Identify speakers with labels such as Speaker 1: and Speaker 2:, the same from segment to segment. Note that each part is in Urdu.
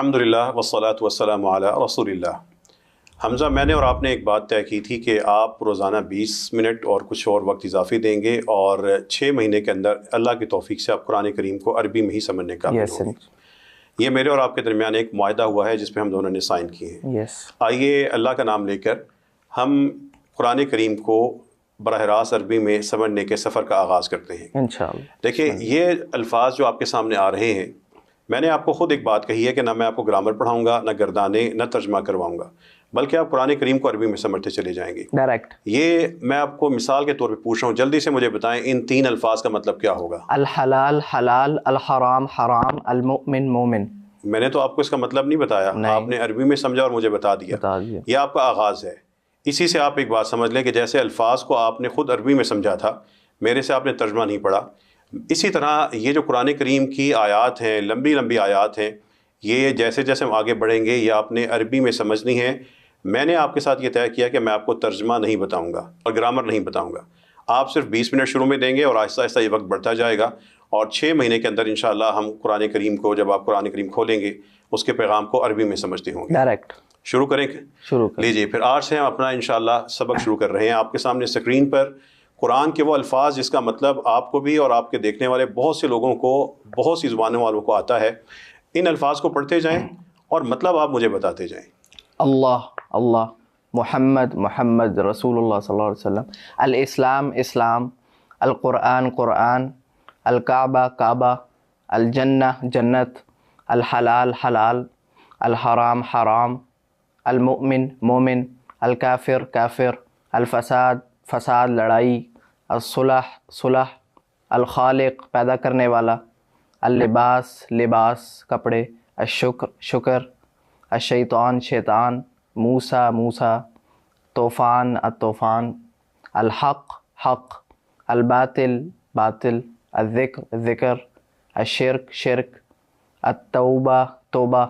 Speaker 1: الحمدللہ والصلاۃ والسلام علی رسول اللہ۔ حمزہ، میں نے اور آپ نے ایک بات طے کی تھی کہ آپ روزانہ 20 منٹ اور کچھ اور وقت اضافی دیں گے، اور 6 مہینے کے اندر اللہ کی توفیق سے آپ قرآن کریم کو عربی میں ہی سمجھنے کا قابل ہوں گے۔ یہ میرے اور آپ کے درمیان ایک معاہدہ ہوا ہے جس پہ ہم دونوں نے سائن کیے ہیں۔ آئیے اللہ کا نام لے کر ہم قرآن کریم کو براہ راست عربی میں سمجھنے کے سفر کا آغاز کرتے ہیں انشاءاللہ۔ دیکھیں، یہ الفاظ جو آپ کے سامنے آ رہے ہیں، میں نے آپ کو خود ایک بات کہی ہے کہ نہ میں آپ کو گرامر پڑھاؤں گا، نہ گردانے، نہ ترجمہ کرواؤں گا، بلکہ آپ قرآن کریم کو عربی میں سمجھتے چلے جائیں گے ڈائریکٹ۔ یہ میں آپ کو مثال کے طور پہ پوچھ رہا ہوں، جلدی سے مجھے بتائیں ان 3 الفاظ کا مطلب کیا ہوگا؟
Speaker 2: الحلال حلال، الحرام حرام، المؤمن مومن۔
Speaker 1: میں نے تو آپ کو اس کا مطلب نہیں بتایا، آپ نے عربی میں سمجھا اور مجھے بتا دیا۔ یہ آپ کا آغاز ہے۔ اسی سے آپ ایک بات سمجھ لیں کہ جیسے الفاظ کو آپ نے خود عربی میں سمجھا تھا، میرے سے آپ نے ترجمہ نہیں پڑھا، اسی طرح یہ جو قرآن کریم کی آیات ہیں، لمبی لمبی آیات ہیں، یہ جیسے جیسے ہم آگے بڑھیں گے یہ آپ نے عربی میں سمجھنی ہے۔ میں نے آپ کے ساتھ یہ طے کیا کہ میں آپ کو ترجمہ نہیں بتاؤں گا اور گرامر نہیں بتاؤں گا۔ آپ صرف 20 منٹ شروع میں دیں گے اور آہستہ آہستہ یہ وقت بڑھتا جائے گا، اور 6 مہینے کے اندر انشاءاللہ ہم قرآن کریم کو، جب آپ قرآن کریم کھولیں گے، اس کے پیغام کو عربی میں سمجھتے ہوں گے ڈائریکٹ۔ شروع کریں گے؟ لیجیے پھر آج سے ہم اپنا انشاءاللہ سبق شروع کر رہے ہیں۔ آپ کے سامنے اسکرین پر قرآن کے وہ الفاظ جس کا مطلب آپ کو بھی اور آپ کے دیکھنے والے بہت سے لوگوں کو، بہت سی زبانوں والوں کو آتا ہے، ان الفاظ کو پڑھتے جائیں اور مطلب آپ مجھے بتاتے جائیں۔
Speaker 2: اللہ اللہ، محمد محمد، رسول اللہ صلی اللہ علیہ وسلم، الاسلام اسلام، القرآن قرآن، الکعبہ کعبہ، الجنہ جنت، الحلال حلال، الحرام حرام، المؤمن مومن، الکافر کافر، الفساد فساد لڑائی، الصلح صلح، الخالق پیدا کرنے والا، اللباس لباس کپڑے، الشکر شکر، الشیطان شیطان، موسیٰ موسیٰ، طوفان الطوفان، الحق حق، الباطل باطل، الذکر ذکر، الشرک شرک، التوبہ توبہ،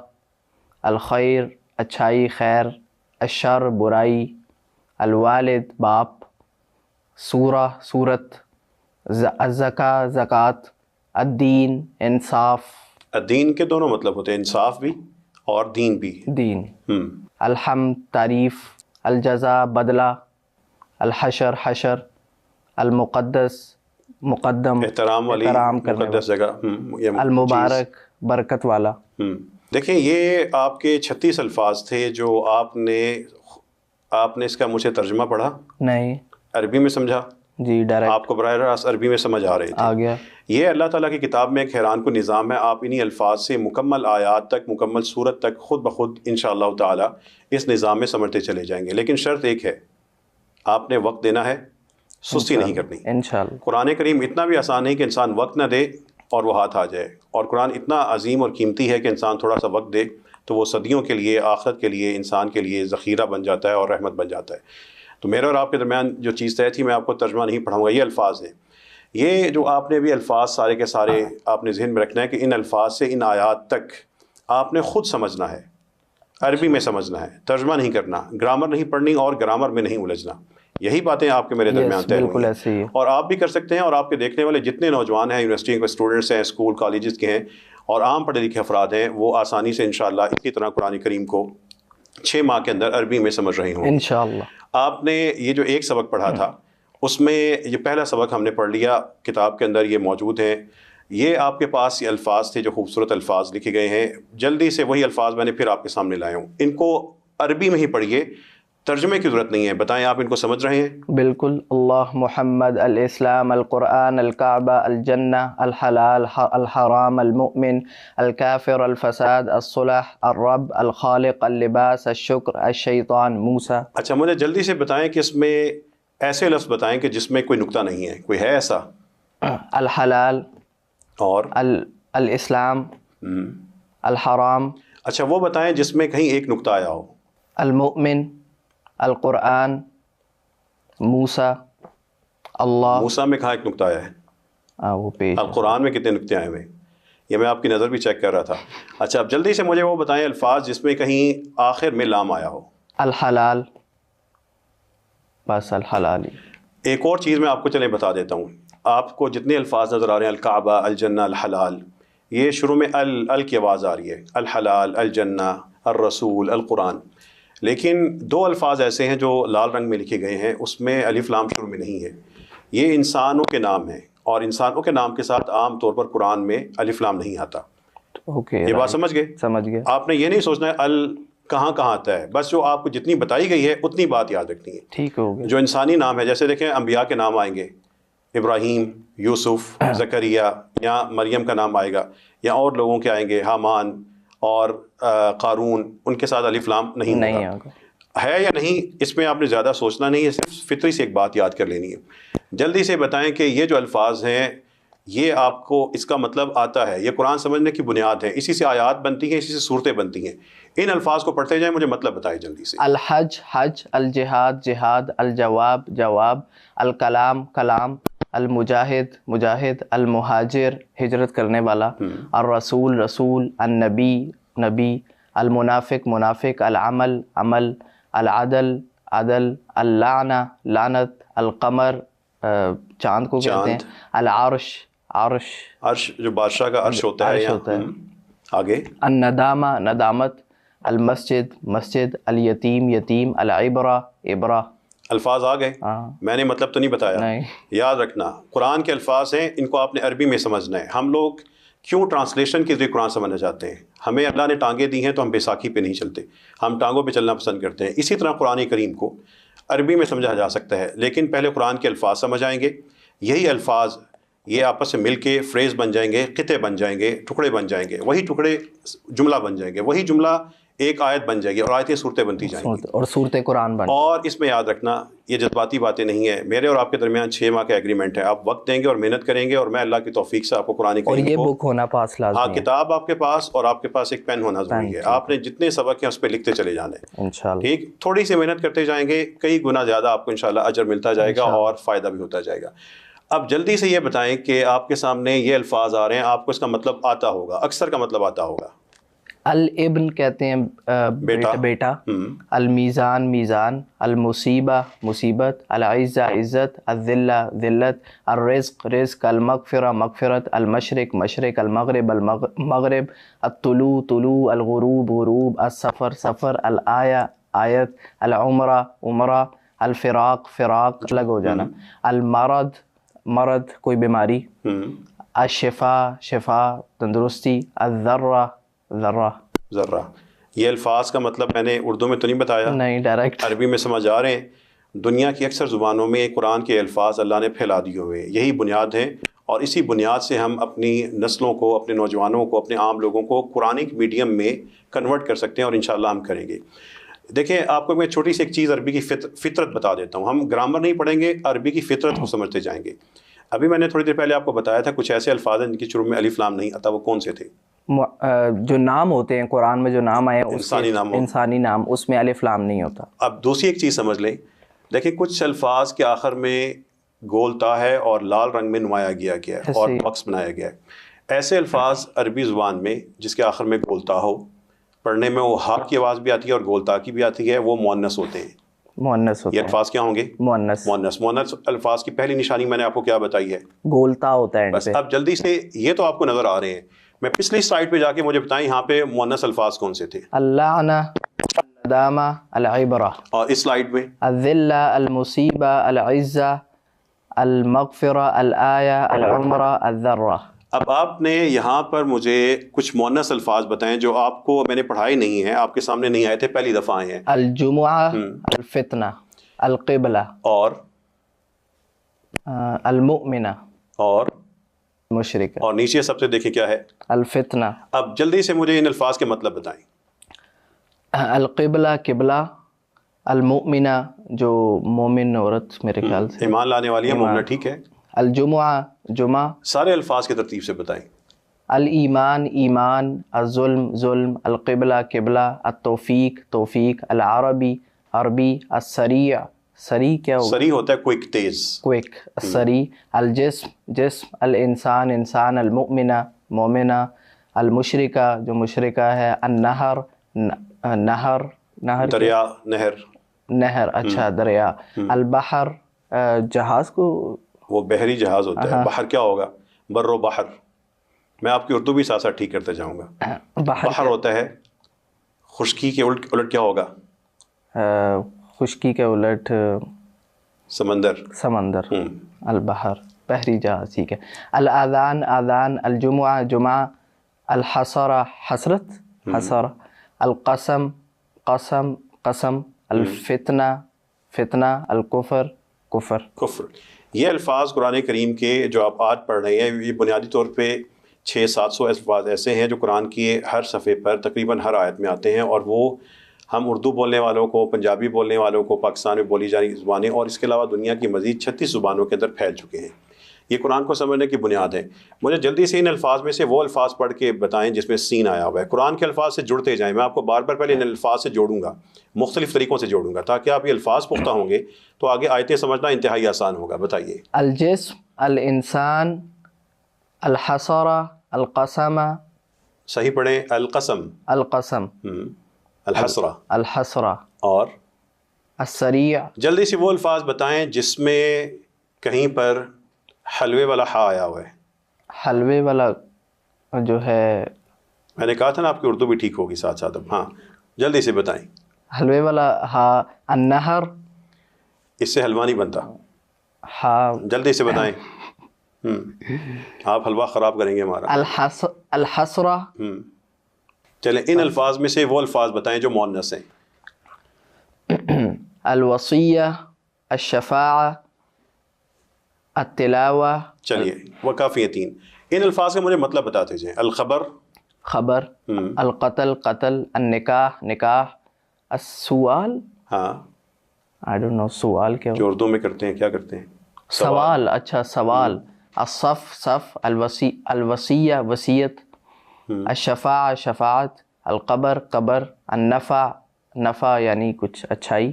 Speaker 2: الخیر اچھائی خیر، الشر برائی، الوالد باپ، سورہ سورت، الزکاة زکوٰۃ، الدین انصاف۔
Speaker 1: الدین کے دونوں مطلب ہوتے ہیں، انصاف بھی اور دین بھی۔
Speaker 2: دین، الحمد تعریف، الجزا بدلہ، الحشر حشر، المقدس مقدم
Speaker 1: احترام والی مقدس جگہ،
Speaker 2: المبارک برکت والا۔
Speaker 1: دیکھیں، یہ آپ کے 36 الفاظ تھے جو آپ نے اس کا مجھ سے ترجمہ پڑھا نہیں، عربی میں سمجھا جی ڈائریکٹ، آپ کو براہ راست عربی میں سمجھ آ رہے تھے، آ گیا۔ یہ اللہ تعالیٰ کی کتاب میں ایک حیران کن نظام ہے۔ آپ انہی الفاظ سے مکمل آیات تک، مکمل سورت تک خود بخود انشاءاللہ تعالیٰ اس نظام میں سمجھتے چلے جائیں گے، لیکن شرط ایک ہے، آپ نے وقت دینا ہے، سستی نہیں کرنی انشاءاللہ۔ قرآن کریم اتنا بھی آسان نہیں کہ انسان وقت نہ دے اور وہ ہاتھ آ جائے، اور قرآن اتنا عظیم اور قیمتی ہے کہ انسان تھوڑا سا وقت دے تو وہ صدیوں کے لیے، آخرت کے لیے، انسان کے لیے ذخیرہ بن جاتا ہے اور رحمت بن جاتا ہے۔ تو میرے اور آپ کے درمیان جو چیز طے تھی، میں آپ کو ترجمہ نہیں پڑھاؤں گا، یہ الفاظ ہیں۔ یہ جو آپ نے بھی الفاظ سارے کے سارے آپ نے ذہن میں رکھنا ہے کہ ان الفاظ سے ان آیات تک آپ نے خود سمجھنا ہے، عربی میں سمجھنا ہے، ترجمہ نہیں کرنا، گرامر نہیں پڑھنی اور گرامر میں نہیں الجھنا۔ یہی باتیں آپ کے میرے درمیان طے ہوئی ہیں، اور آپ بھی کر سکتے ہیں، اور آپ کے دیکھنے والے جتنے نوجوان ہیں، یونیورسٹی کے اسٹوڈنٹس ہیں، اسکول کالجز کے ہیں، اور عام پڑھے لکھے افراد ہیں، وہ آسانی سے انشاءاللہ اسی طرح قرآن کریم کو 6 ماہ کے اندر عربی میں سمجھ رہے ہوں انشاءاللہ۔ آپ نے یہ جو ایک سبق پڑھا تھا، اس میں یہ پہلا سبق ہم نے پڑھ لیا، کتاب کے اندر یہ موجود ہیں، یہ آپ کے پاس یہ الفاظ تھے جو خوبصورت الفاظ لکھے گئے ہیں۔ جلدی سے وہی الفاظ میں نے پھر آپ کے سامنے لائے ہوں، ان کو عربی میں ہی پڑھیے، ترجمے کی ضرورت نہیں ہے۔ بتائیں آپ ان کو سمجھ رہے ہیں؟
Speaker 2: بالکل۔ اللہ محمد، الاسلام، القرآن، الکعبہ، الجنہ، الحلال، الحرام، المؤمن، الکافر، الفساد، الصلح، الرب، الخالق، اللباس، الشکر، الشیطان، موسیٰ۔
Speaker 1: اچھا، مجھے جلدی سے بتائیں کہ اس میں ایسے لفظ بتائیں کہ جس میں کوئی نقطہ نہیں ہے، کوئی ہے ایسا؟
Speaker 2: الحلال
Speaker 1: اور
Speaker 2: الاسلام، الحرام۔
Speaker 1: اچھا، وہ بتائیں جس میں کہیں ایک نقطہ آیا ہو۔
Speaker 2: المؤمن، القرآن، موسیٰ، اللہ۔
Speaker 1: موسیٰ میں کہاں ایک نقطہ آیا ہے؟
Speaker 2: وہ پیج۔
Speaker 1: القرآن میں کتنے نقطے آئے ہوئے؟ یہ میں آپ کی نظر بھی چیک کر رہا تھا۔ اچھا، اب جلدی سے مجھے وہ بتائیں الفاظ جس میں کہیں آخر میں لام آیا ہو۔
Speaker 2: الحلال، بس الحلال۔
Speaker 1: ایک اور چیز میں آپ کو چلیں بتا دیتا ہوں، آپ کو جتنے الفاظ نظر آ رہے ہیں، الکعبہ، الجنہ، الحلال، یہ شروع میں ال کی آواز آ رہی ہے، الحلال، الجنہ، الرسول، القرآن. لیکن دو الفاظ ایسے ہیں جو لال رنگ میں لکھے گئے ہیں، اس میں الف لام شروع میں نہیں ہے. یہ انسانوں کے نام ہیں، اور انسانوں کے نام کے ساتھ عام طور پر قرآن میں الف لام نہیں آتا. یہ بات سمجھ گئے؟
Speaker 2: سمجھ گئے.
Speaker 1: آپ نے یہ نہیں سوچنا ہے کہاں آتا ہے، بس جو آپ کو جتنی بتائی گئی ہے اتنی بات یاد رکھنی ہے.
Speaker 2: ٹھیک ہو گیا.
Speaker 1: جو انسانی نام ہے، جیسے دیکھیں انبیاء کے نام آئیں گے، ابراہیم، یوسف، زکریا، یا مریم کا نام آئے گا، یا اور لوگوں کے آئیں گے، حامان اور قارون، ان کے ساتھ الف لام نہیں ہوگا. ہے یا نہیں، اس میں آپ نے زیادہ سوچنا نہیں ہے، صرف فطری سے ایک بات یاد کر لینی ہے. جلدی سے بتائیں کہ یہ جو الفاظ ہیں یہ آپ کو اس کا مطلب آتا ہے. یہ قرآن سمجھنے کی بنیاد ہے، اسی سے آیات بنتی ہیں، اسی سے صورتیں بنتی ہیں. ان الفاظ کو پڑھتے جائیں، مجھے مطلب بتائیں جلدی سے.
Speaker 2: الحج حج، الجہاد جہاد، الجواب جواب، الکلام کلام، المجاہد مجاہد، المہاجر ہجرت کرنے والا، الرسول رسول، النبی نبی، المنافق منافق، العمل عمل، العدل عدل، اللعنہ لعنت، القمر چاند کو کہتے ہیں، العرش عرش،
Speaker 1: عرش جو بادشاہ کا عرش ہوتا ہے. آگے
Speaker 2: الندامہ ندامت، المسجد مسجد، الیتیم یتیم، العبرہ عبرہ. الفاظ
Speaker 1: آ گئے. میں نے مطلب تو نہیں بتایا. یاد رکھنا قرآن کے الفاظ ہیں، ان کو آپ نے عربی میں سمجھنا ہے. ہم لوگ کیوں ٹرانسلیشن کے ذریعے قرآن سمجھنا چاہتے ہیں؟ ہمیں اللہ نے ٹانگیں دی ہیں تو ہم بیساکھی پہ نہیں چلتے، ہم ٹانگوں پہ چلنا پسند کرتے ہیں. اسی طرح قرآن کریم کو عربی میں سمجھا جا سکتا ہے، لیکن پہلے قرآن کے الفاظ سمجھ آئیں گے. یہی الفاظ یہ آپس سے مل کے فریز بن جائیں گے، قطعے بن جائیں گے، ٹکڑے بن جائیں گے. وہی ٹکڑے جملہ بن جائیں گے، وہی جملہ ایک آیت بن جائے گی، اور آیتیں صورتیں بنتی جائیں گی،
Speaker 2: اور صورت قرآن بن.
Speaker 1: اور اس میں یاد رکھنا یہ جذباتی باتیں نہیں ہیں. میرے اور آپ کے درمیان 6 ماہ کا ایگریمنٹ ہے. آپ وقت دیں گے اور محنت کریں گے، اور میں اللہ کی توفیق سے آپ کو قرآن کریم
Speaker 2: اور یہ بک ہونا پاس لازمی ہے.
Speaker 1: ہاں، کتاب آپ کے پاس، اور آپ کے پاس ایک پین ہونا ضروری ہے. آپ نے جتنے سبق ہیں اس پہ لکھتے چلے جانے انشاءاللہ. ٹھیک، تھوڑی سی محنت کرتے جائیں گے، کئی گنا زیادہ آپ کو انشاءاللہ اجر ملتا جائے گا اور فائدہ بھی ہوتا جائے گا. اب جلدی سے یہ بتائیں کہ آپ کے سامنے یہ الفاظ آ رہے ہیں، آپ کو اس کا مطلب آتا ہوگا، اکثر کا مطلب آتا ہوگا.
Speaker 2: الابن کہتے ہیں بیٹا، المیزان میزان، المصیبہ مصیبت، العزہ عزت، الذلہ ذلت، الرزق رزق، المغفرہ مغفرت، المشرق مشرق، المغرب المغرب، الطلوع طلوع، الغروب غروب، السفر سفر، الآیہ آیت، العمرہ عمرہ، الفراق فراق الگ ہو جانا، المرض مرض کوئی بیماری، الشفا شفا تندرستی، الذرہ ذرہ
Speaker 1: ذرہ. یہ الفاظ کا مطلب میں نے اردو میں تو نہیں بتایا،
Speaker 2: نہیں، ڈائریکٹ
Speaker 1: عربی میں سمجھ آ رہے ہیں. دنیا کی اکثر زبانوں میں قرآن کے الفاظ اللہ نے پھیلا دیے ہوئے ہیں، یہی بنیاد ہے، اور اسی بنیاد سے ہم اپنی نسلوں کو، اپنے نوجوانوں کو، اپنے عام لوگوں کو قرآنک میڈیم میں کنورٹ کر سکتے ہیں، اور انشاءاللہ ہم کریں گے. دیکھیں، آپ کو میں چھوٹی سی ایک چیز عربی کی فطرت بتا دیتا ہوں. ہم گرامر نہیں پڑھیں گے، عربی کی فطرت کو سمجھتے جائیں گے. ابھی میں نے تھوڑی دیر پہلے آپ کو بتایا تھا کچھ ایسے الفاظ ہیں جن کی شروع میں الف لام نہیں آتا. وہ کون سے تھے؟
Speaker 2: جو نام ہوتے ہیں قرآن میں، جو نام آئے ہیں انسانی نام، اس میں الف لام نہیں ہوتا.
Speaker 1: اب دوسری ایک چیز سمجھ لیں، دیکھیں کچھ الفاظ کے آخر میں گول تا ہے اور لال رنگ میں نمایاں کیا گیا ہے اور باکس بنایا گیا ہے. ایسے الفاظ عربی زبان میں جس کے آخر میں گول تا ہو، پڑھنے میں وہ ہا کی آواز بھی آتی ہے اور گول تا کی بھی آتی ہے، وہ مؤنث ہوتے ہیں.
Speaker 2: مؤنث ہوتے ہیں.
Speaker 1: یہ الفاظ کیا ہوں گے؟
Speaker 2: مؤنث.
Speaker 1: مؤنث الفاظ کی پہلی نشانی میں نے آپ کو کیا بتائی ہے؟
Speaker 2: گول تا ہوتا ہے.
Speaker 1: بس اب جلدی سے، یہ تو آپ کو نظر آ رہے ہیں. میں پچھلی سلائڈ پہ جا کے مجھے بتائیں یہاں پہ مؤنث الفاظ کون سے تھے؟
Speaker 2: اللعنہ، الندامہ، العبرہ.
Speaker 1: اور اس سلائڈ میں
Speaker 2: الذلہ، المصیبہ، العزہ، المغفرہ، الآیہ، العمرہ، الذرہ.
Speaker 1: اب آپ نے یہاں پر مجھے کچھ مؤنث الفاظ بتائیں جو آپ کو میں نے پڑھائے نہیں ہیں، آپ کے سامنے نہیں آئے تھے، پہلی دفعہ آئے ہیں.
Speaker 2: الجمعہ، الفتنہ، القبلہ،
Speaker 1: اور
Speaker 2: المؤمنہ،
Speaker 1: اور
Speaker 2: مشرک،
Speaker 1: اور نیچے سب سے دیکھیں کیا ہے؟
Speaker 2: الفتنہ.
Speaker 1: اب جلدی سے مجھے ان الفاظ کے مطلب بتائیں.
Speaker 2: القبلہ قبلہ، المؤمنہ جو مومن عورت میرے خیال سے
Speaker 1: ایمان لانے والی ہے، مومنہ، ٹھیک ہے.
Speaker 2: الجمعہ جمعہ.
Speaker 1: سارے الفاظ کی ترتیب سے بتائیں.
Speaker 2: الایمان ایمان، الظلم ظلم، القبلہ قبلہ، التوفیق توفیق، العربی عربی، السریع سریع کیا ہوگا؟
Speaker 1: سریع ہوتا ہے کوئک، تیز.
Speaker 2: کوئک، سریع. الجسم جسم، الانسان انسان، المؤمنہ مومنہ، المشرکہ جو مشرکہ ہے، النہر نہر نہر
Speaker 1: دریا، نہر
Speaker 2: نہر اچھا دریا. البحر جہاز کو،
Speaker 1: وہ بحری جہاز ہوتا ہے. بحر کیا ہوگا؟ بر و بحر. میں آپ کی اردو بھی ساتھ ساتھ ٹھیک کرتے جاؤں گا. بحر ہوتا ہے, خشکی کے الٹ کیا ہوگا؟
Speaker 2: خشکی کے الٹ سمندر. البحر بحری جہاز, ٹھیک ہے. الاذان آذان, الجمعہ جمعہ, الحسرہ حسرت, القسم قسم, الفتنہ فتنہ, الکفر کفر.
Speaker 1: یہ الفاظ قرآن کریم کے جو آپ آج پڑھ رہے ہیں, یہ بنیادی طور پہ 600-700 الفاظ ایسے ہیں جو قرآن کی ہر صفحے پر تقریباً ہر آیت میں آتے ہیں, اور وہ ہم اردو بولنے والوں کو, پنجابی بولنے والوں کو, پاکستان میں بولی جانے زبانیں, اور اس کے علاوہ دنیا کی مزید 36 زبانوں کے اندر پھیل چکے ہیں. یہ قرآن کو سمجھنے کی بنیاد ہے. مجھے جلدی سے ان الفاظ میں سے وہ الفاظ پڑھ کے بتائیں جس میں سین آیا ہوا ہے. قرآن کے الفاظ سے جڑتے جائیں. میں آپ کو بار بار پہلے ان الفاظ سے جوڑوں گا, مختلف طریقوں سے جوڑوں گا, تاکہ آپ یہ الفاظ پختہ ہوں گے تو آگے آیتیں سمجھنا انتہائی آسان ہوگا. بتائیے.
Speaker 2: الجسم, الانسان, الحسرہ, القسمہ.
Speaker 1: صحیح پڑھیں. القسم,
Speaker 2: الحسرہ,
Speaker 1: اور
Speaker 2: السریع.
Speaker 1: جلدی سے وہ الفاظ بتائیں جس میں کہیں پر حلوے والا ہا آیا ہوا ہے.
Speaker 2: حلوے والا جو ہے,
Speaker 1: میں نے کہا تھا نا آپ کی اردو بھی ٹھیک ہوگی ساتھ ساتھ. اب ہاں جلدی سے بتائیں.
Speaker 2: حلوے والا ہا, النہر.
Speaker 1: اس سے حلوہ نہیں بنتا.
Speaker 2: ہاں
Speaker 1: جلدی سے بتائیں. آپ حلوہ خراب کریں گے ہمارا.
Speaker 2: الحسرہ.
Speaker 1: چلیں ان الفاظ میں سے وہ الفاظ بتائیں جو مؤنث ہیں.
Speaker 2: الوصیہ, الشفاعہ, التلاوہ.
Speaker 1: چلیے وہ کافی ہیں 3. ان الفاظ کا مجھے مطلب بتاتے جائیں. الخبر,
Speaker 2: خبر. القتل, قتل. النکاح, نکاح. السؤال,
Speaker 1: ہاں
Speaker 2: I don't know سوال کیا
Speaker 1: جو اردو میں کرتے ہیں, کیا کرتے ہیں؟
Speaker 2: سوال. اچھا سوال. الصف, صف. الوصیہ, وصیت. الشفاعہ, شفاعت. القبر, قبر. النفع, نفع یعنی کچھ اچھائی.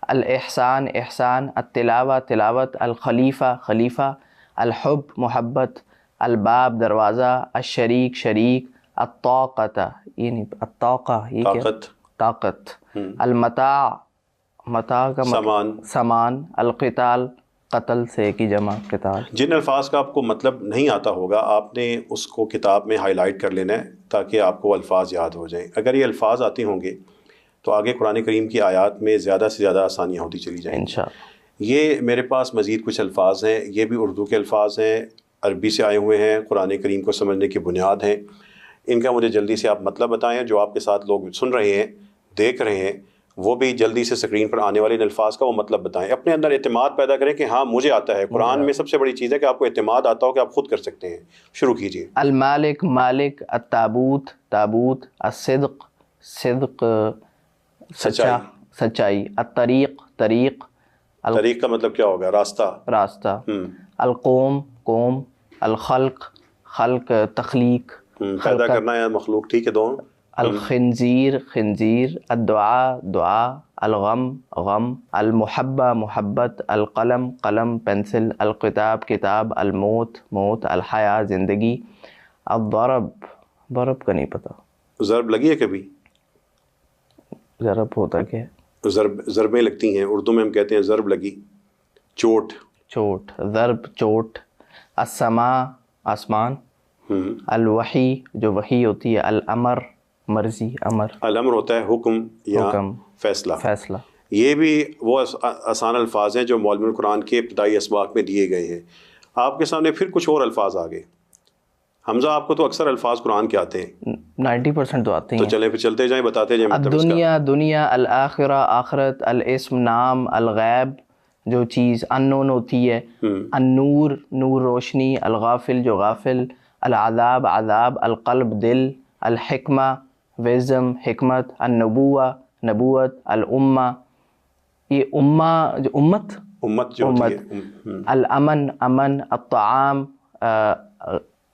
Speaker 2: الاحسان, احسان. التلاوہ, تلاوت. الخلیفہ, خلیفہ. الحب, محبت. الباب, دروازہ. الشریک, شریک. الطاقت, یہ نہیں, الطاقہ یہ کیا؟ طاقت. المتاع, متاع کا سامان. القتال, قتل سے کی جمع قتال.
Speaker 1: جن الفاظ کا آپ کو مطلب نہیں آتا ہوگا آپ نے اس کو کتاب میں ہائی لائٹ کر لینا ہے تاکہ آپ کو الفاظ یاد ہو جائیں. اگر یہ الفاظ آتے ہوں گے تو آگے قرآن کریم کی آیات میں زیادہ سے زیادہ آسانیاں ہوتی چلی جائیں.
Speaker 2: انشاءاللہ.
Speaker 1: یہ میرے پاس مزید کچھ الفاظ ہیں, یہ بھی اردو کے الفاظ ہیں, عربی سے آئے ہوئے ہیں, قرآن کریم کو سمجھنے کی بنیاد ہیں. ان کا مجھے جلدی سے آپ مطلب بتائیں. جو آپ کے ساتھ لوگ سن رہے ہیں, دیکھ رہے ہیں, وہ بھی جلدی سے اسکرین پر آنے والے ان الفاظ کا وہ مطلب بتائیں. اپنے اندر اعتماد پیدا کریں کہ ہاں مجھے آتا ہے. قرآن میں سب سے بڑی چیز ہے کہ آپ کو اعتماد آتا ہو کہ آپ خود کر سکتے ہیں. شروع کیجیے.
Speaker 2: المالک, مالک. التابوت, تابوت. الصدق, صدق سچائی. الطریق, طریق.
Speaker 1: طریق کا مطلب کیا ہوگا؟ راستہ.
Speaker 2: القوم, قوم. الخلق, خلق تخلیق.
Speaker 1: پیدا کرنا یا مخلوق, ٹھیک ہے دونوں.
Speaker 2: الخنزیر, خنزیر. الدعاء, دعا. الغم, غم. المحبہ, محبت. القلم, قلم پینسل. الکتاب, کتاب. الموت, موت. الحیاء, زندگی. الضرب, ضرب کا نہیں پتہ.
Speaker 1: ضرب لگی ہے کبھی؟
Speaker 2: ضرب ہوتا کیا ہے؟
Speaker 1: ضربیں لگتی ہیں, اردو میں ہم کہتے ہیں ضرب لگی. چوٹ,
Speaker 2: ضرب, چوٹ. السماء, آسمان. الوحی, جو وحی ہوتی ہے. الامر, مرضی, امر.
Speaker 1: الامر ہوتا ہے حکم یا فیصلہ. یہ بھی وہ آسان الفاظ ہیں جو معلم القرآن کے ابتدائی اسباق میں دیے گئے ہیں. آپ کے سامنے پھر کچھ اور الفاظ آ گئے. حمزہ آپ کو تو اکثر الفاظ قرآن کے آتے ہیں,
Speaker 2: 90% تو آتے ہیں.
Speaker 1: تو چلیں پھر چلتے جائیں, بتاتے جائیں.
Speaker 2: الدنیا, دنیا. الآخرہ, آخرت. الاسم, نام. الغیب, جو چیز انون ہوتی ہے. النور, نور, روشنی. الغافل, جو غافل. العذاب, عذاب. القلب, دل. الحکمہ, وزم, حکمت. النبوہ, نبوت. الامہ, یہ امہ جو امت
Speaker 1: جو
Speaker 2: ہوتی ہے. الامن, امن. الطعام,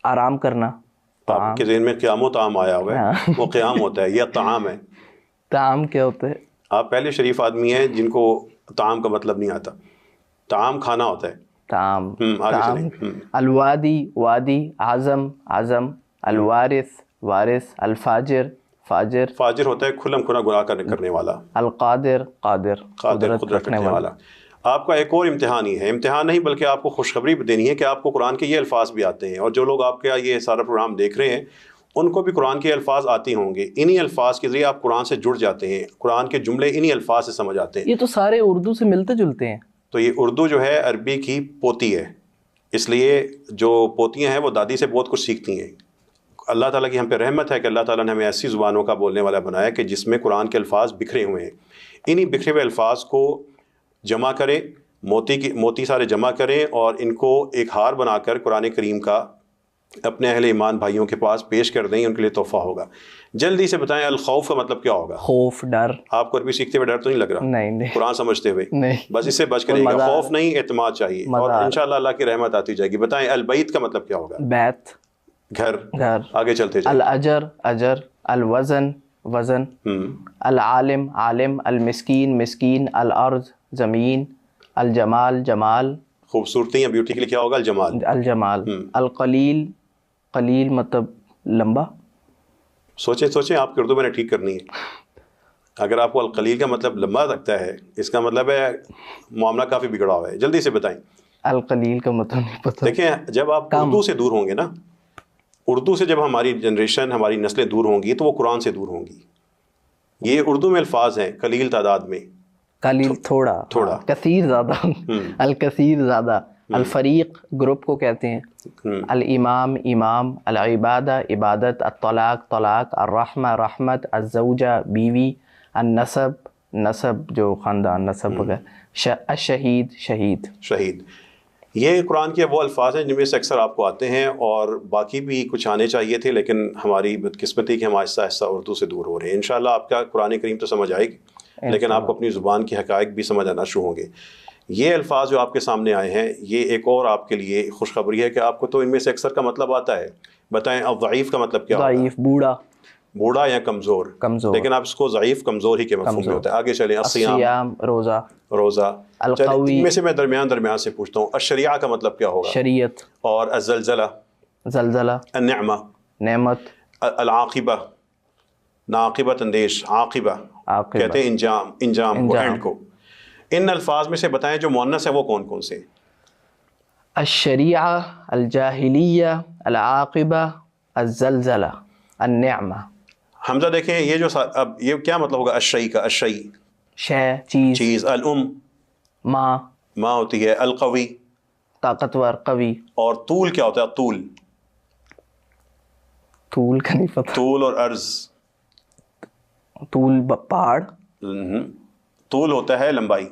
Speaker 2: آرام کرنا.
Speaker 1: آپ کے ذہن میں قیام و طعام آیا ہوا ہے, وہ قیام ہوتا ہے, یہ طعام ہے.
Speaker 2: طعام کیا ہوتا ہے؟
Speaker 1: آپ پہلے شریف آدمی ہیں جن کو طعام کا مطلب نہیں آتا. طعام کھانا ہوتا ہے.
Speaker 2: طعام. الوادی, وادی. عزم, عزم. الوارث, وارث. الفاجر, فاجر
Speaker 1: ہوتا ہے کھلم کھلا گناہ کرنے والا.
Speaker 2: القادر, قادر.
Speaker 1: قدرت رکھنے والا. آپ کا ایک اور امتحان ہی ہے، امتحان نہیں بلکہ آپ کو خوشخبری دینی ہے کہ آپ کو قرآن کے یہ الفاظ بھی آتے ہیں، اور جو لوگ آپ کا یہ سارا پروگرام دیکھ رہے ہیں ان کو بھی قرآن کے الفاظ آتے ہوں گے. انہی الفاظ کے ذریعے آپ قرآن سے جڑ جاتے ہیں، قرآن کے جملے انہی الفاظ سے سمجھ آتے ہیں.
Speaker 2: یہ تو سارے اردو سے ملتے جلتے ہیں.
Speaker 1: تو یہ اردو جو ہے عربی کی پوتی ہے، اس لیے جو پوتیاں ہیں وہ دادی سے بہت کچھ سیکھتی ہیں. اللہ تعالیٰ کی ہم پہ رحمت ہے کہ اللہ تعالیٰ نے ہمیں ایسی زبانوں کا بولنے والا بنایا کہ جس میں قرآن کے الفاظ بکھرے ہوئے ہیں. انہی بکھرے ہوئے الفاظ کو جمع کریں، موتی سارے جمع کریں اور ان کو ایک ہار بنا کر قرآن کریم کا اپنے اہل ایمان بھائیوں کے پاس پیش کر دیں، ان کے لیے تحفہ ہوگا. جلدی سے بتائیں الخوف کا مطلب کیا ہوگا؟
Speaker 2: خوف، ڈر.
Speaker 1: آپ کو عربی سیکھتے ہوئے ڈر تو نہیں لگ رہا؟
Speaker 2: نہیں.
Speaker 1: قرآن سمجھتے ہوئے؟
Speaker 2: نہیں.
Speaker 1: بس اس سے بچ کریے گا. خوف نہیں، اعتماد چاہیے، اور انشاءاللہ اللہ کی رحمت آتی جائے گی. بتائیں البیت کا مطلب کیا ہوگا؟
Speaker 2: بیت،
Speaker 1: گھر. آگے چلتے جائیں.
Speaker 2: الاجر، اجر. الوزن، وزن. العالم، عالم. المسکین، مسکین. الارض، زمین. الجمال، جمال.
Speaker 1: خوبصورتی یا بیوٹی کے لیے کیا ہوگا؟ الجمال.
Speaker 2: الجمال. القلیل، قلیل مطلب لمبا.
Speaker 1: سوچیں آپ کی اردو میں نے ٹھیک کرنی ہے. اگر آپ کو القلیل کا مطلب لمبا لگتا ہے، اس کا مطلب ہے معاملہ کافی بگڑا ہوا ہے. جلدی سے بتائیں.
Speaker 2: القلیل کا مطلب نہیں پتہ.
Speaker 1: دیکھیں جب آپ اردو سے دور ہوں گے نا، اردو سے جب ہماری جنریشن، ہماری نسلیں دور ہوں گی تو وہ قرآن سے دور ہوں گی. یہ اردو میں الفاظ ہیں قلیل تعداد میں.
Speaker 2: قلیل تھوڑا، کثیر زیادہ. الکثیر زیادہ. الفریق گروپ کو کہتے ہیں. الامام، امام. العبادہ، عبادت. الطلاق، طلاق. الرحمہ، رحمت. الزوجہ، بیوی. النسب، نسب جو خاندان نسب وغیرہ. الشہید، شہید.
Speaker 1: یہ قرآن کے وہ الفاظ ہیں جن میں سے اکثر آپ کو آتے ہیں، اور باقی بھی کچھ آنے چاہیے تھے، لیکن ہماری بدقسمتی کہ ہم آہستہ آہستہ اردو سے دور ہو رہے ہیں. انشاءاللہ آپ کا قرآن کریم تو سمجھ آئے گی، لیکن آپ کو اپنی زبان کے حقائق بھی سمجھ آنا شروع ہوں گے. یہ الفاظ جو آپ کے سامنے آئے ہیں، یہ ایک اور آپ کے لیے خوشخبری ہے کہ آپ کو تو ان میں سے اکثر کا مطلب آتا ہے. بتائیں الضعیف کا مطلب کیا ہوگا؟
Speaker 2: ضعیف،
Speaker 1: بوڑھا یا کمزور. لیکن آپ اس کو ضعیف، کمزور ہی کے مفہوم میں ہوتا ہے. آگے چلیں.
Speaker 2: الصیام، روزہ.
Speaker 1: القوی. ان میں سے میں درمیان سے پوچھتا ہوں، الشریعہ کا مطلب کیا ہوگا؟
Speaker 2: شریعت.
Speaker 1: اور الزلزلہ، النعمہ،
Speaker 2: نعمت.
Speaker 1: العاقبہ، ناقبت اندیش. عاقبہ کہتے ہیں انجام کو، اینڈ کو. ان الفاظ میں سے بتائیں جو مؤنث ہے وہ کون کون سے؟
Speaker 2: الشریعہ، الجاہلیہ، العاقبہ، الزلزلہ، النعمہ.
Speaker 1: حمزہ دیکھیں یہ جو اب یہ کیا مطلب ہوگا؟ الشیء کا، الشیء
Speaker 2: شے، چیز.
Speaker 1: الام، ماں ہوتی ہے. القوی،
Speaker 2: طاقتور، قوی.
Speaker 1: اور طول کیا ہوتا ہے؟
Speaker 2: طول کا نہیں پتہ.
Speaker 1: طول اور عرض.
Speaker 2: طول پہاڑ.
Speaker 1: طول ہوتا ہے لمبائی.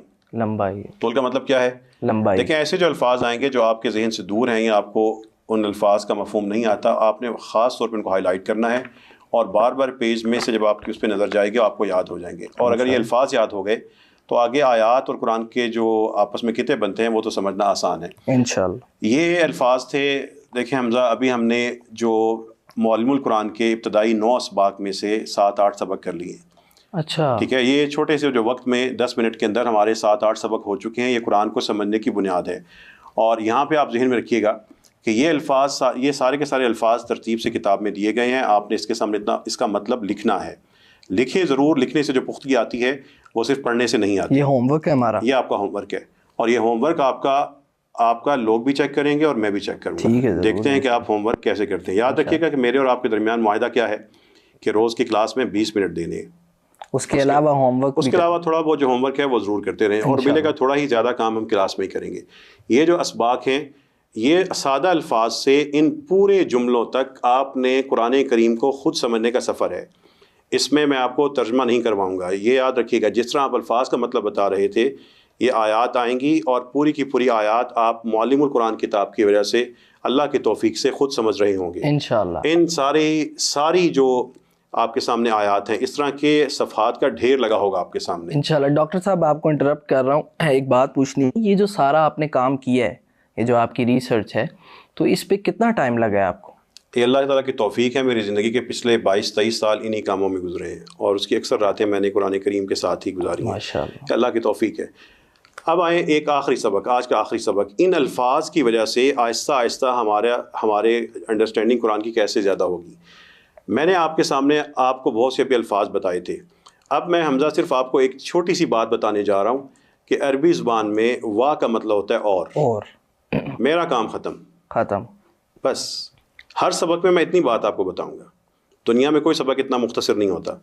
Speaker 1: طول کا مطلب کیا ہے؟
Speaker 2: لمبائی.
Speaker 1: دیکھیں ایسے جو الفاظ آئیں گے جو آپ کے ذہن سے دور ہیں یا آپ کو ان الفاظ کا مفہوم نہیں آتا، آپ نے خاص طور پہ ان کو ہائی لائٹ کرنا ہے، اور بار بار پیج میں سے جب آپ کی اس پہ نظر جائے گی آپ کو یاد ہو جائیں گے. اور اگر یہ الفاظ یاد ہو گئے تو آگے آیات اور قرآن کے جو آپس میں کتے بنتے ہیں وہ تو سمجھنا آسان ہے
Speaker 2: انشاءاللہ. یہ
Speaker 1: الفاظ تھے. دیکھیں حمزہ، ابھی ہم نے جو معلم القرآن کے ابتدائی 9 اسباق میں سے 7-8 سبق کر لیے.
Speaker 2: اچھا
Speaker 1: ٹھیک ہے. یہ چھوٹے سے جو وقت میں 10 منٹ کے اندر ہمارے 7-8 سبق ہو چکے ہیں. یہ قرآن کو سمجھنے کی بنیاد ہے. اور یہاں پہ آپ ذہن میں رکھیے گا کہ یہ الفاظ، یہ سارے کے سارے الفاظ ترتیب سے کتاب میں دیے گئے ہیں. آپ نے اس کے سامنے اس کا مطلب لکھنا ہے. لکھیں ضرور. لکھنے سے جو پختگی آتی ہے وہ صرف پڑھنے سے نہیں آتی.
Speaker 2: یہ ہوم ورک ہے ہمارا.
Speaker 1: یہ آپ کا ہوم ورک ہے، اور یہ ہوم ورک آپ کا لوگ بھی چیک کریں گے اور میں بھی چیک کروں گا. دیکھتے ہیں کہ آپ ہوم ورک کیسے کرتے ہیں. یاد رکھیے گا کہ میرے اور آپ کے درمیان معاہدہ کیا ہے کہ روز کی کلاس میں 20 منٹ دینے ہیں.
Speaker 2: اس کے علاوہ ہوم ورک،
Speaker 1: اس کے علاوہ تھوڑا بہت جو ہوم ورک ہے وہ ضرور کرتے رہیں، اور ملے گا تھوڑا ہی زیادہ کام ہم کلاس میں ہی کریں گے. یہ جو اسباق ہیں یہ سادہ الفاظ سے ان پورے جملوں تک آپ نے قرآن کریم کو خود سمجھنے کا سفر ہے. اس میں آپ کو ترجمہ نہیں کرواؤں گا. یہ یاد رکھیے گا جس طرح آپ الفاظ کا مطلب بتا رہے تھے، یہ آیات آئیں گی اور پوری کی پوری آیات آپ معلم القرآن کتاب کی وجہ سے اللہ کی توفیق سے خود سمجھ رہے ہوں گے
Speaker 2: انشاءاللہ.
Speaker 1: ان ساری جو آپ کے سامنے آیات ہیں، اس طرح کے صفحات کا ڈھیر لگا ہوگا آپ کے سامنے
Speaker 2: انشاءاللہ. ڈاکٹر صاحب آپ کو انٹرپٹ کر رہا ہوں، ایک بات پوچھنی ہے. یہ جو سارا آپ نے کام کیا ہے، یہ جو آپ کی ریسرچ ہے، تو اس پہ کتنا ٹائم لگا ہے آپ کو؟
Speaker 1: یہ اللہ تعالیٰ کی توفیق ہے. میری زندگی کے پچھلے 22-23 سال انہی کاموں میں گزرے ہیں، اور اس کی اکثر راتیں میں نے قرآن کریم کے ساتھ ہی گزاری ہیں.
Speaker 2: ماشاءاللہ،
Speaker 1: اللہ کی توفیق ہے. اب آئیں ایک آخری سبق، آج کا آخری سبق. ان الفاظ کی وجہ سے آہستہ آہستہ ہمارے انڈرسٹینڈنگ قرآن کی کیسے زیادہ ہوگی. میں نے آپ کے سامنے آپ کو بہت سے بھی الفاظ بتائے تھے. اب میں حمزہ صرف آپ کو ایک چھوٹی سی بات بتانے جا رہا ہوں کہ عربی زبان میں وا کا مطلب ہوتا ہے اور میرا کام ختم بس. ہر سبق میں اتنی بات آپ کو بتاؤں گا. دنیا میں کوئی سبق اتنا مختصر نہیں ہوتا.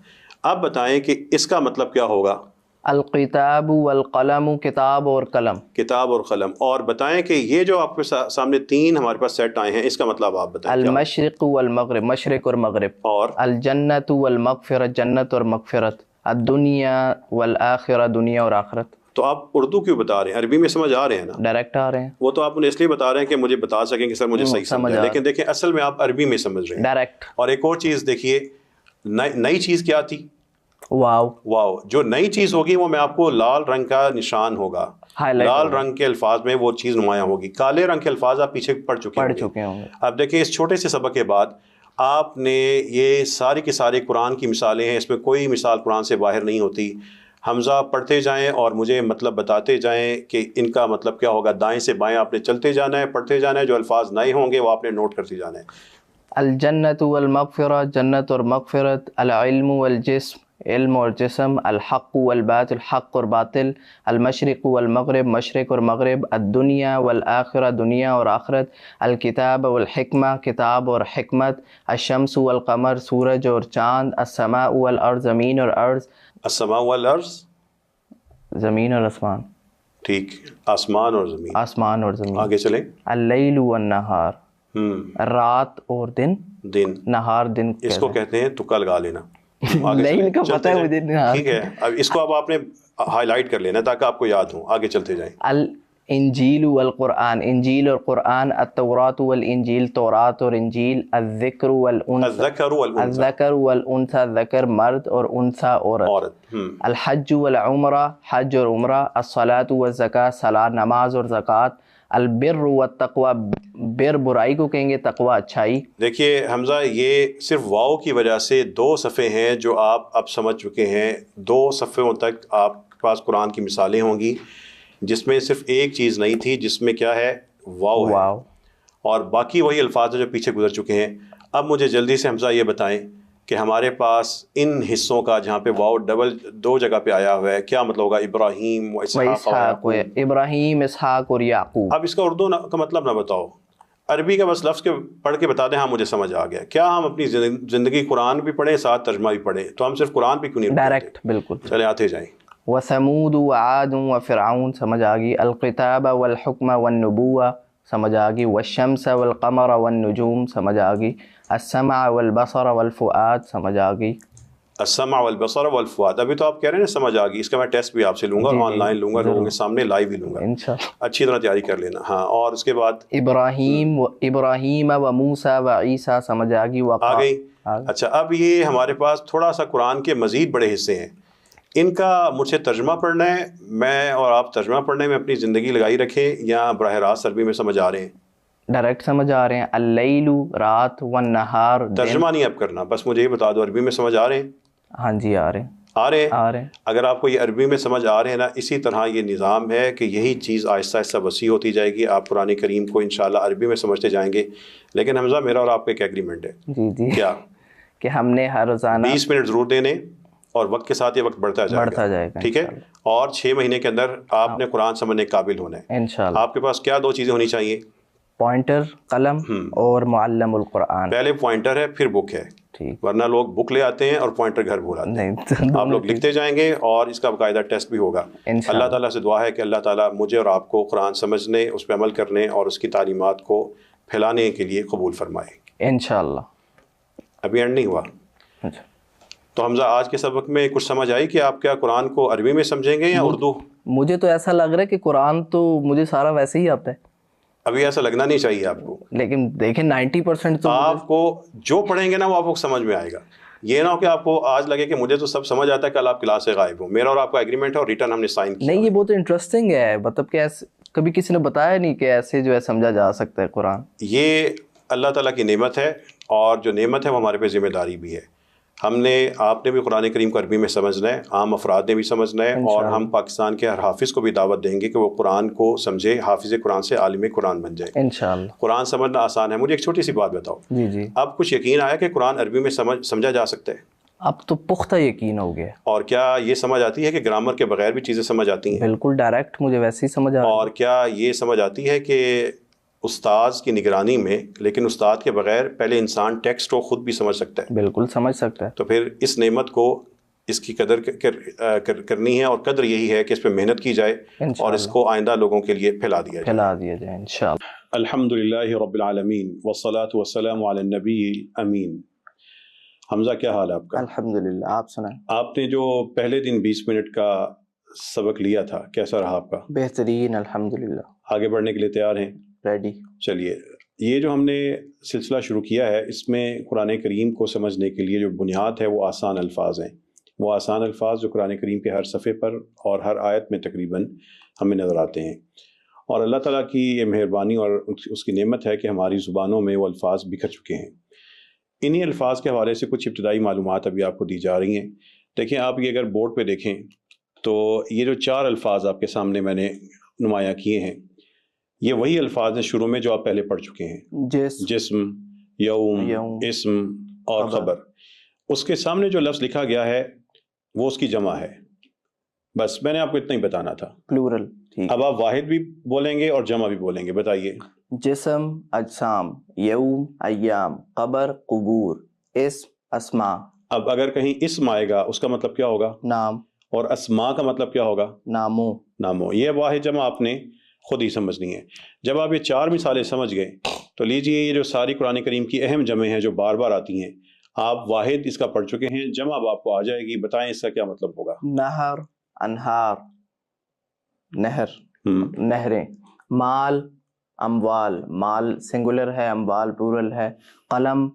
Speaker 1: آپ بتائیں کہ اس کا مطلب کیا ہوگا؟
Speaker 2: الکتاب والقلم، کتاب اور قلم.
Speaker 1: اور بتائیں کہ یہ جو آپ کے سامنے 3 ہمارے پاس سیٹ آئے ہیں، اس کا مطلب آپ بتائیں.
Speaker 2: المشرق والمغرب، مشرق اور مغرب.
Speaker 1: اور
Speaker 2: الجنت والمغفرت، جنت اور مغفرت. الدنیا والآخرہ، دنیا اور آخرت.
Speaker 1: تو آپ اردو کیوں بتا رہے ہیں؟ عربی میں سمجھ آ رہے ہیں نا؟
Speaker 2: ڈائریکٹ آ رہے ہیں.
Speaker 1: وہ تو آپ انہیں اس لیے بتا رہے ہیں کہ مجھے بتا سکیں کہ سر مجھے صحیح سمجھ آئے، لیکن دیکھیں اصل میں آپ عربی میں سمجھ رہے ہیں
Speaker 2: ڈائریکٹ.
Speaker 1: اور ایک اور چیز دیکھیے، نئی چیز کیا تھی؟ واو. جو نئی چیز ہوگی وہ میں آپ کو لال رنگ کا نشان ہوگا، لال رنگ کے الفاظ میں وہ چیز نمایاں ہوگی. کالے رنگ کے الفاظ آپ پیچھے پڑھ چکے ہوں گے. اب دیکھیں اس چھوٹے سے سبق کے بعد آپ نے یہ ساری کی ساری قرآن کی مثالیں ہیں، اس میں کوئی مثال قرآن سے باہر نہیں ہوتی. حمزہ پڑھتے جائیں اور مجھے مطلب بتاتے جائیں کہ ان کا مطلب کیا ہوگا. دائیں سے بائیں آپ نے چلتے جانا ہے، پڑھتے جانا ہے. جو الفاظ نئے ہوں گے وہ آپ نے نوٹ کرتے جانا ہے.
Speaker 2: الجنت والمغفرت، جنت اور مغفرت. العلم والجسم، علم اور جسم. الحق والباطل، حق اور باطل. المشرق والمغرب، مشرق اور مغرب. الدنیا والآخرہ، دنیا اور آخرت. الکتاب والحکمہ، کتاب اور حکمت. الشمس والقمر، سورج اور چاند. السماء والارض، زمین اور ارض.
Speaker 1: السماء والارض،
Speaker 2: زمین اور آسمان.
Speaker 1: ٹھیک، آسمان اور زمین. آگے چلیں.
Speaker 2: اللیل والنہار، رات اور دن. نہار دن
Speaker 1: اس کو کہتے ہیں، تکا لگا لینا.
Speaker 2: لیل کا پتہ ہے مجھے.
Speaker 1: ٹھیک ہے، اب اس کو اب آپ نے ہائی لائٹ کر لینا تاکہ آپ کو یاد ہو. آگے چلتے جائیں.
Speaker 2: الانجیل والقرآن، انجیل اور قرآن. التوراۃ والانجیل، تورات اور انجیل. الذکر والانثى، ذکر مرد اور انثى عورت. الحج والعمرہ، حج اور عمرہ. الصلاۃ والزکاۃ، صلاۃ نماز اور زکوٰۃ. البر والتقویٰ، بر برائی کو کہیں گے، تقویٰ اچھائی.
Speaker 1: دیکھیے حمزہ، یہ صرف واو کی وجہ سے 2 صفحے ہیں جو آپ اب سمجھ چکے ہیں. 2 صفحوں تک آپ کے پاس قرآن کی مثالیں ہوں گی جس میں صرف ایک چیز نہیں تھی، جس میں کیا ہے؟ واو ہے، اور باقی وہی الفاظ ہیں جو پیچھے گزر چکے ہیں. اب مجھے جلدی سے حمزہ یہ بتائیں کہ ہمارے پاس ان حصوں کا جہاں پہ واو ڈبل 2 جگہ پہ آیا ہوا ہے، کیا مطلب ہوگا؟ ابراہیم و اسحاق،
Speaker 2: ابراہیم، اسحاق اور یعقوب.
Speaker 1: اب اس کا اردو کا مطلب نہ بتاؤ، عربی کا بس لفظ کے پڑھ کے بتا دیں ہاں مجھے سمجھ آ گیا. کیا ہم اپنی زندگی قرآن بھی پڑھیں ساتھ ترجمہ بھی پڑھیں؟ تو ہم صرف قرآن پہ کیوں نہیں
Speaker 2: ڈائریکٹ؟ بالکل.
Speaker 1: چلے آتے جائیں.
Speaker 2: وثمود وعاد وفرعون، سمجھ آ گئی. الکتاب والحکم والنبوہ، سمجھ آ گئی. والشمس والقمر والنجوم، سمجھ آ گئی. السمع والبصر والفؤاد، سمجھ آ گئی.
Speaker 1: السمع والبصر والفؤاد. ابھی تو آپ کہہ رہے ہیں نا سمجھ آ گئی. اس کا میں ٹیسٹ بھی آپ سے لوں گا، آن لائن لوں گا، لوگوں کے سامنے لائیو بھی لوں گا
Speaker 2: انشاءاللہ.
Speaker 1: اچھی طرح تیاری کر لینا. ہاں، اور اس کے بعد
Speaker 2: ابراہیم و موسیٰ و عیسیٰ، سمجھ آ گئی.
Speaker 1: آ گئی. اچھا، اب یہ ہمارے پاس تھوڑا سا قرآن کے مزید بڑے حصے ہیں. ان کا مجھ سے ترجمہ پڑھنا ہے، میں اور آپ ترجمہ پڑھنے میں اپنی زندگی لگائی رکھیں، یا براہ راست عربی میں سمجھ آ رہے ہیں؟
Speaker 2: ڈائریکٹ سمجھ آ رہے ہیں. اللیل، رات. والنہار،
Speaker 1: ترجمہ نہیں اب کرنا، بس مجھے یہ بتا دو عربی میں سمجھ آ رہے ہیں؟
Speaker 2: ہاں جی، آ رہے ہیں.
Speaker 1: اگر آپ کو یہ عربی میں سمجھ آ رہے ہیں نا، اسی طرح یہ نظام ہے کہ یہی چیز آہستہ آہستہ وسیع ہوتی جائے گی. آپ قرآن کریم کو انشاءاللہ عربی میں سمجھتے جائیں گے. لیکن حمزہ، میرا اور آپ کا ایک ایگریمنٹ ہے. جی. کیا؟
Speaker 2: کہ ہم نے ہر روزانہ
Speaker 1: 20 منٹ ضرور دینے، اور وقت کے ساتھ یہ وقت بڑھتا جائے گا. ٹھیک ہے؟ اور 6 مہینے کے اندر آپ نے قرآن سمجھنے کے قابل ہونا ہے
Speaker 2: انشاءاللہ.
Speaker 1: آپ کے پاس کیا 2 چیزیں ہونی چاہیے؟
Speaker 2: پوائنٹر، قلم اور معلم القرآن.
Speaker 1: پہلے پوائنٹر ہے، پھر بک ہے. ورنہ لوگ بک لے آتے ہیں اور پوائنٹر گھر بھول آتے ہیں. آپ لوگ لکھتے جائیں گے اور اس کا باقاعدہ ٹیسٹ بھی ہوگا. اللہ تعالیٰ سے دعا ہے کہ اللہ تعالیٰ مجھے اور آپ کو قرآن سمجھنے، اس پہ عمل کرنے اور اس کی تعلیمات کو پھیلانے کے لیے قبول فرمائے
Speaker 2: انشاءاللہ.
Speaker 1: ابھی اینڈ نہیں ہوا. تو حمزہ، آج کے سبق میں کچھ سمجھ آئی کہ آپ کیا قرآن کو عربی میں سمجھیں گے یا اردو؟
Speaker 2: مجھے تو ایسا لگ رہا ہے کہ قرآن تو مجھے سارا ویسے ہی آتا ہے.
Speaker 1: ابھی ایسا لگنا نہیں چاہیے آپ کو،
Speaker 2: لیکن دیکھیں 90% تو
Speaker 1: آپ کو جو پڑھیں گے نا وہ آپ کو سمجھ میں آئے گا. یہ نہ ہو کہ آپ کو آج لگے کہ مجھے تو سب سمجھ آتا ہے، کل آپ کلاس سے غائب ہو. میرا اور آپ کا ایگریمنٹ ہے اور ریٹرن ہم نے سائن کیا.
Speaker 2: نہیں، یہ بہت انٹرسٹنگ ہے، مطلب کہ کبھی کسی نے بتایا نہیں کہ ایسے جو ہے سمجھا جا سکتا ہے قرآن.
Speaker 1: یہ اللہ تعالیٰ کی نعمت ہے، اور جو نعمت ہے وہ ہمارے پہ ذمہ داری بھی ہے. آپ نے بھی قرآن کریم کو عربی میں سمجھنا ہے، عام افراد نے بھی سمجھنا ہے، اور ہم پاکستان کے ہر حافظ کو بھی دعوت دیں گے کہ وہ قرآن کو سمجھے، حافظ قرآن سے عالم قرآن بن جائے
Speaker 2: انشاءاللہ.
Speaker 1: قرآن سمجھنا آسان ہے. مجھے ایک چھوٹی سی بات بتاؤ.
Speaker 2: جی.
Speaker 1: اب کچھ یقین آیا کہ قرآن عربی میں سمجھا جا سکتا ہے؟
Speaker 2: اب تو پختہ یقین ہو گیا.
Speaker 1: اور کیا یہ سمجھ آتی ہے کہ گرامر کے بغیر بھی چیزیں سمجھ آتی ہیں؟
Speaker 2: بالکل ڈائریکٹ مجھے ویسے ہی سمجھ آ رہا ہے.
Speaker 1: اور کیا یہ سمجھ آتی ہے کہ استاذ کی نگرانی میں، لیکن استاد کے بغیر پہلے انسان ٹیکسٹ کو خود بھی سمجھ سکتا ہے؟
Speaker 2: بالکل سمجھ سکتا ہے.
Speaker 1: تو پھر اس نعمت کو، اس کی قدر کرنی ہے، اور قدر یہی ہے کہ اس پہ محنت کی جائے اور اس کو آئندہ لوگوں کے لیے پھیلا دیا
Speaker 2: جائے انشاءاللہ.
Speaker 1: الحمدللہ رب العالمین والصلاة والسلام علی النبی الامین. حمزہ کیا حال ہے آپ کا؟
Speaker 2: الحمدللہ. آپ سنائیں.
Speaker 1: آپ نے جو پہلے دن 20 منٹ کا سبق لیا تھا، کیسا رہا آپ کا؟
Speaker 2: بہترین الحمدللہ.
Speaker 1: آگے بڑھنے کے لیے تیار ہیں؟
Speaker 2: ریڈی.
Speaker 1: چلیے، یہ جو ہم نے سلسلہ شروع کیا ہے، اس میں قرآن کریم کو سمجھنے کے لیے جو بنیاد ہے وہ آسان الفاظ ہیں. وہ آسان الفاظ جو قرآن کریم کے ہر صفحے پر اور ہر آیت میں تقریباً ہمیں نظر آتے ہیں. اور اللہ تعالیٰ کی یہ مہربانی اور اس کی نعمت ہے کہ ہماری زبانوں میں وہ الفاظ بکھر چکے ہیں. انہی الفاظ کے حوالے سے کچھ ابتدائی معلومات ابھی آپ کو دی جا رہی ہیں. دیکھیں، آپ یہ اگر بورڈ پہ دیکھیں تو یہ جو 4 الفاظ آپ کے سامنے میں نے نمایاں کیے ہیں، یہ وہی الفاظ ہیں شروع میں جو آپ پہلے پڑھ چکے ہیں. جسم، یوم، اسم اور خبر. اس کے سامنے جو لفظ لکھا گیا ہے وہ اس کی جمع ہے. بس میں نے آپ کو اتنا ہی بتانا تھا.
Speaker 2: پلورل.
Speaker 1: اب آپ واحد بھی بولیں گے اور جمع بھی بولیں گے. بتائیے.
Speaker 2: جسم اجسام، یوم ایام، قبر قبور، اسم اسماء.
Speaker 1: اب اگر کہیں اسم آئے گا اس کا مطلب کیا ہوگا؟
Speaker 2: نام.
Speaker 1: اور اسماء کا مطلب کیا ہوگا؟
Speaker 2: ناموں.
Speaker 1: یہ واحد جمع آپ نے خود ہی سمجھنی ہے. جب آپ یہ 4 مثالیں سمجھ گئے تو لیجئے یہ جو ساری قرآن کریم کی اہم جمع ہیں جو بار بار آتی ہیں، آپ واحد اس کا پڑھ چکے ہیں، جمع اب آپ کو آ جائے گی. بتائیں اس کا کیا مطلب ہوگا؟
Speaker 2: نہر، انہار، نہر، نہریں. مال، اموال. مال سنگولر ہے، اموال پلورل ہے. قلم،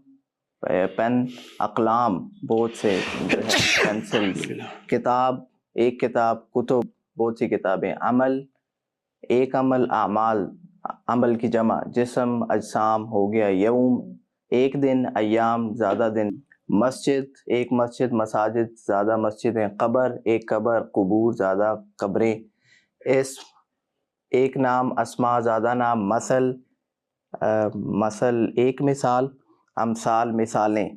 Speaker 2: پین. اقلام، بہت سے پینسلز. کتاب، ایک کتاب. کتب، بہت سی کتابیں. عمل، ایک عمل. اعمال، عمل کی جمع. جسم، اجسام ہو گیا. یوم، ایک دن. ایام، زیادہ دن. مسجد، ایک مسجد. مساجد، زیادہ مسجدیں. قبر، ایک قبر. قبور، زیادہ قبریں. اسم، ایک نام. اسماء، زیادہ نام. مثل، ایک مثال. امثال، مثالیں.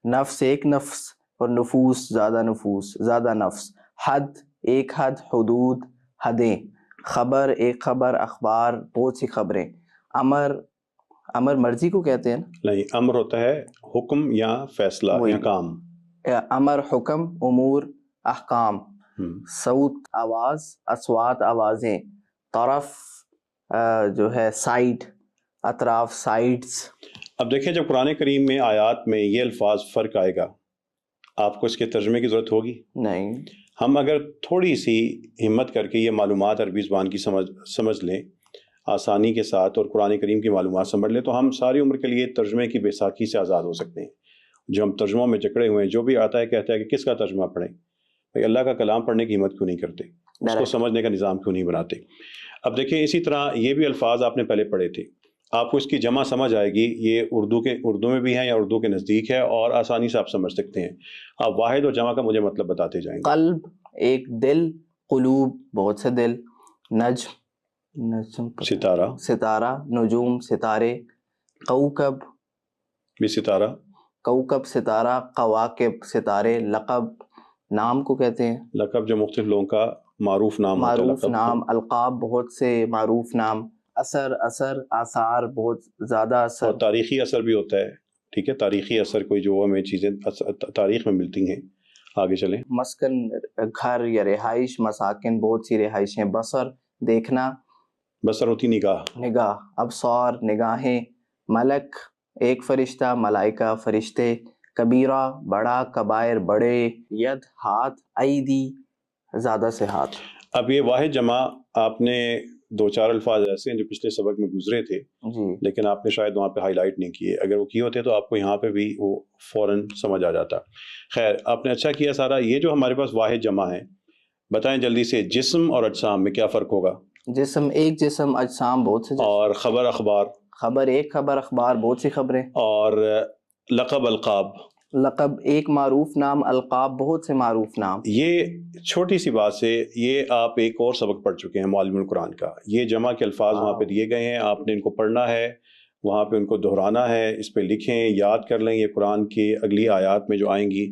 Speaker 2: نفس، ایک نفس. اور نفوس، زیادہ نفوس، زیادہ نفس. حد، ایک حد. حدود، حدیں. خبر، ایک خبر. اخبار، بہت سی خبریں. امر مرضی کو کہتے ہیں نا؟
Speaker 1: نہیں، امر ہوتا ہے حکم یا فیصلہ یا کام.
Speaker 2: امر حکم، امور احکام. صوت، آواز. اصوات، آوازیں. طرف جو ہے سائڈ، اطراف، سائڈز.
Speaker 1: اب دیکھیں، جب قرآن کریم میں آیات میں یہ الفاظ فرق آئے گا، آپ کو اس کے ترجمے کی ضرورت ہوگی؟
Speaker 2: نہیں.
Speaker 1: ہم اگر تھوڑی سی ہمت کر کے یہ معلومات عربی زبان کی سمجھ لیں آسانی کے ساتھ، اور قرآن کریم کی معلومات سمجھ لیں، تو ہم ساری عمر کے لیے ترجمے کی بے ساکی سے آزاد ہو سکتے ہیں. جو ہم ترجموں میں جکڑے ہوئے ہیں، جو بھی آتا ہے کہتا ہے کہ کس کا ترجمہ پڑھیں. بھائی اللہ کا کلام پڑھنے کی ہمت کیوں نہیں کرتے؟ اس کو سمجھنے کا نظام کیوں نہیں بناتے؟ اب دیکھیں، اسی طرح یہ بھی الفاظ آپ نے پہلے پڑھے تھے، آپ کو اس کی جمع سمجھ آئے گی. یہ اردو میں بھی ہیں یا اردو کے نزدیک ہے، اور آسانی سے آپ سمجھ سکتے ہیں. آپ واحد اور جمع کا مجھے مطلب بتاتے جائیں گے.
Speaker 2: قلب، ایک دل. قلوب، بہت سے دل. نجم، ستارہ. نجوم، ستارے. کوکب،
Speaker 1: بھی ستارہ.
Speaker 2: کوکب، ستارہ. قواکب، ستارے. لقب، نام کو کہتے ہیں.
Speaker 1: لقب جو مختلف لوگوں کا معروف نام ہوتا ہے.
Speaker 2: معروف نام. القاب، بہت سے معروف نام. اثر، آثار، بہت زیادہ اثر.
Speaker 1: اور تاریخی اثر بھی ہوتا ہے. ٹھیک ہے، تاریخی اثر کوئی جو ہمیں چیزیں تاریخ میں ملتی ہیں. آگے چلیں.
Speaker 2: مسکن، گھر یا رہائش. مساکن، بہت سی رہائشیں. بصر، دیکھنا.
Speaker 1: بصر ہوتی نگاہ.
Speaker 2: ابصار، نگاہیں. ملک، ایک فرشتہ. ملائکہ، فرشتے. کبیرہ، بڑا. کبائر، بڑے. ید، ہاتھ. ایدی، زیادہ سے ہاتھ.
Speaker 1: اب یہ واحد جمع آپ نے 2-4 الفاظ ایسے ہیں جو پچھلے سبق میں گزرے تھے
Speaker 2: جی،
Speaker 1: لیکن آپ نے شاید وہاں پہ ہائی لائٹ نہیں کیے. اگر وہ کیے ہوتے تو آپ کو یہاں پہ بھی وہ فوراً سمجھ آ جاتا. خیر، آپ نے اچھا کیا سارا. یہ جو ہمارے پاس واحد جمع ہے، بتائیں جلدی سے، جسم اور اجسام میں کیا فرق ہوگا؟
Speaker 2: جسم، ایک جسم. اجسام، بہت سے.
Speaker 1: اور خبر، اخبار.
Speaker 2: خبر، ایک خبر. اخبار، بہت سی خبریں.
Speaker 1: اور لقب، القاب.
Speaker 2: لقب، ایک معروف نام. القاب، بہت سے معروف نام.
Speaker 1: یہ چھوٹی سی بات سے یہ آپ ایک اور سبق پڑھ چکے ہیں معلم القرآن کا. یہ جمع کے الفاظ وہاں پہ دیے گئے ہیں، آپ نے ان کو پڑھنا ہے، وہاں پہ ان کو دہرانا ہے، اس پہ لکھیں، یاد کر لیں. یہ قرآن کی اگلی آیات میں جو آئیں گی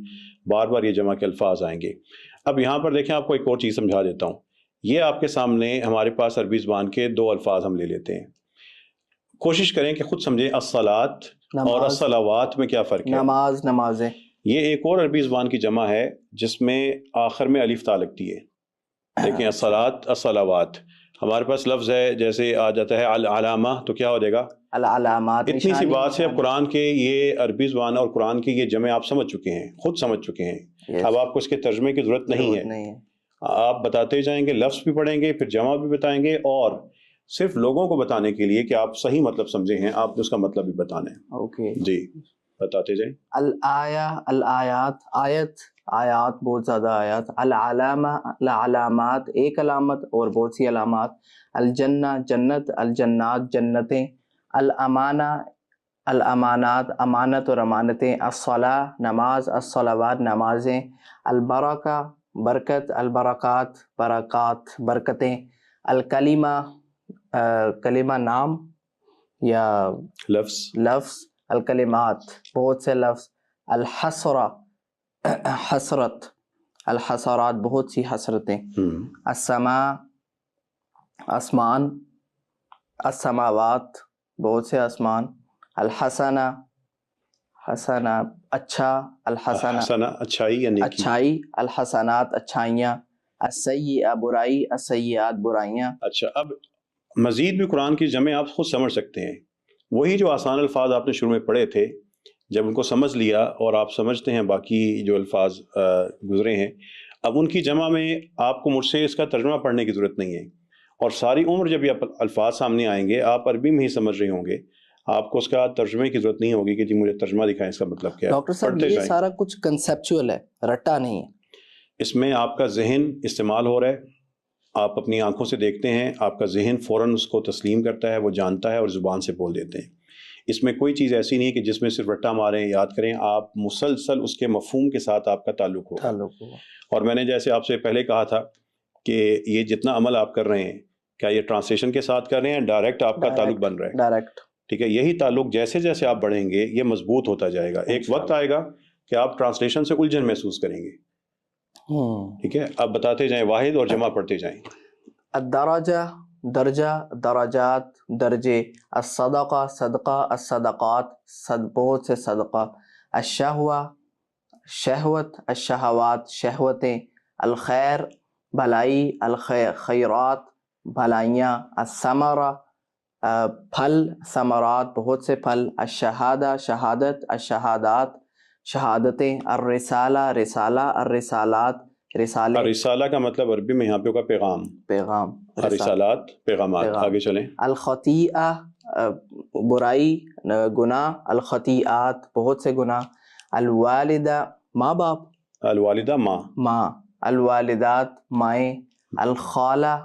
Speaker 1: بار بار یہ جمع کے الفاظ آئیں گے. اب یہاں پر دیکھیں آپ کو ایک اور چیز سمجھا دیتا ہوں. یہ آپ کے سامنے ہمارے پاس عربی زبان کے 2 الفاظ ہم لے لیتے ہیں. کوشش کریں کہ خود سمجھیں الصلاۃ اور الصلوات میں کیا فرق ہے.
Speaker 2: نماز، نمازیں.
Speaker 1: یہ ایک اور عربی زبان کی جمع ہے جس میں آخر میں الف تا لگتی ہے. دیکھیں الصلاۃ، الصلوات. ہمارے پاس لفظ ہے جیسے آ جاتا ہے العلامہ، تو کیا ہو جائے گا؟
Speaker 2: العلامات.
Speaker 1: اتنی سی بات سے اب قرآن کے یہ عربی زبان اور قرآن کی یہ جمع آپ سمجھ چکے ہیں، خود سمجھ چکے ہیں. اب آپ کو اس کے ترجمے کی ضرورت نہیں ہے. آپ بتاتے جائیں گے، لفظ بھی پڑھیں گے، پھر جمع بھی بتائیں گے، اور صرف لوگوں کو بتانے کے لیے کہ آپ صحیح مطلب سمجھے ہیں، آپ اس کا مطلب بھی بتانا ہے.
Speaker 2: اوکے
Speaker 1: جی بتاتے جائیں.
Speaker 2: الآیہ، الآیات، آیت، آیات، بہت زیادہ آیات. العلامہ، العلامات، ایک علامت اور بہت سی علامات. الجنہ، جنت. الجنات، جنتیں. الامانہ، الامانات، امانت اور امانتیں. الصلاۃ، نماز. الصلوات، نمازیں. البرکہ، برکت. البرکات، برکات، برکتیں. الکلمہ، کلمہ نام یا لفظ. الکلمات، بہت سے لفظ. الحسرہ، حسرت. الحسرات، بہت سی حسرتیں. السماء، آسمان. السماوات، بہت سے آسمان. الحسنہ، حسنہ اچھا. الحسنہ،
Speaker 1: حسنہ اچھائی یا نیکی.
Speaker 2: اچھائی. الحسنات، اچھائیاں. السیئہ، برائی. السیئات، برائیاں.
Speaker 1: اچھا، اب مزید بھی قرآن کی جمع آپ خود سمجھ سکتے ہیں. وہی جو آسان الفاظ آپ نے شروع میں پڑھے تھے، جب ان کو سمجھ لیا اور آپ سمجھتے ہیں باقی جو الفاظ گزرے ہیں، اب ان کی جمع میں آپ کو مجھ سے اس کا ترجمہ پڑھنے کی ضرورت نہیں ہے. اور ساری عمر جب یہ الفاظ سامنے آئیں گے، آپ عربی میں ہی سمجھ رہے ہوں گے، آپ کو اس کا ترجمے کی ضرورت نہیں ہوگی کہ جی مجھے ترجمہ دکھائیں اس کا مطلب کیا ہے.
Speaker 2: ڈاکٹر صاحب یہ سارا کچھ کنسیپچول ہے، رٹا نہیں ہے.
Speaker 1: اس میں آپ کا ذہن استعمال ہو رہا ہے. آپ اپنی آنکھوں سے دیکھتے ہیں، آپ کا ذہن فوراً اس کو تسلیم کرتا ہے، وہ جانتا ہے اور زبان سے بول دیتے ہیں. اس میں کوئی چیز ایسی نہیں ہے کہ جس میں صرف رٹا ماریں، یاد کریں. آپ مسلسل اس کے مفہوم کے ساتھ آپ کا تعلق ہوگا. اور میں نے جیسے آپ سے پہلے کہا تھا کہ یہ جتنا عمل آپ کر رہے ہیں، کیا یہ ٹرانسلیشن کے ساتھ کر رہے ہیں، ڈائریکٹ آپ کا تعلق بن رہا ہے؟
Speaker 2: ڈائریکٹ.
Speaker 1: ٹھیک ہے. یہی تعلق جیسے جیسے آپ بڑھیں گے یہ مضبوط ہوتا جائے گا. ایک وقت آئے گا کہ آپ ٹرانسلیشن سے الجھن محسوس کریں گے. ٹھیک ہے. اب بتاتے جائیں، واحد اور جمع پڑھتے جائیں.
Speaker 2: الدرجہ، درجہ. درجات، درجے. الصدقہ، صدقہ. الصدقات، بہت سے صدقہ. الشہوہ، شہوت. الشہوات، شہوتیں. الخیر، بھلائی. الخیرات، بھلائیاں. الثمرہ، پھل. ثمرات، بہت سے پھل. الشہادہ، شہادت. الشہادات، شہادتیں. الرسالہ، رسالہ. الرسالات، رسالے.
Speaker 1: رسالہ کا مطلب عربی میں یہاں پہ ہوگا پیغام.
Speaker 2: پیغام.
Speaker 1: رسالات، پیغامات. آگے چلیں.
Speaker 2: الخطیئہ، برائی، گناہ. الخطیئات، بہت سے گناہ. الوالدہ، ماں باپ.
Speaker 1: الوالدہ، ماں.
Speaker 2: ماں. الوالدات، مائیں. الخالہ،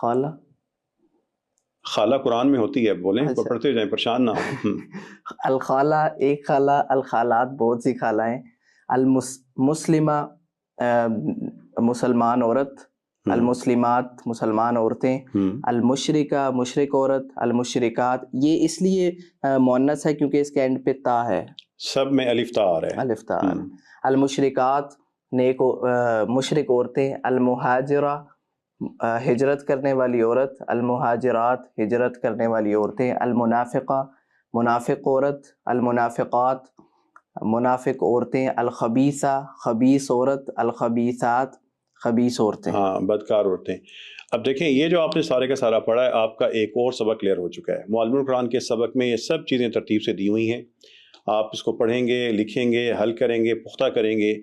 Speaker 2: خالہ. خالہ
Speaker 1: قرآن میں ہوتی ہے، بولیں. پڑھتے جائیں، پریشان نہ ہو.
Speaker 2: الخالہ، ایک خالہ. الخالات، بہت سی خالائیں. المسلمہ، مسلمان عورت. المسلمات، مسلمان عورتیں. المشرکہ، مشرک عورت. المشرکات، یہ اس لیے مؤنث ہے کیونکہ اس کے اینڈ پہ تا ہے.
Speaker 1: سب میں الف تا آ رہا ہے.
Speaker 2: الف تا. المشرکات، نیک مشرک عورتیں. المہاجرہ، ہجرت کرنے والی عورت. المہاجرات، ہجرت کرنے والی عورتیں. المنافقہ، منافق عورت. المنافقات، منافق عورتیں. الخبیثہ، خبیث عورت. الخبیثات، خبیث عورتیں.
Speaker 1: ہاں، بدکار عورتیں. اب دیکھیں، یہ جو آپ نے سارے کا سارا پڑھا ہے، آپ کا ایک اور سبق کلیئر ہو چکا ہے. معلم القرآن کے سبق میں یہ سب چیزیں ترتیب سے دی ہوئی ہیں. آپ اس کو پڑھیں گے، لکھیں گے، حل کریں گے، پختہ کریں گے.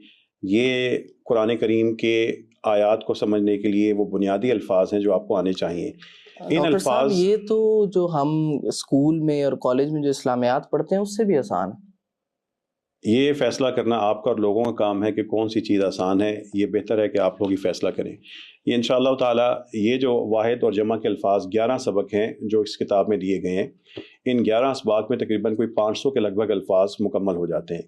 Speaker 1: یہ قرآن کریم کے آیات کو سمجھنے کے لیے وہ بنیادی الفاظ ہیں جو آپ کو آنے چاہیے. ان الفاظ،
Speaker 2: یہ تو جو ہم اسکول میں اور کالج میں جو اسلامیات پڑھتے ہیں اس سے بھی آسان ہے.
Speaker 1: یہ فیصلہ کرنا آپ کا اور لوگوں کا کام ہے کہ کون سی چیز آسان ہے. یہ بہتر ہے کہ آپ لوگ ہی فیصلہ کریں. یہ انشاءاللہ تعالیٰ یہ جو واحد اور جمع کے الفاظ 11 سبق ہیں جو اس کتاب میں دیے گئے ہیں، ان 11 اسباق میں تقریباً کوئی 500 کے لگ بھگ الفاظ مکمل ہو جاتے ہیں.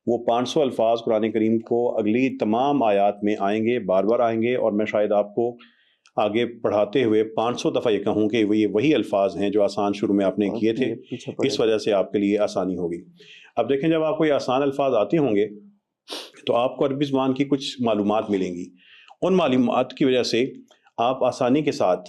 Speaker 1: وہ 500 الفاظ قرآن کریم کو اگلی تمام آیات میں آئیں گے، بار بار آئیں گے. اور میں شاید آپ کو آگے پڑھاتے ہوئے 500 دفعہ یہ کہوں کہ یہ وہی الفاظ ہیں جو آسان شروع میں آپ نے کیے تھے. اس وجہ سے آپ کے لیے آسانی ہوگی. اب دیکھیں، جب آپ کو یہ آسان الفاظ آتے ہوں گے تو آپ کو عربی زبان کی کچھ معلومات ملیں گی. ان معلومات کی وجہ سے آپ آسانی کے ساتھ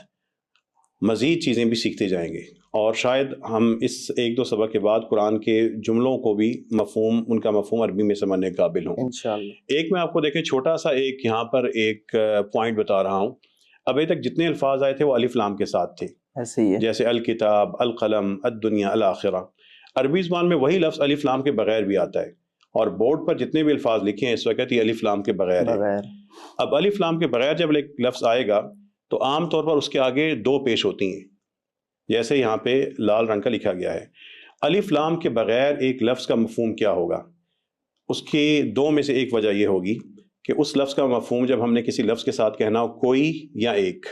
Speaker 1: مزید چیزیں بھی سیکھتے جائیں گے، اور شاید ہم اس ایک دو سبق کے بعد قرآن کے جملوں کو بھی ان کا مفہوم عربی میں سمجھنے کے قابل ہوں
Speaker 2: انشاءاللہ.
Speaker 1: ایک میں آپ کو دیکھیں چھوٹا سا ایک یہاں پر ایک پوائنٹ بتا رہا ہوں. ابھی تک جتنے الفاظ آئے تھے وہ الف لام کے ساتھ تھے،
Speaker 2: ایسے ہی ہے،
Speaker 1: جیسے الکتاب، القلم، الدنیا، الآخرہ. عربی زبان میں وہی لفظ الف لام کے بغیر بھی آتا ہے، اور بورڈ پر جتنے بھی الفاظ لکھے ہیں اس وقت یہ الف لام کے بغیر ہے. اب الف لام کے بغیر جب ایک لفظ آئے گا تو عام طور پر اس کے آگے دو پیش ہوتی ہیں، جیسے یہاں پہ لال رنگ کا لکھا گیا ہے. الف لام کے بغیر ایک لفظ کا مفہوم کیا ہوگا؟ اس کی دو میں سے ایک وجہ یہ ہوگی کہ اس لفظ کا مفہوم جب ہم نے کسی لفظ کے ساتھ کہنا ہو کوئی یا ایک،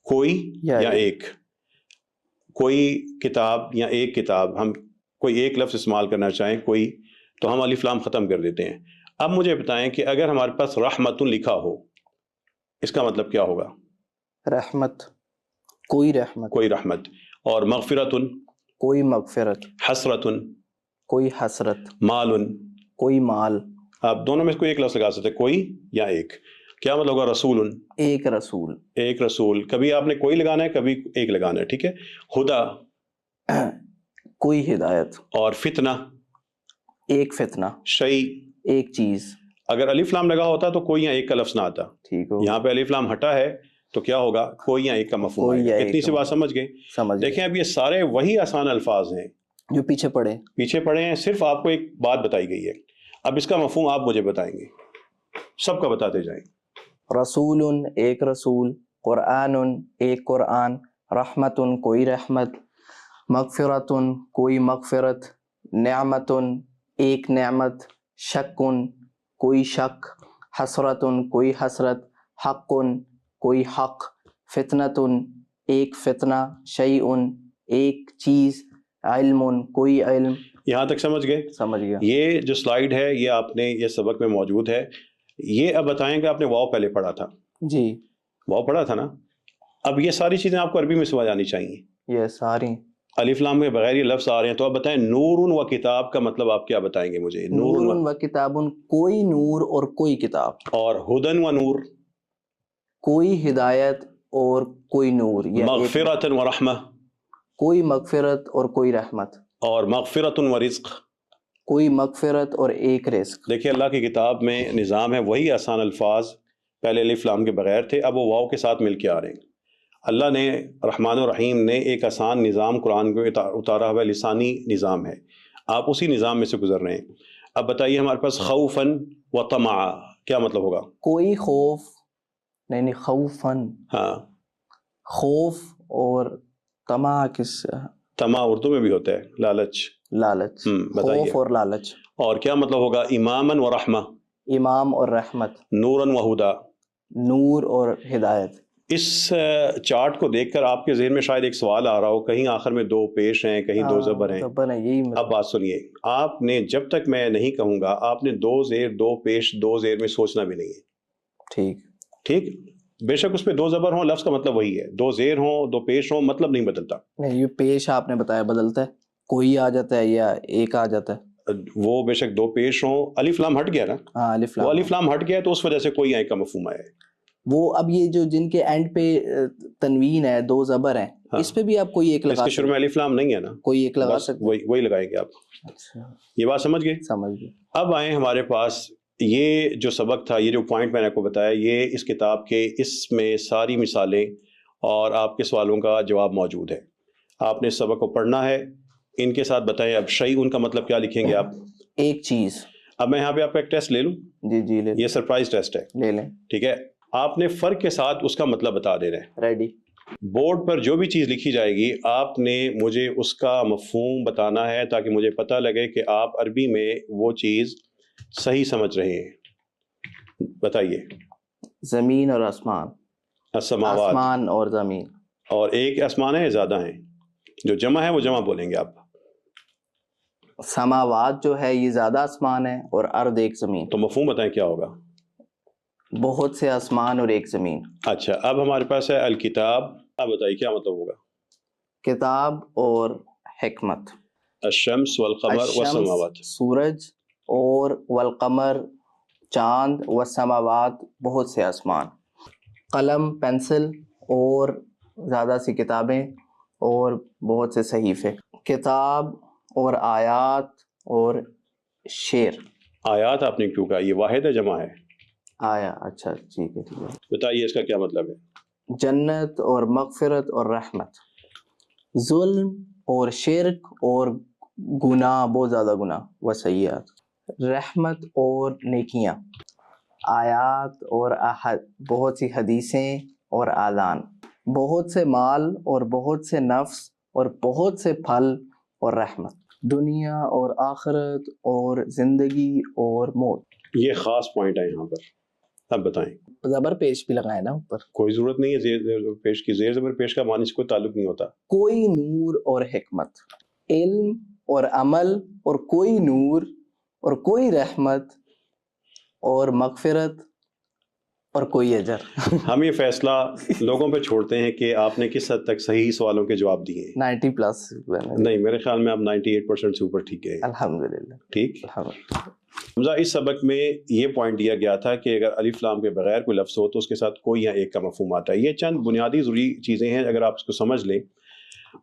Speaker 1: کوئی یا ایک، کوئی کتاب یا ایک کتاب، ہم کوئی ایک لفظ استعمال کرنا چاہیں کوئی، تو ہم الف لام ختم کر دیتے ہیں. اب مجھے بتائیں کہ اگر ہمارے پاس رحمت لکھا ہو، اس کا مطلب کیا ہوگا؟
Speaker 2: رحمت، کوئی رحمت،
Speaker 1: کوئی رحمت. اور مغفرت،
Speaker 2: کوئی مغفرت.
Speaker 1: حسرت،
Speaker 2: کوئی حسرت.
Speaker 1: مال،
Speaker 2: کوئی مال. آپ
Speaker 1: دونوں میں کوئی ایک لفظ لگا سکتے، کوئی یا ایک. کیا مطلب ہوگا؟ رسول،
Speaker 2: ایک رسول. ایک
Speaker 1: رسول. کبھی آپ نے کوئی لگانا ہے، کبھی ایک لگانا ہے، ٹھیک ہے. ہدا،
Speaker 2: کوئی ہدایت. اور
Speaker 1: فتنہ،
Speaker 2: ایک فتنہ.
Speaker 1: شیء،
Speaker 2: ایک چیز.
Speaker 1: اگر الف لام لگا ہوتا تو کوئی یا ایک کا لفظ نہ آتا. ٹھیک ہو. یہاں پہ الف لام ہٹا ہے تو کیا ہوگا؟ کوئی یا ایک کا مفہوم آئے گا. کتنی سی بات سمجھ گئے؟ دیکھیں اب یہ سارے وہی آسان الفاظ ہیں
Speaker 2: جو پیچھے پڑے ہیں،
Speaker 1: صرف آپ کو ایک بات بتائی گئی ہے. اب اس کا مفہوم آپ مجھے بتائیں گے، سب کا بتاتے جائیں.
Speaker 2: رسول، ایک رسول. قرآن، ایک قرآن. رحمت، کوئی رحمت. مغفرت، کوئی مغفرت. نعمت، ایک نعمت. شک، کوئی شک. حسرت، کوئی حسرت. حق، کوئی حق. فتنۃ، ایک فتنہ. شیء، ایک چیز. علم، کوئی علم.
Speaker 1: یہاں تک سمجھ گئے؟
Speaker 2: سمجھ گیا.
Speaker 1: یہ جو سلائیڈ ہے یہ آپ نے یہ سبق میں موجود ہے. یہ اب بتائیں کہ آپ نے واو پہلے پڑھا تھا؟
Speaker 2: جی
Speaker 1: واو پڑھا تھا نا. اب یہ ساری چیزیں آپ کو عربی میں سمجھ آنی چاہیے.
Speaker 2: یہ ساری
Speaker 1: الف لام کے بغیر یہ لفظ آ رہے ہیں، تو آپ بتائیں نور و کتاب کا مطلب آپ کیا بتائیں گے مجھے؟
Speaker 2: نور و کتاب، کوئی نور اور کوئی کتاب.
Speaker 1: اور ہدن و نور،
Speaker 2: کوئی ہدایت اور کوئی نور.
Speaker 1: مغفرت و رحمہ،
Speaker 2: کوئی مغفرت اور کوئی رحمت.
Speaker 1: اور مغفرت و رزق،
Speaker 2: کوئی مغفرت اور ایک رزق.
Speaker 1: دیکھیں اللہ کی کتاب میں نظام ہے، وہی آسان الفاظ پہلے الف لام کے بغیر تھے، اب وہ واو کے ساتھ مل کے آ رہے ہیں. اللہ نے رحمان و رحیم نے ایک آسان نظام قرآن کو اتارا ہوا لسانی نظام ہے، آپ اسی نظام میں سے گزر رہے ہیں. اب بتائیے ہمارے پاس خوفاً و طمعا کیا مطلب ہوگا؟
Speaker 2: کوئی خوف نہیں، خوفاً.
Speaker 1: ہاں،
Speaker 2: خوف اور طمع کس؟
Speaker 1: طمع اردو میں بھی ہوتا ہے، لالچ.
Speaker 2: لالچ، خوف اور لالچ.
Speaker 1: اور کیا مطلب ہوگا؟ اماماً و رحمہ،
Speaker 2: امام اور رحمت.
Speaker 1: نوراً و ہدا،
Speaker 2: نور اور ہدایت.
Speaker 1: اس چارٹ کو دیکھ کر آپ کے ذہن میں شاید ایک سوال آ رہا ہو، کہیں آخر میں دو پیش ہیں، کہیں دو زبر ہیں. اب بات سنیے، آپ نے جب تک میں نہیں کہوں گا آپ نے دو زیر دو پیش دو زیر میں سوچنا بھی نہیں ہے. ٹھیک. بے شک اس پہ دو زبر ہوں، لفظ کا مطلب وہی ہے. دو زیر ہوں دو پیش ہوں، مطلب نہیں بدلتا.
Speaker 2: نہیں، یہ پیش آپ نے بتایا بدلتا ہے، کوئی آ جاتا ہے یا ایک آ جاتا ہے.
Speaker 1: وہ بے شک دو پیش ہوں. الف لام ہٹ گیا نا.
Speaker 2: ہاں، الف
Speaker 1: لام ہٹ گیا تو اس وجہ سے کوئی آئے کا مفہوم آیا ہے.
Speaker 2: وہ اب یہ جو جن کے اینڈ پہ تنوین ہے، دو زبر ہیں، اس پہ بھی آپ کوئی ایک لگا سکتے ہیں.
Speaker 1: اس کے شروع میں الف لام نہیں ہے نا،
Speaker 2: کوئی ایک لگا سکتے ہیں،
Speaker 1: وہی لگائیں گے آپ.
Speaker 2: اچھا،
Speaker 1: یہ بات سمجھ گئے؟
Speaker 2: سمجھ گئے.
Speaker 1: اب آئیں ہمارے پاس یہ جو سبق تھا، یہ جو پوائنٹ میں نے آپ کو بتایا، یہ اس کتاب کے اس میں ساری مثالیں اور آپ کے سوالوں کا جواب موجود ہے. آپ نے اس سبق کو پڑھنا ہے. ان کے ساتھ بتائیں اب شیء ان کا مطلب کیا لکھیں گے آپ؟
Speaker 2: ایک چیز.
Speaker 1: اب میں یہاں پہ آپ کا ایک ٹیسٹ لے لوں؟
Speaker 2: جی لے.
Speaker 1: یہ سرپرائز ٹیسٹ ہے،
Speaker 2: لے لیں.
Speaker 1: ٹھیک ہے. آپ نے فرق کے ساتھ اس کا مطلب بتا دے رہے ہیں.
Speaker 2: ریڈی.
Speaker 1: بورڈ پر جو بھی چیز لکھی جائے گی آپ نے مجھے اس کا مفہوم بتانا ہے، تاکہ مجھے پتہ لگے کہ آپ عربی میں وہ چیز صحیح سمجھ رہے ہیں. بتائیے.
Speaker 2: زمین اور آسمان.
Speaker 1: السماوات،
Speaker 2: آسمان اور زمین. اور
Speaker 1: ایک آسمان ہے، زیادہ ہیں. جو جمع ہے وہ جمع بولیں گے آپ.
Speaker 2: سماوات جو ہے یہ زیادہ آسمان ہے، اور ارض ایک زمین.
Speaker 1: تو مفہوم بتائیں کیا ہوگا؟
Speaker 2: بہت سے آسمان اور ایک زمین.
Speaker 1: اچھا، اب ہمارے پاس ہے الکتاب. اب بتائیے کیا مطلب ہوگا؟
Speaker 2: کتاب اور حکمت.
Speaker 1: الشمس والقمر والسماوات،
Speaker 2: سورج اور والقمر چاند، والسماوات بہت سے آسمان، قلم پینسل اور زیادہ سی کتابیں اور بہت سے صحیفے، کتاب اور آیات اور شعر۔
Speaker 1: آیات آپ نے کیوں کہا؟ یہ واحد ہے جمع ہے؟
Speaker 2: آیا، اچھا ٹھیک ہے ٹھیک ہے۔
Speaker 1: بتائیے اس کا کیا مطلب ہے؟
Speaker 2: جنت اور مغفرت اور رحمت، ظلم اور شرک اور گناہ، بہت زیادہ گناہ، وسیئات، رحمت اور نیکیاں، آیات اور بہت سی حدیثیں اور اذان، بہت سے مال اور بہت سے نفس اور بہت سے پھل اور رحمت، دنیا اور آخرت اور زندگی اور موت۔
Speaker 1: یہ خاص پوائنٹ ہے یہاں پر، اب بتائیں۔
Speaker 2: زبر پیش بھی لگائے نا اوپر؟
Speaker 1: کوئی ضرورت نہیں ہے زیر پیش کی، زیر زبر پیش کا معنی سے کوئی تعلق نہیں ہوتا۔
Speaker 2: کوئی نور اور حکمت، علم اور عمل اور کوئی نور اور کوئی رحمت اور مغفرت اور کوئی اجر۔
Speaker 1: ہم یہ فیصلہ لوگوں پہ چھوڑتے ہیں کہ آپ نے کس حد تک صحیح سوالوں کے جواب دیے ہیں۔
Speaker 2: 90+
Speaker 1: نہیں، میرے خیال میں آپ 98% سے اوپر ٹھیک ہے۔
Speaker 2: الحمدللہ،
Speaker 1: ٹھیک۔
Speaker 2: الحمدللہ۔
Speaker 1: حمزہ، اس سبق میں یہ پوائنٹ دیا گیا تھا کہ اگر الف لام کے بغیر کوئی لفظ ہو تو اس کے ساتھ کوئی یا ایک کا مفہوم آتا ہے۔ یہ چند بنیادی ضروری چیزیں ہیں، اگر آپ اس کو سمجھ لیں۔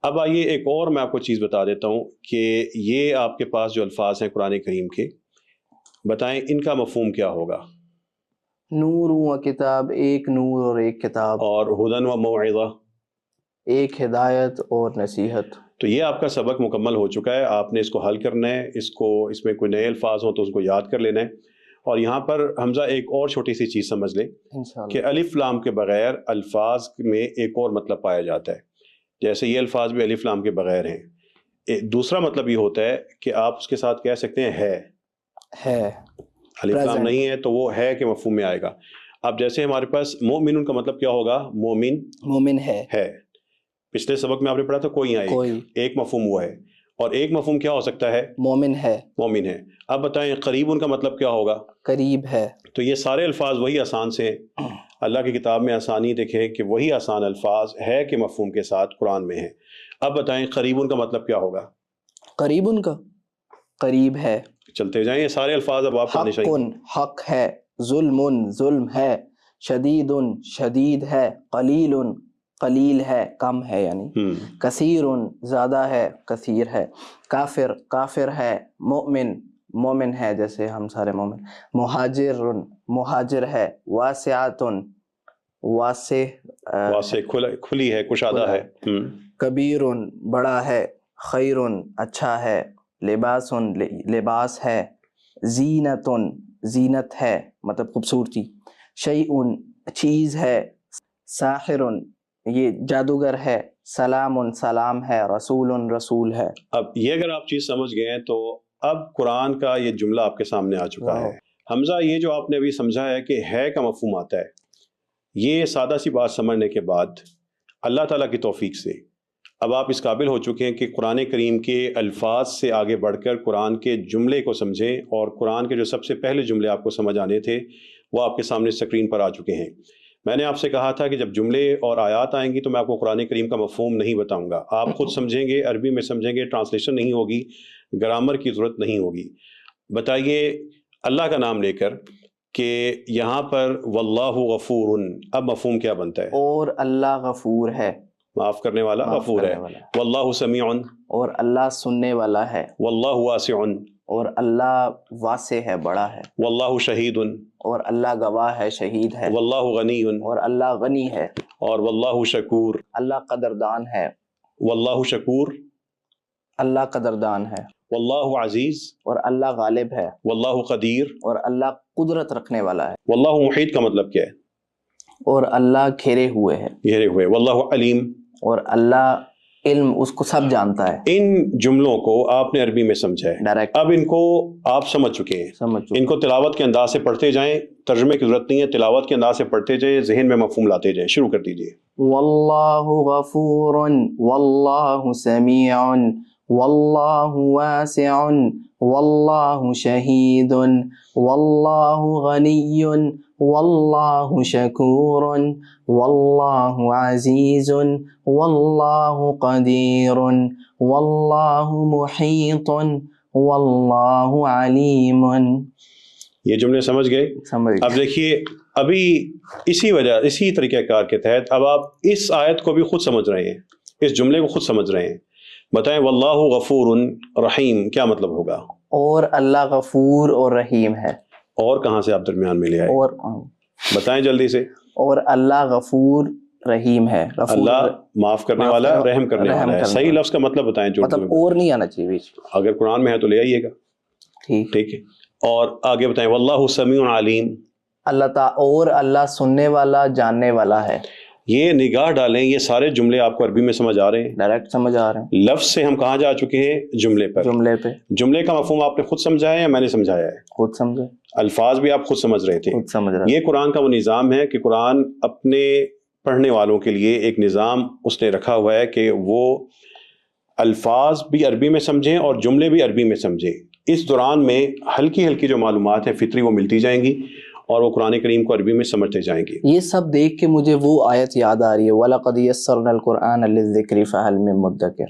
Speaker 1: اب آئیے ایک اور میں آپ کو چیز بتا دیتا ہوں کہ یہ آپ کے پاس جو الفاظ ہیں قرآن کریم کے، بتائیں ان کا مفہوم کیا ہوگا؟
Speaker 2: نور و کتاب، ایک نور اور ایک کتاب،
Speaker 1: اور ہدن و موعظہ،
Speaker 2: ایک ہدایت اور نصیحت۔
Speaker 1: تو یہ آپ کا سبق مکمل ہو چکا ہے، آپ نے اس کو حل کرنا ہے، اس میں کوئی نئے الفاظ ہوں تو اس کو یاد کر لینا ہے۔ اور یہاں پر حمزہ ایک اور چھوٹی سی چیز سمجھ لیں کہ الف لام کے بغیر الفاظ میں ایک اور مطلب پایا جاتا ہے، جیسے یہ الفاظ بھی الف لام کے بغیر ہیں۔ دوسرا مطلب یہ ہوتا ہے کہ آپ اس کے ساتھ کہہ سکتے ہیں ہے، الف لام نہیں ہے تو وہ ہے کہ مفہوم میں آئے گا۔ اب جیسے ہمارے پاس مومن کا مطلب کیا ہوگا؟ مومن ہے۔ پچھلے سبق میں آپ نے پڑھا تھا کوئی ایک مفہوم ہوا ہے، اور ایک مفہوم کیا ہو سکتا ہے؟ مومن ہے۔ اب بتائیں قریب ان کا مطلب کیا ہوگا؟ قریب ہے۔ تو یہ سارے الفاظ وہی آسان سے ہیں، اللہ کی کتاب میں آسانی دیکھیں کہ وہی آسان الفاظ ہے کہ مفہوم کے ساتھ قرآن میں ہیں۔ اب بتائیں قریب ان کا مطلب کیا ہوگا؟
Speaker 2: قریب ان کا قریب ہے۔
Speaker 1: چلتے جائیں، یہ سارے الفاظ اب آپ پڑھنے چاہیے۔
Speaker 2: حق ہے، ظلم ہے، شدید ہے، قلیل ہے، کم ہے یعنی، کثیر زیادہ ہے، کثیر ہے، کافر ہے، مومن ہے جیسے ہم سارے مومن، مہاجر ہے، واسع
Speaker 1: کھلی ہے، کشادہ ہے،
Speaker 2: کبیر بڑا ہے، خیر اچھا ہے، لباس ہے، زینت ہے مطلب خوبصورتی، شیء چیز ہے، ساحر یہ جادوگر ہے، سلام ہے، رسول ہے۔
Speaker 1: اب یہ اگر آپ چیز سمجھ گئے ہیں تو اب قرآن کا یہ جملہ آپ کے سامنے آ چکا ہے۔ حمزہ، یہ جو آپ نے ابھی سمجھا ہے کہ ہے کا مفہوم آتا ہے، یہ سادہ سی بات سمجھنے کے بعد اللہ تعالیٰ کی توفیق سے اب آپ اس قابل ہو چکے ہیں کہ قرآن کریم کے الفاظ سے آگے بڑھ کر قرآن کے جملے کو سمجھیں، اور قرآن کے جو سب سے پہلے جملے آپ کو سمجھ آنے تھے وہ آپ کے سامنے اسکرین پر آ چکے ہیں۔ میں نے آپ سے کہا تھا کہ جب جملے اور آیات آئیں گی تو میں آپ کو قرآن کریم کا مفہوم نہیں بتاؤں گا، آپ خود سمجھیں گے، عربی میں سمجھیں گے، ٹرانسلیشن نہیں ہوگی، گرامر کی ضرورت نہیں ہوگی۔ بتائیے اللہ کا نام لے کر کہ یہاں پر واللہ غفور، اب مفہوم کیا بنتا ہے؟
Speaker 2: اور اللہ غفور ہے،
Speaker 1: معاف کرنے والا، غفور ہے۔ واللہ سمیع،
Speaker 2: اور اللہ سننے والا ہے۔
Speaker 1: واللہ واسع،
Speaker 2: اور اللہ واسع ہے، بڑا ہے۔
Speaker 1: واللہ شہید،
Speaker 2: اور اللہ گواہ ہے، شہید ہے۔
Speaker 1: واللہ غنی،
Speaker 2: اور اللہ غنی ہے۔
Speaker 1: اور واللہ شکور،
Speaker 2: اللہ قدردان ہے۔
Speaker 1: واللہ شکور،
Speaker 2: اللہ قدردان ہے۔
Speaker 1: واللہ عزیز،
Speaker 2: اور اللہ غالب ہے۔
Speaker 1: واللہ قدیر،
Speaker 2: اور اللہ قدرت رکھنے والا ہے۔
Speaker 1: واللہ محیط کا مطلب کیا ہے؟
Speaker 2: اور اللہ گھیرے ہوئے ہے،
Speaker 1: گھیرے ہوئے۔ واللہ علیم،
Speaker 2: اور اللہ علم اس کو سب جانتا ہے۔
Speaker 1: ان جملوں کو آپ نے عربی میں سمجھا ہے،
Speaker 2: ڈائریکٹ
Speaker 1: اب ان کو آپ سمجھ چکے ہیں، ان کو تلاوت کے انداز سے پڑھتے جائیں، ترجمے کی ضرورت نہیں ہے، تلاوت کے انداز سے پڑھتے جائیں، ذہن میں مفہوم لاتے جائیں۔ شروع کر دیجئے۔
Speaker 2: واللہ غفور، واللہ سمیع، واللہ واسع، واللہ شہید، واللہ غنی، واللہ شکور، واللہ عزیز، واللہ قدیر، واللہ محیط، واللہ علیم.
Speaker 1: یہ جملے سمجھ گئے؟ اب دیکھیے ابھی اسی طریقہ کار کے تحت اب آپ اس آیت کو بھی خود سمجھ رہے ہیں، اس جملے کو خود سمجھ رہے ہیں. بتائیں واللہ غفور رحیم کیا مطلب ہوگا؟
Speaker 2: اور اللہ غفور اور رحیم ہے. اور
Speaker 1: کہاں سے آپ درمیان میں لے آئے؟
Speaker 2: اور
Speaker 1: بتائیں جلدی سے.
Speaker 2: اور اللہ غفور رحیم ہے.
Speaker 1: اللہ معاف کرنے والا رحم کرنے والا ہے. صحیح لفظ کا مطلب بتائیں. جو
Speaker 2: مطلب اور نہیں آنا چاہیے بیچ.
Speaker 1: اگر قرآن میں ہے تو لے آئیے گا. ٹھیک ہے. اور آگے بتائیں واللہ سمیع علیم.
Speaker 2: اور اللہ سننے والا جاننے والا ہے.
Speaker 1: یہ نگاہ ڈالیں، یہ سارے جملے آپ کو عربی میں سمجھ آ رہے ہیں؟
Speaker 2: ڈائریکٹ سمجھ آ رہے ہیں.
Speaker 1: لفظ سے ہم کہاں جا چکے ہیں؟ جملے پہ. جملے کا مفہوم آپ نے خود سمجھا ہے یا میں نے سمجھایا ہے؟
Speaker 2: خود سمجھے.
Speaker 1: الفاظ بھی آپ خود سمجھ رہے تھے.
Speaker 2: خود سمجھ رہے.
Speaker 1: یہ قرآن کا وہ نظام ہے کہ قرآن اپنے پڑھنے والوں کے لیے ایک نظام اس نے رکھا ہوا ہے کہ وہ الفاظ بھی عربی میں سمجھیں اور جملے بھی عربی میں سمجھیں. اس دوران میں ہلکی جو معلومات ہیں فطری وہ ملتی جائیں گی اور وہ قرآن کریم کو عربی میں سمجھتے جائیں گے.
Speaker 2: یہ سب دیکھ کے مجھے وہ آیت یاد آ رہی ہے وَلَقَدْ يَسَّرْنَا الْقُرْآنَ لِلذِّكْرِ فَهَلْ مِن مُدَّكِرٍ.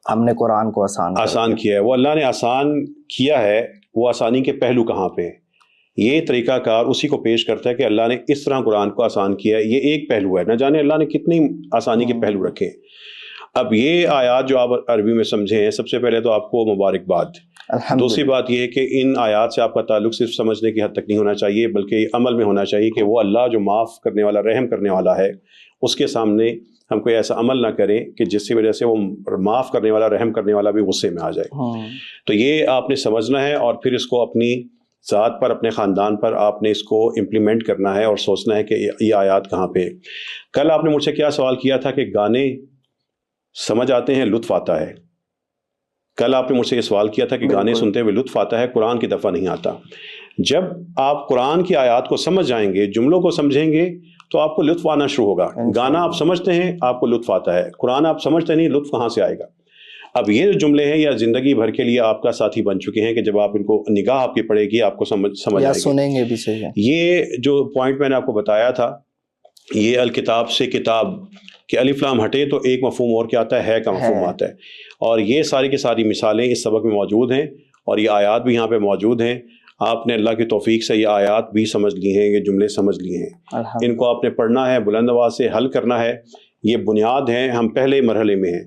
Speaker 2: ہم نے قرآن کو آسان
Speaker 1: کیا ہے. وہ اللہ نے آسان کیا ہے. وہ آسانی کے پہلو کہاں پہ ہیں؟ یہ طریقہ کار اسی کو پیش کرتا ہے کہ اللہ نے اس طرح قرآن کو آسان کیا ہے. یہ ایک پہلو ہے، نہ جانے اللہ نے کتنی آسانی کے پہلو رکھے. اب یہ آیات جو آپ عربی میں سمجھے ہیں، سب سے پہلے تو آپ کو مبارکباد. دوسری بات یہ ہے کہ ان آیات سے آپ کا تعلق صرف سمجھنے کی حد تک نہیں ہونا چاہیے بلکہ عمل میں ہونا چاہیے کہ وہ اللہ جو معاف کرنے والا رحم کرنے والا ہے اس کے سامنے ہم کوئی ایسا عمل نہ کریں کہ جس کی وجہ سے وہ معاف کرنے والا رحم کرنے والا بھی غصے میں آ جائے. تو یہ آپ نے سمجھنا ہے اور پھر اس کو اپنی ذات پر، اپنے خاندان پر آپ نے اس کو امپلیمنٹ کرنا ہے اور سوچنا ہے کہ یہ آیات کہاں پہ. کل آپ نے مجھ سے کیا سوال کیا تھا کہ گانے سمجھ آتے ہیں، لطف آتا ہے. کل آپ نے مجھ سے یہ سوال کیا تھا کہ گانے سنتے ہوئے لطف آتا ہے، قرآن کی دفعہ نہیں آتا. جب آپ قرآن کی آیات کو سمجھ جائیں گے، جملوں کو سمجھیں گے تو آپ کو لطف آنا شروع ہوگا. گانا آپ سمجھتے ہیں آپ کو لطف آتا ہے، قرآن آپ سمجھتے نہیں، لطف کہاں سے آئے گا؟ اب یہ جو جملے ہیں یا زندگی بھر کے لیے آپ کا ساتھی بن چکے ہیں کہ جب آپ ان کو نگاہ آپ کی پڑے گی آپ کو سمجھ آئے
Speaker 2: سنیں گے بھی صحیح.
Speaker 1: یہ جو پوائنٹ میں نے آپ کو بتایا تھا، یہ الکتاب سے کتاب کہ الف لام ہٹے تو ایک مفہوم اور کیا آتا ہے کا مفہوم آتا ہے. اور یہ ساری کی ساری مثالیں اس سبق میں موجود ہیں اور یہ آیات بھی یہاں پہ موجود ہیں. آپ نے اللہ کی توفیق سے یہ آیات بھی سمجھ لی ہیں، یہ جملے سمجھ لیے ہیں. ان کو آپ نے پڑھنا ہے، بلند آواز سے حل کرنا ہے. یہ بنیاد ہیں، ہم پہلے مرحلے میں ہیں.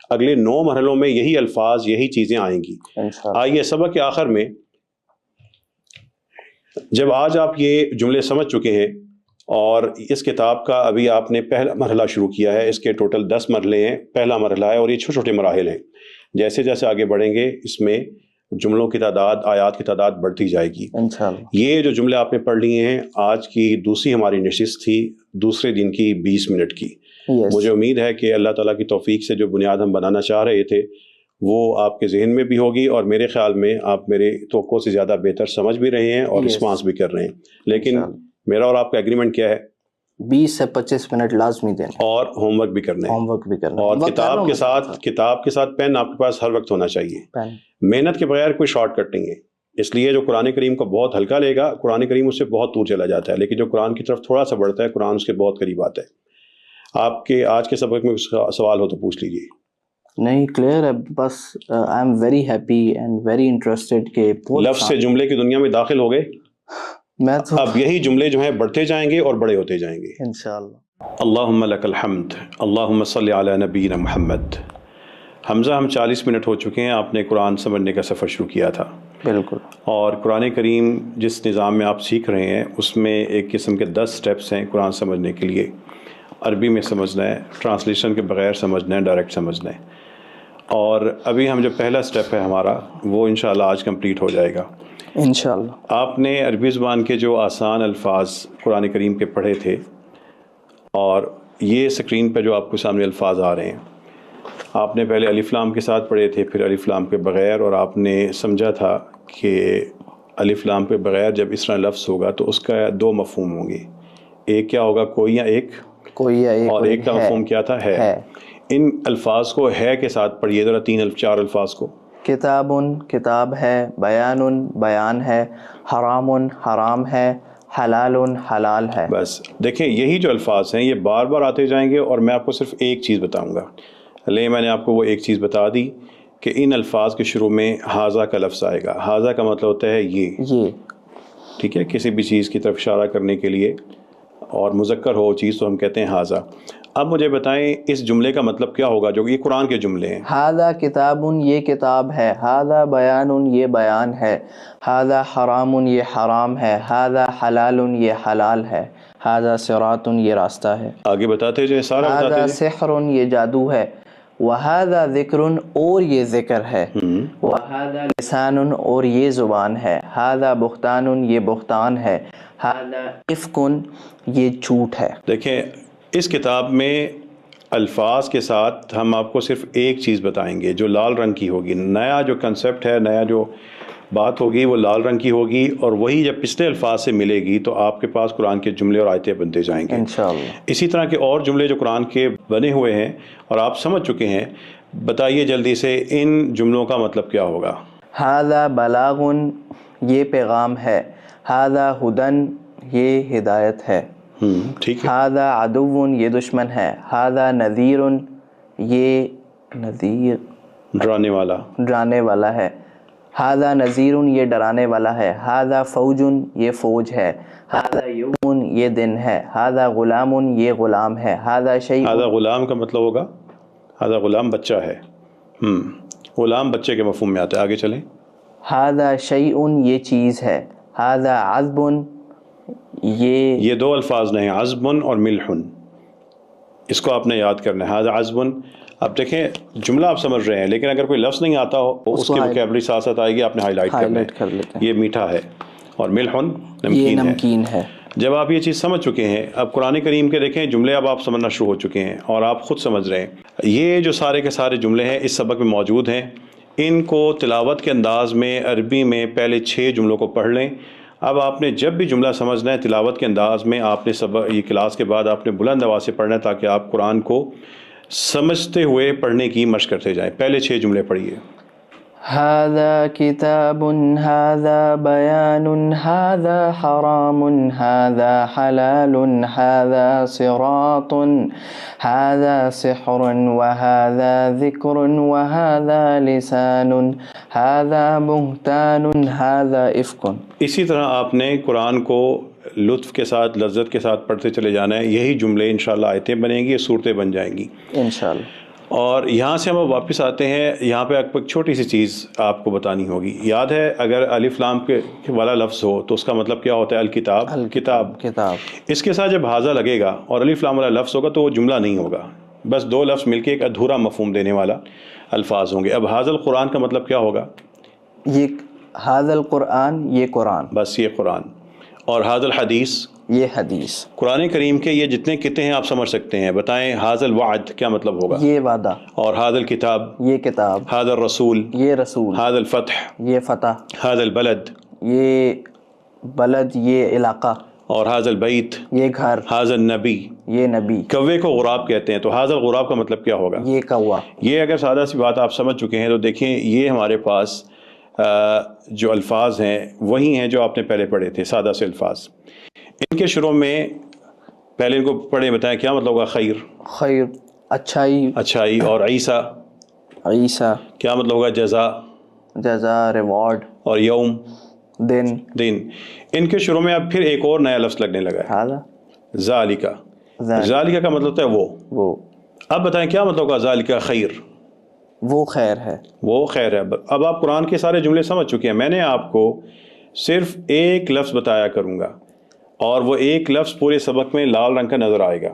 Speaker 1: اگلے 9 مرحلوں میں یہی الفاظ یہی چیزیں آئیں گی. آئیے سبق کے آخر میں جب آج آپ یہ جملے سمجھ چکے ہیں اور اس کتاب کا ابھی آپ نے پہلا مرحلہ شروع کیا ہے، اس کے ٹوٹل 10 مرحلے ہیں، پہلا مرحلہ ہے اور یہ چھوٹے چھوٹے مراحل ہیں. جیسے جیسے آگے بڑھیں گے اس میں جملوں کی تعداد، آیات کی تعداد بڑھتی جائے گی انشاءاللہ. یہ جو جملے آپ نے پڑھ لیے ہیں، آج کی دوسری ہماری نشست تھی، دوسرے دن کی 20 منٹ کی. مجھے امید ہے کہ اللہ تعالیٰ کی توفیق سے جو بنیاد ہم بنانا چاہ رہے تھے وہ آپ کے ذہن میں بھی ہوگی اور میرے خیال میں آپ میرے توقع سے زیادہ بہتر سمجھ بھی رہے ہیں اور رسپانس بھی کر رہے ہیں. لیکن میرا اور آپ کا ایگریمنٹ کیا ہے؟
Speaker 2: 20 سے 25 منٹ لازمی دینا اور
Speaker 1: ہوم ورک بھی کرنا ہے. اور کتاب کے ساتھ پین آپ کے پاس ہر وقت ہونا چاہیے. محنت کے بغیر کوئی شارٹ کٹ نہیں ہے. اس لیے جو قرآن کریم کو بہت ہلکا لے گا، قرآن کریم اس سے بہت دور چلا جاتا ہے. لیکن جو قرآن کی طرف تھوڑا سا بڑھتا ہے، قرآن اس کے بہت قریب آتا ہے. آپ کے آج کے سبق میں سوال ہو تو پوچھ لیجیے.
Speaker 2: نہیں کلیئر ہے. بس I am very happy and very interested کہ
Speaker 1: لفظ سے جملے کی دنیا میں داخل ہو گئے.
Speaker 2: میں تو
Speaker 1: اب یہی جملے جو ہیں بڑھتے جائیں گے اور بڑے ہوتے جائیں گے
Speaker 2: انشاءاللہ.
Speaker 1: اللہم لک الحمد، اللہم صلی علی نبینا محمد. حمزہ ہم 40 منٹ ہو چکے ہیں. آپ نے قرآن سمجھنے کا سفر شروع کیا تھا.
Speaker 2: بالکل.
Speaker 1: اور قرآن کریم جس نظام میں آپ سیکھ رہے ہیں اس میں ایک قسم کے 10 سٹیپس ہیں قرآن سمجھنے کے لیے. عربی میں سمجھنا ہے، ٹرانسلیشن کے بغیر سمجھنا ہے، ڈائریکٹ سمجھنا ہے. اور ابھی ہم جو پہلا سٹیپ ہے ہمارا وہ انشاءاللہ آج کمپلیٹ ہو جائے گا
Speaker 2: انشاءاللہ.
Speaker 1: آپ نے عربی زبان کے جو آسان الفاظ قرآن کریم کے پڑھے تھے اور یہ اسکرین پہ جو آپ کے سامنے الفاظ آ رہے ہیں، آپ نے پہلے الف لام کے ساتھ پڑھے تھے، پھر الف لام کے بغیر. اور آپ نے سمجھا تھا کہ الف لام کے بغیر جب اس طرح لفظ ہوگا تو اس کا 2 مفہوم ہوں گے. ایک کیا ہوگا؟ کوئی یا ایک، اور ایک کا مفہوم کیا تھا؟ ہے. ان الفاظ کو ہے کے ساتھ پڑھیے ذرا، 4 الفاظ کو.
Speaker 2: کتاب، کتاب ہے. بیان، بیان ہے. حرام، حرام ہے. حلال، حلال ہے.
Speaker 1: بس دیکھیں یہی جو الفاظ ہیں یہ بار بار آتے جائیں گے اور میں آپ کو صرف ایک چیز بتاؤں گا. میں نے آپ کو وہ ایک چیز بتا دی کہ ان الفاظ کے شروع میں حاذا کا لفظ آئے گا. حاذا کا مطلب ہوتا ہے یہ. ٹھیک ہے, کسی بھی چیز کی طرف اشارہ کرنے کے لیے, اور مذکر ہو چیز تو ہم کہتے ہیں حاذا. اب مجھے بتائیں اس جملے کا مطلب کیا ہوگا جو یہ قرآن کے جملے ہیں.
Speaker 2: ھذا کتاب, یہ کتاب ہے. ھذا بیان, یہ بیان ہے. ھذا حرام, یہ حرام ہے. ھذا حلال, یہ حلال ہے. ھذا صراط, یہ راستہ ہے.
Speaker 1: آگے بتاتے جائیں, سارا بتاتے
Speaker 2: ھذا
Speaker 1: جائیں.
Speaker 2: سحر, یہ جادو ہے. وَھذا ذکر, اور یہ ذکر ہے. وَھذا لسان, اور یہ زبان ہے. ھذا بہتان, یہ بہتان ہے. ھذا افک, یہ جھوٹ ہے.
Speaker 1: دیکھیں اس کتاب میں الفاظ کے ساتھ ہم آپ کو صرف ایک چیز بتائیں گے جو لال رنگ کی ہوگی. نیا جو کنسپٹ ہے, نیا جو بات ہوگی وہ لال رنگ کی ہوگی, اور وہی جب پچھلے الفاظ سے ملے گی تو آپ کے پاس قرآن کے جملے اور آیتیں بنتے جائیں گے
Speaker 2: انشاءاللہ.
Speaker 1: اسی طرح کے اور جملے جو قرآن کے بنے ہوئے ہیں اور آپ سمجھ چکے ہیں, بتائیے جلدی سے ان جملوں کا مطلب کیا ہوگا.
Speaker 2: ھذا بلاغ, یہ پیغام ہے. ھذا ھدی, یہ ہدایت ہے.
Speaker 1: ٹھیک ہے.
Speaker 2: ھذا عدو, یہ دشمن ہے. ھذا نذیر, یہ نذیر
Speaker 1: ڈرانے والا,
Speaker 2: ڈرانے والا ہے. ھذا نذیر, یہ ڈرانے والا ہے. ھذا فوج, یہ فوج ہے. ھذا یوم, یہ دن ہے. ھذا غلام, یہ غلام ہے. ھذا شیء,
Speaker 1: ھذا غلام کا مطلب ہوگا ھذا غلام بچہ ہے. غلام بچے کے مفہوم میں آتا ہے. آگے چلیں.
Speaker 2: ھذا شیء, یہ چیز ہے. ھذا عذب, یہ
Speaker 1: دو الفاظ نہیں, عذب اور ملح, اس کو آپ نے یاد کرنا ہے. ھذا عذب. اب دیکھیں جملہ آپ سمجھ رہے ہیں, لیکن اگر کوئی لفظ نہیں آتا ہو اس کی وکیبلری ساتھ ساتھ آئے گی, آپ نے ہائی لائٹ
Speaker 2: کر لیتے ہیں.
Speaker 1: یہ میٹھا ہے, اور ملح
Speaker 2: یہ
Speaker 1: نمکین
Speaker 2: ہے.
Speaker 1: جب آپ یہ چیز سمجھ چکے ہیں, اب قرآن کریم کے دیکھیں جملے اب آپ سمجھنا شروع ہو چکے ہیں اور آپ خود سمجھ رہے ہیں. یہ جو سارے کے سارے جملے ہیں اس سبق میں موجود ہیں. ان کو تلاوت کے انداز میں عربی میں پہلے 6 جملوں کو پڑھ لیں. اب آپ نے جب بھی جملہ سمجھنا ہے تلاوت کے انداز میں, آپ نے یہ کلاس کے بعد آپ نے بلند آواز سے پڑھنا ہے تاکہ آپ قرآن کو سمجھتے ہوئے پڑھنے کی مشق کرتے جائیں. پہلے 6 جملے پڑھیے.
Speaker 2: ھذا کتاب, ھذا بیان, ھذا حرام, ھذا حلال, ھذا صراط, ھذا سحر, وھذا ذکر, وھذا لسان, ھذا بہتان, ھذا افک.
Speaker 1: اسی طرح آپ نے قرآن کو لطف کے ساتھ, لذت کے ساتھ پڑھتے چلے جانا ہے. یہی جملے انشاءاللہ آیتیں بنیں گی, صورتیں بن جائیں گی
Speaker 2: انشاءاللہ.
Speaker 1: اور یہاں سے ہم واپس آتے ہیں. یہاں پہ ایک چھوٹی سی چیز آپ کو بتانی ہوگی. یاد ہے اگر الف لام کے والا لفظ ہو تو اس کا مطلب کیا ہوتا ہے؟ الکتاب, کتاب. اس کے ساتھ جب ھذا لگے گا اور الف لام والا لفظ ہوگا تو وہ جملہ نہیں ہوگا, بس 2 لفظ مل کے ایک ادھورا مفہوم دینے والا الفاظ ہوں گے. اب ھذا القرآن کا مطلب کیا ہوگا؟
Speaker 2: یہ ھذا القرآن, یہ قرآن,
Speaker 1: بس یہ قرآن. اور ھذا الحدیث, یہ
Speaker 2: حدیث.
Speaker 1: قرآن کریم کے یہ جتنے قطعے ہیں آپ سمجھ سکتے ہیں. بتائیں ھذا الوعد کیا مطلب ہوگا؟
Speaker 2: یہ وعدہ.
Speaker 1: اور ھذا الکتاب,
Speaker 2: یہ کتاب.
Speaker 1: ھذا الرسول,
Speaker 2: یہ رسول.
Speaker 1: ھذا الفتح,
Speaker 2: یہ فتح.
Speaker 1: ھذا البلد,
Speaker 2: یہ بلد, یہ علاقہ.
Speaker 1: اور ھذا البیت, یہ
Speaker 2: گھر.
Speaker 1: ھذا النبی,
Speaker 2: یہ نبی.
Speaker 1: کوے کو غراب کہتے ہیں, تو ھذا الغراب کا مطلب کیا ہوگا؟
Speaker 2: یہ کوا. یہ
Speaker 1: اگر سادہ سی بات آپ سمجھ چکے ہیں تو دیکھیں یہ ہمارے پاس جو الفاظ ہیں وہی ہیں جو آپ نے پہلے پڑھے تھے, سادہ سے الفاظ. ان کے شروع میں پہلے ان کو پڑھیں, بتائیں کیا مطلب ہوگا؟ خیر,
Speaker 2: خیر, اچھائی,
Speaker 1: اچھائی. اور عیسیٰ,
Speaker 2: عیسیٰ,
Speaker 1: کیا مطلب ہوگا؟ جزا,
Speaker 2: جزا, ریوارڈ.
Speaker 1: اور یوم,
Speaker 2: دن,
Speaker 1: دن. ان کے شروع میں اب پھر ایک اور نیا لفظ لگنے لگا ہے, ذالکا. ذالکا کا مطلب ہوتا ہے وہ. اب بتائیں کیا مطلب ہوگا ذالکا؟ خیر,
Speaker 2: وہ خیر ہے,
Speaker 1: وہ خیر ہے. اب آپ قرآن کے سارے جملے سمجھ چکے ہیں. میں نے آپ کو صرف ایک لفظ بتایا کروں گا اور وہ ایک لفظ پورے سبق میں لال رنگ کا نظر آئے گا.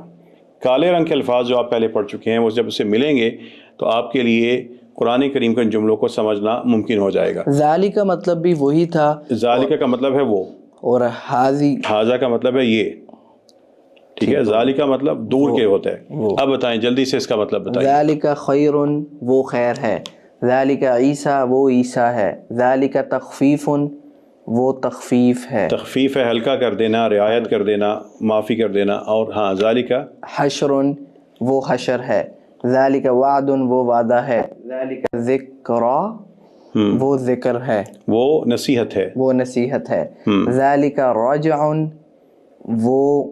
Speaker 1: کالے رنگ کے الفاظ جو آپ پہلے پڑھ چکے ہیں وہ جب اسے ملیں گے تو آپ کے لیے قرآن کریم کے ان جملوں کو سمجھنا ممکن ہو جائے گا.
Speaker 2: ذالک کا مطلب بھی وہی تھا.
Speaker 1: ذالک کا مطلب ہے وہ,
Speaker 2: اور ھذا
Speaker 1: کا مطلب ہے یہ. ٹھیک ہے, ذالک کا مطلب دور کے ہوتا ہے. اب بتائیں جلدی سے اس کا مطلب بتائیں.
Speaker 2: ذالک خیر, وہ خیر ہے. ذالک عیسیٰ, وہ عیسیٰ ہے. ذالک تخفیف, وہ تخفیف ہے.
Speaker 1: تخفیف ہے ہلکا کر دینا, رعایت کر دینا, معافی کر دینا. اور ہاں ذالک
Speaker 2: حشر, وہ حشر ہے. ذالک وعد, وہ وعدہ ہے. ذالک ذکر, وہ ذکر ہے,
Speaker 1: وہ نصیحت ہے,
Speaker 2: وہ نصیحت ہے. ذالک رجع, وہ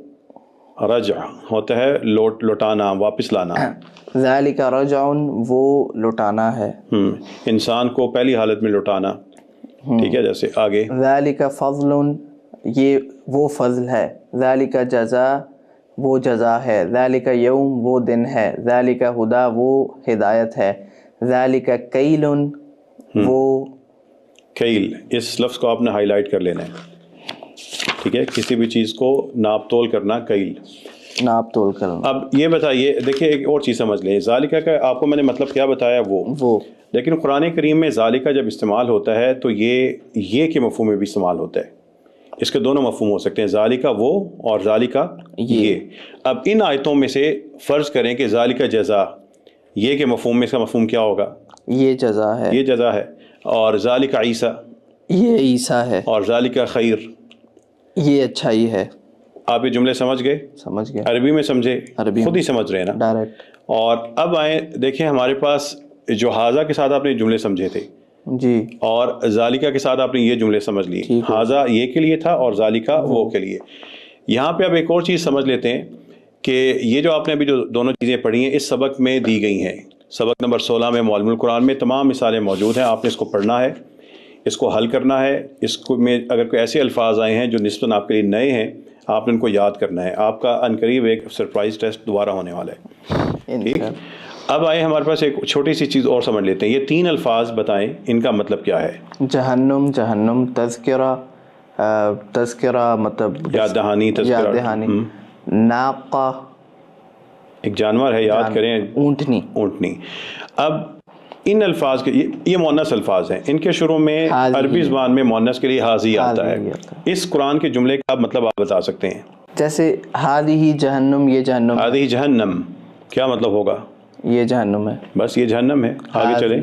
Speaker 1: رجع ہوتا ہے لوٹانا، واپس لانا.
Speaker 2: ذالک رجع وہ لوٹانا ہے،
Speaker 1: انسان کو پہلی حالت میں لوٹانا. ٹھیک ہے، جیسے آگے
Speaker 2: ذالک فضل یہ وہ فضل ہے، ذالک جزا وہ جزا ہے، ذالک یوم وہ دن ہے، ذالک ہدا وہ ہدایت ہے، ذالک کیل وہ
Speaker 1: کیل. اس لفظ کو آپ نے ہائی لائٹ کر لینا ہے. ٹھیک ہے، کسی بھی چیز کو ناپ تول کرنا، کیل
Speaker 2: ناپ تول کرنا.
Speaker 1: اب یہ بتائیے، دیکھیں ایک اور چیز سمجھ لیں، ذالکہ کا آپ کو میں نے مطلب کیا بتایا وہ، لیکن قرآن کریم میں ذالکہ جب استعمال ہوتا ہے تو یہ کے مفہوم میں بھی استعمال ہوتا ہے. اس کے دونوں مفہوم ہو سکتے ہیں، ذالکہ وہ اور ذالکہ یہ. اب ان آیتوں میں سے فرض کریں کہ ذالکہ جزا، یہ کے مفہوم میں اس کا مفہوم کیا ہوگا؟
Speaker 2: یہ جزا ہے،
Speaker 1: یہ جزا ہے. اور ذالکہ عیسیٰ،
Speaker 2: یہ عیسیٰ ہے.
Speaker 1: اور ذالکہ خیر،
Speaker 2: یہ اچھائی ہے.
Speaker 1: آپ یہ جملے سمجھ گئے؟
Speaker 2: سمجھ گئے.
Speaker 1: عربی میں سمجھے؟
Speaker 2: عربی
Speaker 1: خود ہی سمجھ رہے ہیں نا
Speaker 2: ڈائریکٹ.
Speaker 1: اور اب آئیں دیکھیں ہمارے پاس جو حاذا کے ساتھ آپ نے جملے سمجھے تھے
Speaker 2: جی،
Speaker 1: اور ذالکہ کے ساتھ آپ نے یہ جملے سمجھ لیے. حاذا یہ کے لیے تھا اور ذالکہ وہ کے لیے. یہاں پہ اب ایک اور چیز سمجھ لیتے ہیں کہ یہ جو آپ نے ابھی جو دونوں چیزیں پڑھی ہیں اس سبق میں دی گئی ہیں. سبق نمبر 16 میں معلم القرآن میں تمام مثالیں موجود ہیں. آپ نے اس کو پڑھنا ہے، اس کو حل کرنا ہے. اس کو میں اگر کوئی ایسے الفاظ آئے ہیں جو نسبتاً آپ کے لیے نئے ہیں، آپ نے ان کو یاد کرنا ہے. آپ کا عنقریب ایک سرپرائز ٹیسٹ دوبارہ ہونے والا ہے. ٹھیک. اب آئے ہمارے پاس ایک چھوٹی سی چیز اور سمجھ لیتے ہیں. یہ 3 الفاظ بتائیں ان کا مطلب کیا ہے.
Speaker 2: جہنم، جہنم، تذکرہ، تذکرہ مطلب
Speaker 1: یاد دہانی، تذکرہ،
Speaker 2: یاد دہانی. ناقہ
Speaker 1: ایک جانور ہے، یاد کریں.
Speaker 2: اونٹنی،
Speaker 1: اونٹنی. اب ان الفاظ کے یہ مؤنث الفاظ ہیں. ان کے شروع میں عربی زبان میں مؤنث کے لیے حاضی آتا ہے. اس قرآن کے جملے کا مطلب آپ بتا سکتے ہیں؟
Speaker 2: جیسے ہادی جہنم، یہ جہنم.
Speaker 1: ہادی جہنم کیا مطلب ہوگا؟
Speaker 2: یہ جہنم ہے،
Speaker 1: بس یہ جہنم ہے. آگے چلیں.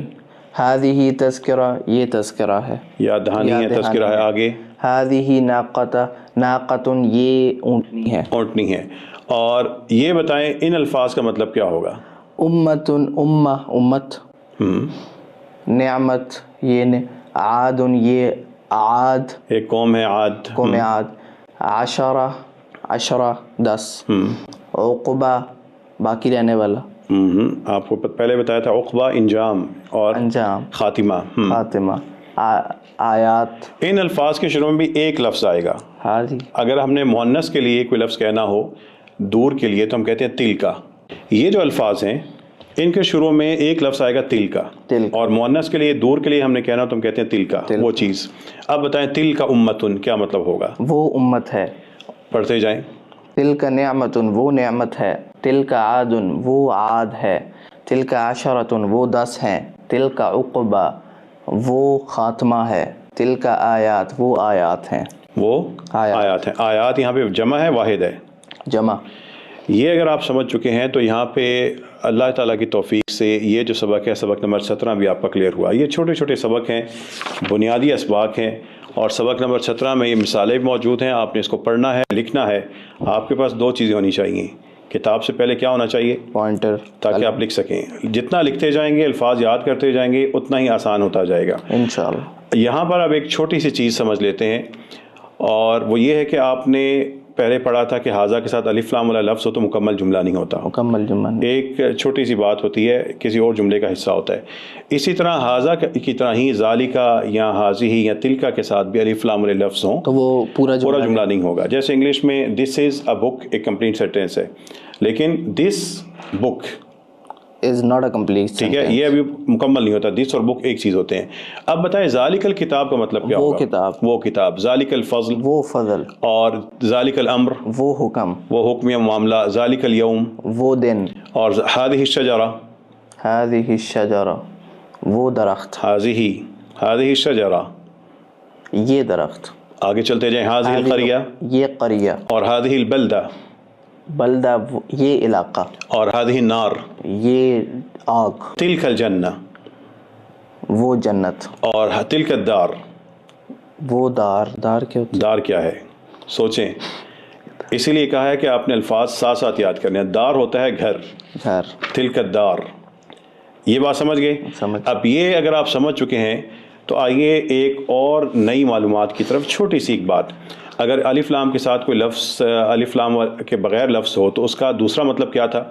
Speaker 2: ہادی تذکرہ، یہ تذکرہ ہے.
Speaker 1: یاد دہانی ہے، تذکرہ ہے. آگے
Speaker 2: ہادی ناقۃ، ناقۃ یہ اونٹنی ہے.
Speaker 1: اونٹنی ہے. اور یہ بتائیں ان الفاظ کا مطلب کیا ہوگا؟
Speaker 2: امت، امہ امت. نعمت یہ عاد، یہ عاد
Speaker 1: ایک قوم ہے. عاد،
Speaker 2: قوم عاد. عشرہ، عشرہ 10. عقبہ باقی رہنے والا.
Speaker 1: آپ کو پہلے بتایا تھا عقبہ انجام اور
Speaker 2: انجام،
Speaker 1: خاتمہ.
Speaker 2: خاتمہ. آیات.
Speaker 1: ان الفاظ کے شروع میں بھی ایک لفظ آئے گا. اگر ہم نے مؤنث کے لیے کوئی لفظ کہنا ہو دور کے لیے تو ہم کہتے ہیں تل کا. یہ جو الفاظ ہیں ان کے شروع میں ایک لفظ آئے گا تل کا. اور مؤنث کے لیے دور کے لیے ہم نے کہنا تو ہم کہتے ہیں تل کا، وہ چیز. اب بتائیں تل کا امتن کیا مطلب ہوگا؟
Speaker 2: وہ امت ہے.
Speaker 1: پڑھتے جائیں.
Speaker 2: تل کا نعمتن وہ نعمت ہے. تل کا عادن وہ عاد ہے. تل کا عشرتن وہ 10 ہیں. تل کا عقبہ وہ خاتمہ ہے. تل کا آیات وہ آیات ہیں.
Speaker 1: وہ آیات ہیں. آیات یہاں پہ جمع ہے، واحد ہے؟
Speaker 2: جمع.
Speaker 1: یہ اگر آپ سمجھ چکے ہیں تو یہاں پہ اللہ تعالیٰ کی توفیق سے یہ جو سبق ہے، سبق نمبر 17 بھی آپ کا کلیئر ہوا. یہ چھوٹے چھوٹے سبق ہیں، بنیادی اسباق ہیں. اور سبق نمبر 17 میں یہ مثالیں بھی موجود ہیں. آپ نے اس کو پڑھنا ہے، لکھنا ہے. آپ کے پاس 2 چیزیں ہونی چاہیے. کتاب سے پہلے کیا ہونا چاہیے؟
Speaker 2: پوائنٹر،
Speaker 1: تاکہ آپ لکھ سکیں. جتنا لکھتے جائیں گے، الفاظ یاد کرتے جائیں گے، اتنا ہی آسان ہوتا جائے گا
Speaker 2: انشاءاللہ.
Speaker 1: یہاں پر اب ایک چھوٹی سی چیز سمجھ لیتے ہیں، اور وہ یہ ہے کہ آپ نے پہلے پڑھا تھا کہ حاذا کے ساتھ الف لام والا لفظ ہو تو مکمل جملہ نہیں ہوتا.
Speaker 2: مکمل جملہ نہیں.
Speaker 1: ایک چھوٹی سی بات ہوتی ہے، کسی اور جملے کا حصہ ہوتا ہے. اسی طرح حاذا کی طرح ہی ذالکہ یا حاذہ یا تلکہ کے ساتھ بھی الف لام والے لفظ ہوں
Speaker 2: تو وہ پورا
Speaker 1: جملہ نہیں ہوگا. جیسے انگلش میں دس از اے بک ایک کمپلیٹ سینٹینس ہے، لیکن دس بک
Speaker 2: is not a complete sentence.
Speaker 1: ٹھیک ہے، یہ ابھی مکمل نہیں ہوتا. دس اور بک ایک چیز ہوتے ہیں. اب بتائیں ذالک الکتاب کا مطلب کیا ہوگا؟ وہ کتاب. ذالک الفضل
Speaker 2: وہ فضل.
Speaker 1: اور ذالک الامر
Speaker 2: وہ حکم،
Speaker 1: وہ حکم یا معاملہ. ذالک اليوم
Speaker 2: وہ دن.
Speaker 1: اور ہذہ الشجرہ
Speaker 2: ہذہ الشجرہ وہ درخت.
Speaker 1: ہذہ الشجرہ
Speaker 2: یہ درخت.
Speaker 1: آگے چلتے جائیں. ہذہ القریہ
Speaker 2: یہ قریہ.
Speaker 1: اور ہذہ البلدہ
Speaker 2: بلدہ یہ علاقہ.
Speaker 1: اور ہذہ النار
Speaker 2: یہ آگ.
Speaker 1: تلک الجنہ
Speaker 2: وہ جنت.
Speaker 1: اور تلک الدار
Speaker 2: وہ دار. دار کیا ہوتا ہے؟
Speaker 1: دار کیا ہے سوچیں. اسی لیے کہا ہے کہ آپ نے الفاظ ساتھ ساتھ یاد کرنے ہیں. دار ہوتا ہے گھر.
Speaker 2: گھر.
Speaker 1: تلک الدار. یہ بات سمجھ گئے؟ اب یہ اگر آپ سمجھ چکے ہیں تو آئیے ایک اور نئی معلومات کی طرف. چھوٹی سی ایک بات. اگر الف لام کے ساتھ کوئی لفظ الف لام کے بغیر لفظ ہو تو اس کا دوسرا مطلب کیا تھا؟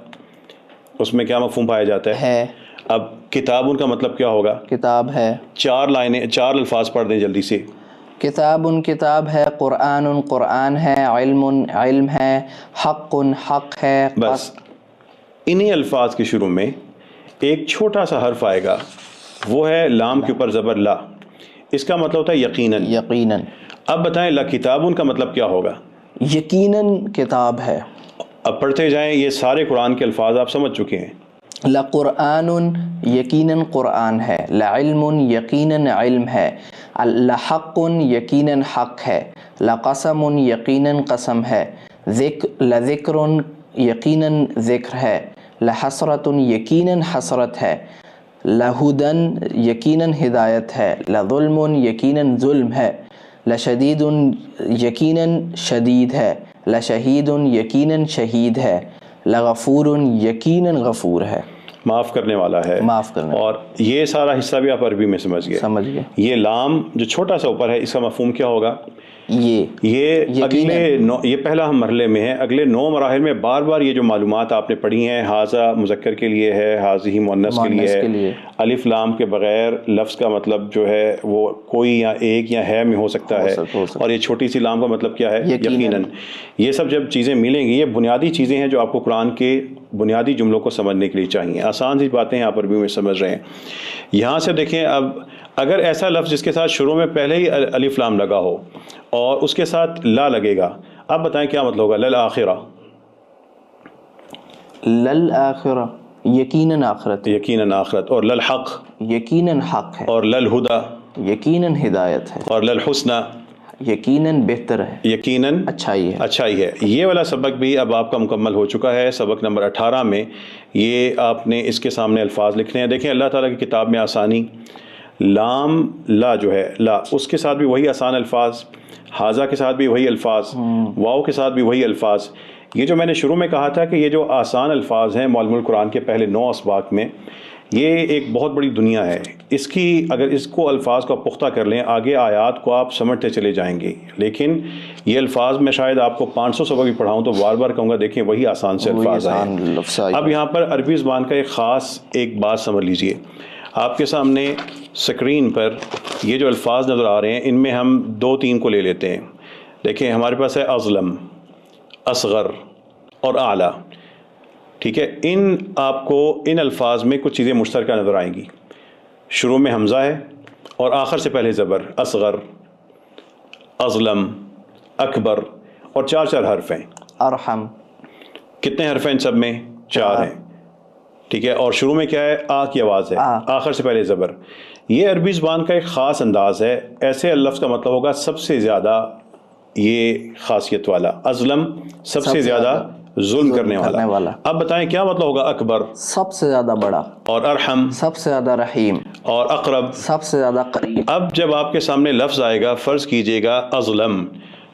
Speaker 1: اس میں کیا مفہوم پایا جاتا ہے؟ اب کتاب ان کا مطلب کیا ہوگا؟
Speaker 2: کتاب ہے.
Speaker 1: 4 لائنیں 4 الفاظ پڑھ دیں جلدی سے.
Speaker 2: کتاب کتاب ہے، قرآن قرآن ہے، علم علم ہے، حق حق ہے.
Speaker 1: بس انہی الفاظ کے شروع میں ایک چھوٹا سا حرف آئے گا، وہ ہے لام کے اوپر زبر لا. اس کا مطلب ہوتا ہے یقیناً.
Speaker 2: یقیناً.
Speaker 1: اب بتائیں لا کتابن کا مطلب کیا ہوگا؟
Speaker 2: یقیناً کتاب ہے. اب
Speaker 1: پڑھتے جائیں، یہ سارے قرآن کے الفاظ آپ سمجھ چکے ہیں.
Speaker 2: لقرآن یقیناً قرآن ہے، لعلم یقیناً علم ہے، لحق یقیناً حق ہے، لقسم یقیناً قسم ہے، لذکر یقیناً ذکر ہے، لحسرت یقیناً حسرت ہے، لہدن یقیناً ہدایت ہے، لظلم یقیناً ظلم ہے، لشدید یقیناً شدید ہے، لشہید یقیناً شہید ہے، لغفور یقیناً غفور ہے،
Speaker 1: معاف کرنے والا ہے.
Speaker 2: معاف کرنے.
Speaker 1: اور یہ سارا حصہ بھی آپ عربی میں سمجھ گئے. یہ لام جو چھوٹا سا اوپر ہے، اس کا مفہوم کیا ہوگا؟ یہ اگلے یہ پہلا ہم مرحلے میں ہے. اگلے 9 مراحل میں بار بار یہ جو معلومات آپ نے پڑھی ہیں، حاذا مذکر کے لیے ہے، حاذہ مؤنث کے لیے ہے، الف لام کے بغیر لفظ کا مطلب جو ہے وہ کوئی یا ایک یا ہے میں ہو سکتا ہے، اور یہ چھوٹی سی لام کا مطلب کیا ہے؟ یقیناً. یہ سب جب چیزیں ملیں گی، یہ بنیادی چیزیں ہیں جو آپ کو قرآن کے بنیادی جملوں کو سمجھنے کے لیے چاہیے. آسان سی باتیں آپ عربی میں سمجھ رہے ہیں. یہاں سے دیکھیں، اب اگر ایسا لفظ جس کے ساتھ شروع میں پہلے ہی الف لام لگا ہو اور اس کے ساتھ لا لگے گا، اب بتائیں کیا مطلب ہوگا؟ للآخرہ.
Speaker 2: للآخرہ یقیناً آخرت.
Speaker 1: یقیناً آخرت. اور للحق
Speaker 2: یقیناً حق ہے.
Speaker 1: اور للہدی
Speaker 2: یقیناً ہدایت ہے.
Speaker 1: اور للحسنی
Speaker 2: یقیناً بہتر ہے.
Speaker 1: یقیناً
Speaker 2: اچھائی ہے.
Speaker 1: اچھائی ہے. یہ والا سبق بھی اب آپ کا مکمل ہو چکا ہے. سبق نمبر 18 میں یہ آپ نے اس کے سامنے الفاظ لکھنے ہیں. دیکھیں اللہ تعالیٰ کی کتاب میں آسانی، لام لا جو ہے لا، اس کے ساتھ بھی وہی آسان الفاظ، حاذا کے ساتھ بھی وہی الفاظ، واو کے ساتھ بھی وہی الفاظ. یہ جو میں نے شروع میں کہا تھا کہ یہ جو آسان الفاظ ہیں معلم القرآن کے پہلے 9 اسباق میں، یہ ایک بہت بڑی دنیا ہے. اس کی اگر اس کو الفاظ کو پختہ کر لیں، آگے آیات کو آپ سمجھتے چلے جائیں گے. لیکن یہ الفاظ میں شاید آپ کو 500 سبق بھی پڑھاؤں تو بار بار کہوں گا دیکھیں وہی آسان سے الفاظ ہیں. اب یہاں پر عربی زبان کا ایک خاص ایک بات سمجھ لیجئے. آپ کے سامنے سکرین پر یہ جو الفاظ نظر آ رہے ہیں، ان میں ہم 2-3 کو لے لیتے ہیں. دیکھیں ہمارے پاس ہے اظلم، اصغر اور اعلیٰ. ٹھیک ہے، آپ کو ان الفاظ میں کچھ چیزیں مشترکہ نظر آئیں گی. شروع میں حمزہ ہے اور آخر سے پہلے زبر. اصغر، اظلم، اکبر، اور 4 حرف ہیں.
Speaker 2: ارحم.
Speaker 1: کتنے حرف ہیں ان سب میں؟ 4 ہیں. ٹھیک ہے، اور شروع میں کیا ہے؟ آ کی آواز ہے، آخر سے پہلے زبر. یہ عربی زبان کا ایک خاص انداز ہے. ایسے لفظ کا مطلب ہوگا سب سے زیادہ یہ خاصیت والا. اظلم سب سے زیادہ ظلم کرنے والا. اب بتائیں کیا مطلب ہوگا؟ اکبر
Speaker 2: سب سے زیادہ بڑا. اور
Speaker 1: ارحم
Speaker 2: سب سے زیادہ رحیم.
Speaker 1: اور اقرب
Speaker 2: سب سے زیادہ قریب.
Speaker 1: اب جب آپ کے سامنے لفظ آئے گا، فرض کیجئے گا اظلم،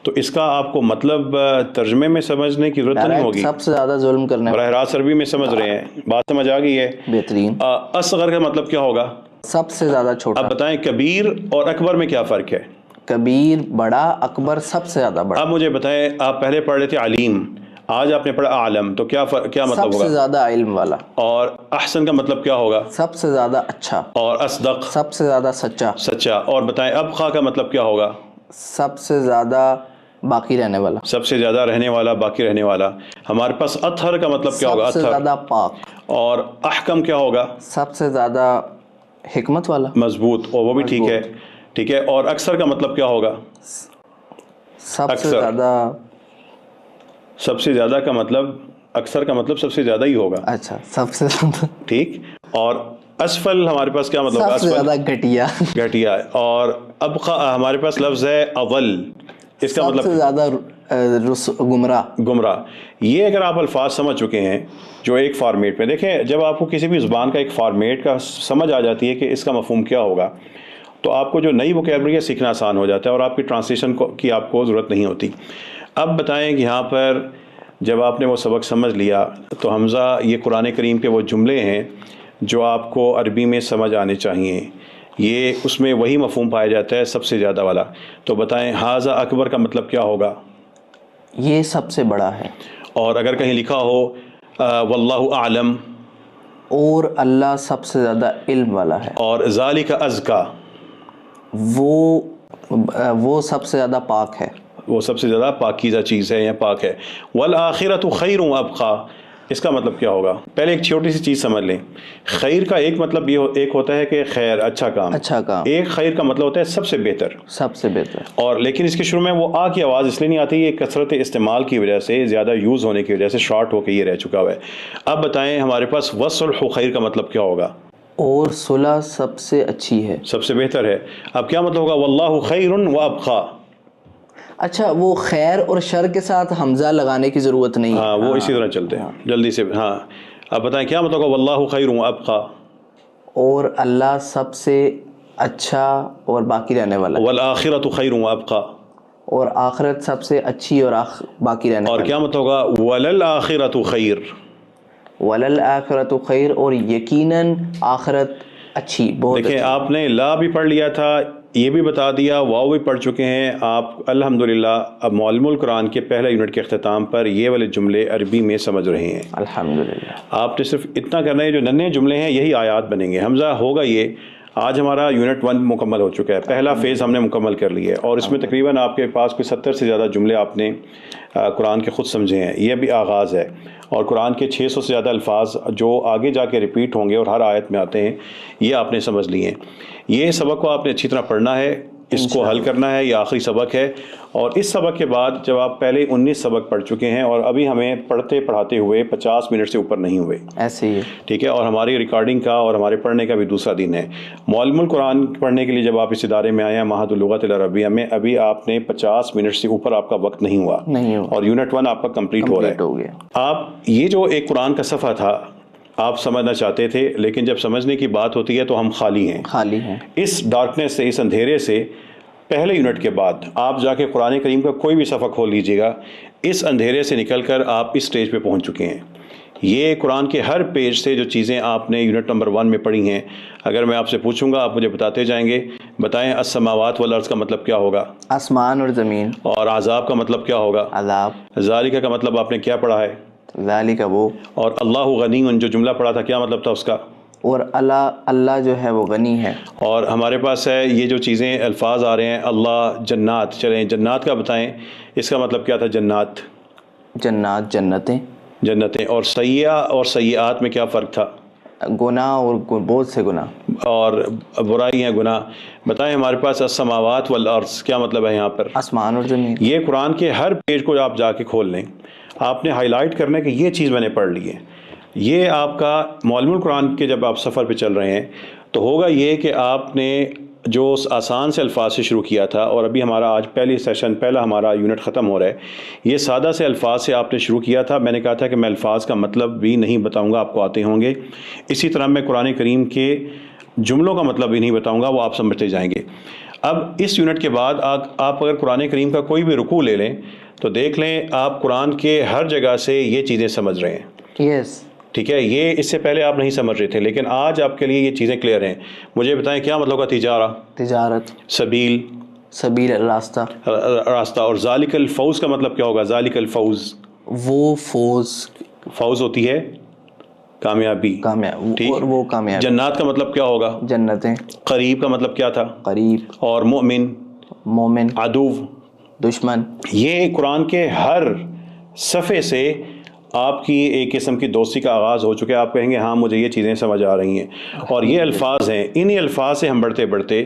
Speaker 1: تو اس کا آپ کو مطلب ترجمے میں سمجھنے کی ضرورت نہیں ہوگی.
Speaker 2: سب سے زیادہ ظلم کرنے
Speaker 1: براہ راست عربی میں سمجھ رہے ہیں، بات سمجھ آ گئی ہے؟
Speaker 2: بہترین.
Speaker 1: اصغر کا مطلب کیا ہوگا؟
Speaker 2: سب سے زیادہ چھوٹا.
Speaker 1: اب بتائیں کبیر اور اکبر میں کیا فرق ہے؟
Speaker 2: کبیر بڑا، اکبر سب سے زیادہ بڑا.
Speaker 1: اب مجھے بتائیں، آپ پہلے پڑھ رہے تھے علیم، آج آپ نے پڑھا عالم، تو کیا مطلب ہوگا؟
Speaker 2: سب سے زیادہ علم والا.
Speaker 1: اور احسن کا مطلب کیا ہوگا؟
Speaker 2: سب سے زیادہ اچھا. اور
Speaker 1: اصدق
Speaker 2: سب سے زیادہ سچا.
Speaker 1: اور بتائیں ابقا کا مطلب کیا ہوگا؟
Speaker 2: سب سے زیادہ باقی رہنے والا.
Speaker 1: سب سے زیادہ رہنے والا، باقی رہنے والا. ہمارے پاس اطہر کا مطلب کیا ہوگا؟
Speaker 2: سب سے زیادہ پاک.
Speaker 1: اور احکم کیا ہوگا؟
Speaker 2: سب سے زیادہ حکمت والا،
Speaker 1: مضبوط. اور وہ بھی ٹھیک ہے. ٹھیک ہے، اور اکثر کا مطلب کیا ہوگا؟
Speaker 2: سب سے زیادہ.
Speaker 1: سب سے زیادہ کا مطلب، اکثر کا مطلب سب سے زیادہ ہی ہوگا.
Speaker 2: اچھا، سب سے زیادہ.
Speaker 1: ٹھیک. اور اسفل ہمارے پاس کیا مطلب؟
Speaker 2: سب سے زیادہ گھٹیا.
Speaker 1: اور ابقا ہمارے پاس لفظ ہے اول، اس کا مطلب
Speaker 2: سب سے زیادہ
Speaker 1: گمراہ. یہ اگر آپ الفاظ سمجھ چکے ہیں جو ایک فارمیٹ میں، دیکھیں جب آپ کو کسی بھی زبان کا ایک فارمیٹ کا سمجھ آ جاتی ہے کہ اس کا مفہوم کیا ہوگا، تو آپ کو جو نئی ووکیبلری ہے سیکھنا آسان ہو جاتا ہے اور آپ کی ٹرانسلیشن کی آپ کو ضرورت نہیں ہوتی. اب بتائیں کہ یہاں پر جب آپ نے وہ سبق سمجھ لیا تو حمزہ یہ قرآن کریم کے وہ جملے ہیں جو آپ کو عربی میں سمجھ آنے چاہیے. یہ اس میں وہی مفہوم پایا جاتا ہے سب سے زیادہ والا. تو بتائیں ھذا اکبر کا مطلب کیا ہوگا؟
Speaker 2: یہ سب سے بڑا ہے. اور
Speaker 1: اگر کہیں لکھا ہو واللہ اعلم،
Speaker 2: اور اللہ سب سے زیادہ علم والا ہے.
Speaker 1: اور ذالک ازکا،
Speaker 2: وہ سب سے زیادہ پاک ہے،
Speaker 1: وہ سب سے زیادہ پاکیزہ چیز ہے یا پاک ہے. والآخرۃ خیر وابقیٰ، اس کا مطلب کیا ہوگا؟ پہلے ایک چھوٹی سی چیز سمجھ لیں. خیر کا ایک مطلب یہ ایک ہوتا ہے کہ خیر اچھا کام، ایک خیر کا مطلب ہوتا ہے سب سے بہتر،
Speaker 2: سب سے بہتر. اور
Speaker 1: لیکن اس کے شروع میں وہ آ کی آواز اس لیے نہیں آتی، یہ کثرت استعمال کی وجہ سے، زیادہ یوز ہونے کی وجہ سے شارٹ ہو کے یہ رہ چکا ہوا ہے. اب بتائیں ہمارے پاس والصلح خیر کا مطلب کیا ہوگا؟
Speaker 2: اور صلح سب سے اچھی ہے،
Speaker 1: سب سے بہتر ہے. اب کیا مطلب ہوگا؟ واللہ خیر وابقیٰ.
Speaker 2: اچھا، وہ خیر اور شر کے ساتھ حمزہ لگانے کی ضرورت نہیں.
Speaker 1: ہاں وہ اسی طرح چلتے ہیں جلدی سے. ہاں اب بتائیں کیا مطلب ہوگا؟ واللہ خیر وابقیٰ،
Speaker 2: اور اللہ سب سے اچھا اور باقی رہنے والا.
Speaker 1: والآخرۃ خیر وابقیٰ،
Speaker 2: اور آخرت سب سے اچھی اور باقی رہنے والی.
Speaker 1: اور کیا مطلب ہوگا؟ وللآخرۃ خیر،
Speaker 2: وللآخرۃ خیر، اور یقیناً آخرت اچھی، بہت.
Speaker 1: دیکھیں آپ نے لا بھی پڑھ لیا تھا، یہ بھی بتا دیا، واو بھی پڑھ چکے ہیں آپ الحمدللہ. اب معلم القرآن کے پہلے یونٹ کے اختتام پر یہ والے جملے عربی میں سمجھ رہے ہیں
Speaker 2: الحمدللہ.
Speaker 1: آپ نے صرف اتنا کرنا ہے، جو ننھے جملے ہیں یہی آیات بنیں گے. حمزہ ہوگا یہ. آج ہمارا یونٹ 1 مکمل ہو چکا ہے، پہلا فیز ہم نے مکمل کر لیا ہے، اور اس میں تقریباً آپ کے پاس کوئی 70 سے زیادہ جملے آپ نے قرآن کے خود سمجھے ہیں. یہ بھی آغاز ہے، اور قرآن کے 600 سے زیادہ الفاظ جو آگے جا کے ریپیٹ ہوں گے اور ہر آیت میں آتے ہیں، یہ آپ نے سمجھ لیے ہیں. یہ سبق کو آپ نے اچھی طرح پڑھنا ہے، اس کو حل کرنا ہے. یہ آخری سبق ہے، اور اس سبق کے بعد جب آپ پہلے 19 سبق پڑھ چکے ہیں، اور ابھی ہمیں پڑھتے پڑھاتے ہوئے 50 منٹ سے اوپر نہیں ہوئے،
Speaker 2: ایسے ہی
Speaker 1: ٹھیک ہے. اور ہماری ریکارڈنگ کا اور ہمارے پڑھنے کا بھی دوسرا دن ہے. معلم القرآن پڑھنے کے لیے جب آپ اس ادارے میں آئے ہیں معہد اللغت العربیہ میں، ابھی آپ نے 50 منٹ سے اوپر آپ کا وقت نہیں ہوا، اور یونٹ 1 آپ کا کمپلیٹ ہو رہا ہے. آپ یہ جو ایک قرآن کا صفحہ تھا آپ سمجھنا چاہتے تھے، لیکن جب سمجھنے کی بات ہوتی ہے تو ہم خالی ہیں. اس ڈارکنیس سے، اس اندھیرے سے پہلے یونٹ کے بعد آپ جا کے قرآن کریم کا کوئی بھی صفحہ کھول لیجئے گا، اس اندھیرے سے نکل کر آپ اس سٹیج پہ پہنچ چکے ہیں. یہ قرآن کے ہر پیج سے جو چیزیں آپ نے یونٹ نمبر 1 میں پڑھی ہیں، اگر میں آپ سے پوچھوں گا آپ مجھے بتاتے جائیں گے. بتائیں السماوات والارض کا مطلب کیا ہوگا؟
Speaker 2: آسمان اور زمین. اور
Speaker 1: عذاب کا مطلب کیا ہوگا؟
Speaker 2: عذاب.
Speaker 1: ذالک کا مطلب آپ نے کیا پڑھا ہے؟
Speaker 2: ذالک وہ. اور
Speaker 1: اللہ غنی، جو جملہ پڑھا تھا کیا مطلب تھا اس کا؟
Speaker 2: اور اللہ جو ہے وہ غنی ہے. اور
Speaker 1: ہمارے پاس ہے یہ جو چیزیں الفاظ آ رہے ہیں، اللہ، جنات. چلیں جنات کا بتائیں، اس کا مطلب کیا تھا؟ جنات، جنتیں. اور سیئہ اور سیئات میں کیا فرق تھا؟
Speaker 2: گناہ اور بہت سے گناہ
Speaker 1: اور برائیاں، گناہ. بتائیں ہمارے پاس السماوات والارض کیا مطلب ہے یہاں پر؟
Speaker 2: آسمان اور زمین.
Speaker 1: یہ قرآن کے ہر پیج کو آپ جا کے کھول لیں، آپ نے ہائی لائٹ کرنا ہے کہ یہ چیز میں نے پڑھ لی ہے. یہ آپ کا معلم القرآن کے جب آپ سفر پہ چل رہے ہیں تو ہوگا یہ کہ آپ نے جو آسان سے الفاظ سے شروع کیا تھا، اور ابھی ہمارا آج پہلا ہمارا یونٹ ختم ہو رہا ہے، یہ سادہ سے الفاظ سے آپ نے شروع کیا تھا. میں نے کہا تھا کہ میں الفاظ کا مطلب بھی نہیں بتاؤں گا، آپ کو آتے ہوں گے. اسی طرح میں قرآن کریم کے جملوں کا مطلب بھی نہیں بتاؤں گا، وہ آپ سمجھتے جائیں گے. اب اس یونٹ کے بعد آپ اگر قرآن کریم کا کوئی بھی رکوع لے لیں تو دیکھ لیں آپ قرآن کے ہر جگہ سے یہ چیزیں سمجھ رہے ہیں.
Speaker 2: یس
Speaker 1: ٹھیک ہے. یہ اس سے پہلے آپ نہیں سمجھ رہے تھے، لیکن آج آپ کے لیے یہ چیزیں کلیئر ہیں. مجھے بتائیں کیا مطلب ہوگا
Speaker 2: تجارت. سبیل
Speaker 1: راستہ. اور ذالک الفوز کا مطلب کیا ہوگا؟ ذالک الفوز،
Speaker 2: وہ فوز
Speaker 1: ہوتی ہے کامیابی.
Speaker 2: اور وہ کامیابی.
Speaker 1: جنات کا مطلب کیا ہوگا؟
Speaker 2: جنتیں.
Speaker 1: قریب کا مطلب کیا تھا؟
Speaker 2: قریب. اور مومن
Speaker 1: عدو،
Speaker 2: دشمن. یہ
Speaker 1: قرآن کے ہر صفحے سے آپ کی ایک قسم کی دوستی کا آغاز ہو چکا ہے. آپ کہیں گے ہاں مجھے یہ چیزیں سمجھ آ رہی ہیں، اور یہ الفاظ ہیں. انہی الفاظ سے ہم بڑھتے بڑھتے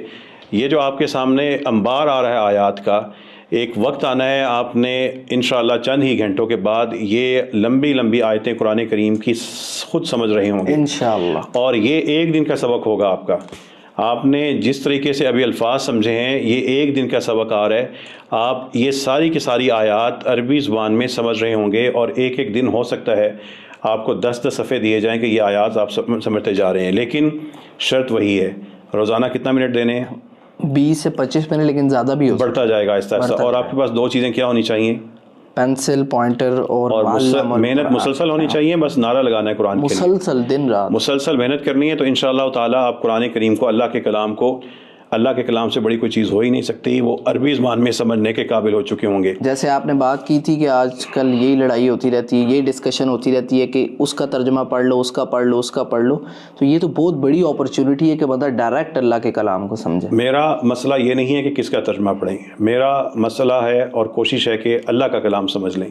Speaker 1: یہ جو آپ کے سامنے انبار آ رہا ہے آیات کا، ایک وقت آنا ہے آپ نے انشاءاللہ چند ہی گھنٹوں کے بعد یہ لمبی لمبی آیتیں قرآن کریم کی خود سمجھ رہے ہوں گے
Speaker 2: انشاءاللہ.
Speaker 1: اور یہ ایک دن کا سبق ہوگا آپ کا. آپ نے جس طریقے سے ابھی الفاظ سمجھے ہیں، یہ ایک دن کا سبق آ رہا ہے. آپ یہ ساری کی ساری آیات عربی زبان میں سمجھ رہے ہوں گے، اور ایک ایک دن ہو سکتا ہے آپ کو 10 صفحے دیے جائیں کہ یہ آیات آپ سمجھتے جا رہے ہیں. لیکن شرط وہی ہے، روزانہ کتنا منٹ دینے ہیں؟
Speaker 2: 20 سے 25 منٹ، لیکن زیادہ بھی
Speaker 1: بڑھتا جائے گا آہستہ آہستہ. اور آپ کے پاس 2 چیزیں کیا ہونی چاہیے؟
Speaker 2: پینسل پوائنٹر اور
Speaker 1: محنت مسلسل ہونی چاہیے. بس نعرہ لگانا ہے قرآن کے لیے,
Speaker 2: مسلسل دن رات
Speaker 1: مسلسل محنت کرنی ہے, تو انشاءاللہ تعالیٰ آپ قرآن کریم کو, اللہ کے کلام کو, اللہ کے کلام سے بڑی کوئی چیز ہو ہی نہیں سکتی, وہ عربی زبان میں سمجھنے کے قابل ہو چکے ہوں گے.
Speaker 2: جیسے آپ نے بات کی تھی کہ آج کل یہی لڑائی ہوتی رہتی ہے, یہی ڈسکشن ہوتی رہتی ہے کہ اس کا ترجمہ پڑھ لو, اس کا پڑھ لو, اس کا پڑھ لو, تو یہ تو بہت بڑی اپرچونٹی ہے کہ بندہ ڈائریکٹ اللہ کے کلام کو سمجھے.
Speaker 1: میرا مسئلہ یہ نہیں ہے کہ کس کا ترجمہ پڑھیں, میرا مسئلہ ہے اور کوشش ہے کہ اللہ کا کلام سمجھ لیں.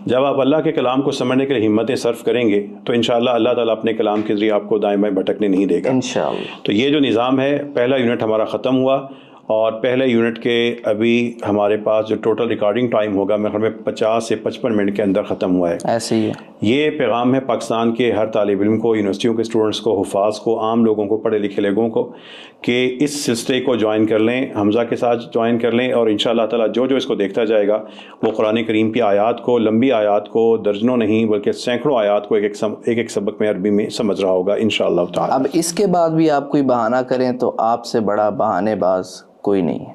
Speaker 1: جب آپ اللہ کے کلام کو سمجھنے کے لیے ہمتیں صرف کریں گے تو انشاءاللہ اللہ تعالیٰ اپنے کلام کے ذریعے آپ کو دائیں بائیں بھٹکنے نہیں دے گا
Speaker 2: انشاءاللہ.
Speaker 1: تو یہ جو نظام ہے, پہلا یونٹ ہمارا ختم ہوا, اور پہلے یونٹ کے ابھی ہمارے پاس جو ٹوٹل ریکارڈنگ ٹائم ہوگا میرے خیال میں 50 سے 55 منٹ کے اندر ختم ہوا ہے.
Speaker 2: ایسے ہی ہے. یہ
Speaker 1: پیغام ہے پاکستان کے ہر طالب علم کو, یونیورسٹیوں کے اسٹوڈنٹس کو, حفاظ کو, عام لوگوں کو, پڑھے لکھے لوگوں کو, کہ اس سلسلے کو جوائن کر لیں, حمزہ کے ساتھ جوائن کر لیں, اور انشاءاللہ تعالیٰ جو اس کو دیکھتا جائے گا وہ قرآن کریم کی آیات کو, لمبی آیات کو, درجنوں نہیں بلکہ سینکڑوں آیات کو ایک ایک سبق میں عربی میں سمجھ رہا ہوگا انشاءاللہ تعالیٰ.
Speaker 2: اب اس کے بعد بھی آپ کوئی بہانہ کریں تو آپ سے بڑا بہانے باز کوئی نہیں ہے.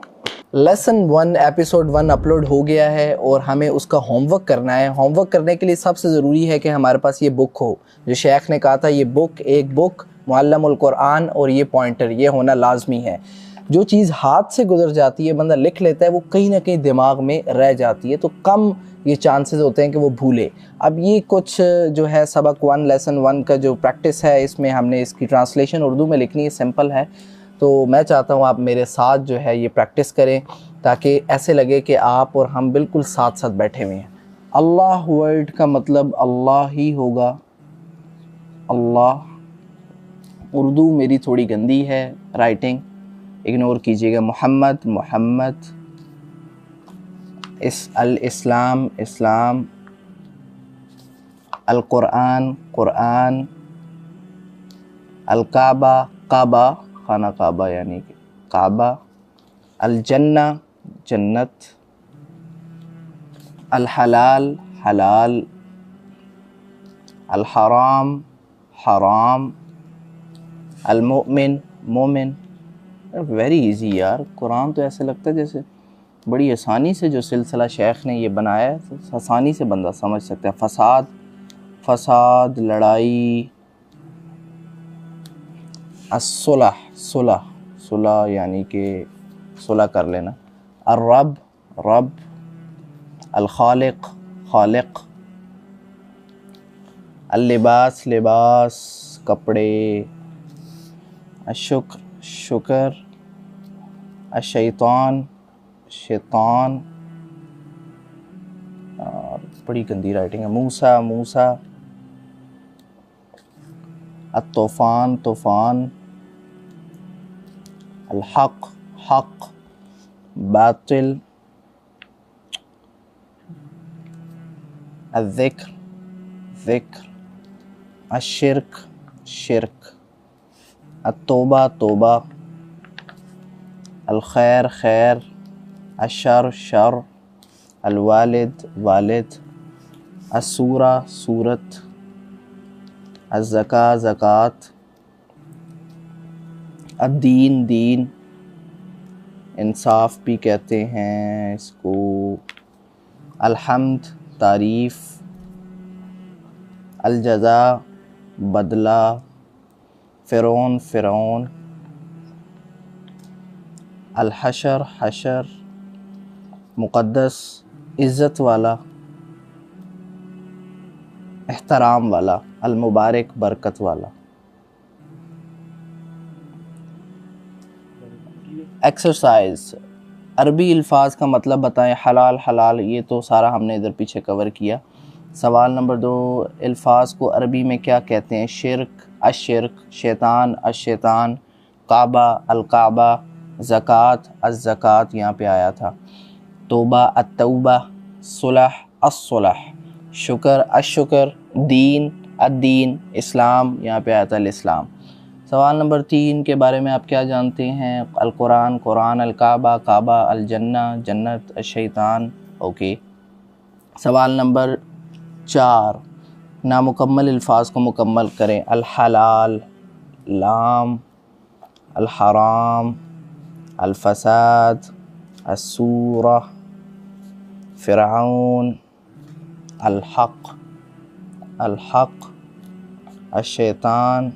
Speaker 2: لیسن 1 ایپیسوڈ 1 اپلوڈ ہو گیا ہے اور ہمیں اس کا ہوم ورک کرنا ہے. ہوم ورک کرنے کے لیے سب سے ضروری ہے کہ ہمارے پاس یہ بک ہو, جو شیخ نے کہا تھا یہ بک, ایک بک معلم القرآن اور یہ پوائنٹر, یہ ہونا لازمی ہے. جو چیز ہاتھ سے گزر جاتی ہے, بندہ لکھ لیتا ہے, وہ کہیں نہ کہیں دماغ میں رہ جاتی ہے, تو کم یہ چانسز ہوتے ہیں کہ وہ بھولے. اب یہ کچھ جو ہے سبق 1 لیسن 1 کا جو پریکٹس ہے, اس میں ہم نے اس کی ٹرانسلیشن اردو میں لکھنی ہے, سمپل ہے. تو میں چاہتا ہوں آپ میرے ساتھ جو ہے یہ پریکٹس کریں تاکہ ایسے لگے کہ آپ اور ہم بالکل ساتھ ساتھ بیٹھے ہوئے ہیں. اللہ ورڈ کا مطلب اللہ ہی ہوگا. اللہ, اردو میری تھوڑی گندی ہے رائٹنگ, اگنور کیجیے گا. محمد محمد, الاسلام اسلام, القرآن قرآن, الکعبہ کعبہ خانہ کعبہ یعنی کہ کعبہ, الجنہ جنت, الحلال حلال, الحرام حرام, المؤمن مومن. ویری ایزی یار, قرآن تو ایسے لگتا ہے جیسے بڑی آسانی سے جو سلسلہ شیخ نے یہ بنایا ہے, آسانی سے بندہ سمجھ سکتا ہے. فساد فساد لڑائی, الصلح صلح صلح یعنی کہ صلح کر لینا, الرب رب, الخالق خالق, اللباس لباس کپڑے, الشکر شکر, الشیطان شیطان, بڑی گندی رائٹنگ ہے, موسیٰ موسیٰ, الطوفان طوفان, الحق حق, باطل, الذکر ذکر, الشرک شرک, التوبہ توبہ, الخیر خیر, الشر شر, الوالد والد, السورہ سورت, الزکاة زکوٰۃ, الدین دین, انصاف بھی کہتے ہیں اس کو, الحمد تعریف, الجزا بدلہ, فرعون فرعون, الحشر حشر, مقدس عزت والا احترام والا, المبارک برکت والا. ایکسرسائز, عربی الفاظ کا مطلب بتائیں. حلال حلال یہ تو سارا ہم نے ادھر پیچھے کور کیا. سوال نمبر 2, الفاظ کو عربی میں کیا کہتے ہیں؟ شرک الشرک, شیطان الشیطان, کعبہ الکعبہ, زکوٰۃ الزکوٰۃ یہاں پہ آیا تھا, توبہ التوبہ, صلح الصلح, شکر الشکر, دین الدین, اسلام یہاں پہ آیا تھا الاسلام. سوال نمبر 3 کے بارے میں آپ کیا جانتے ہیں؟ القرآن قرآن, الکعبہ کعبہ, الجنہ جنت, الشیطان. اوکے. سوال نمبر 4, نامکمل الفاظ کو مکمل کریں. الحلال لام, الحرام, الفساد, السورہ, فرعون, الحق الحق، الشیطان،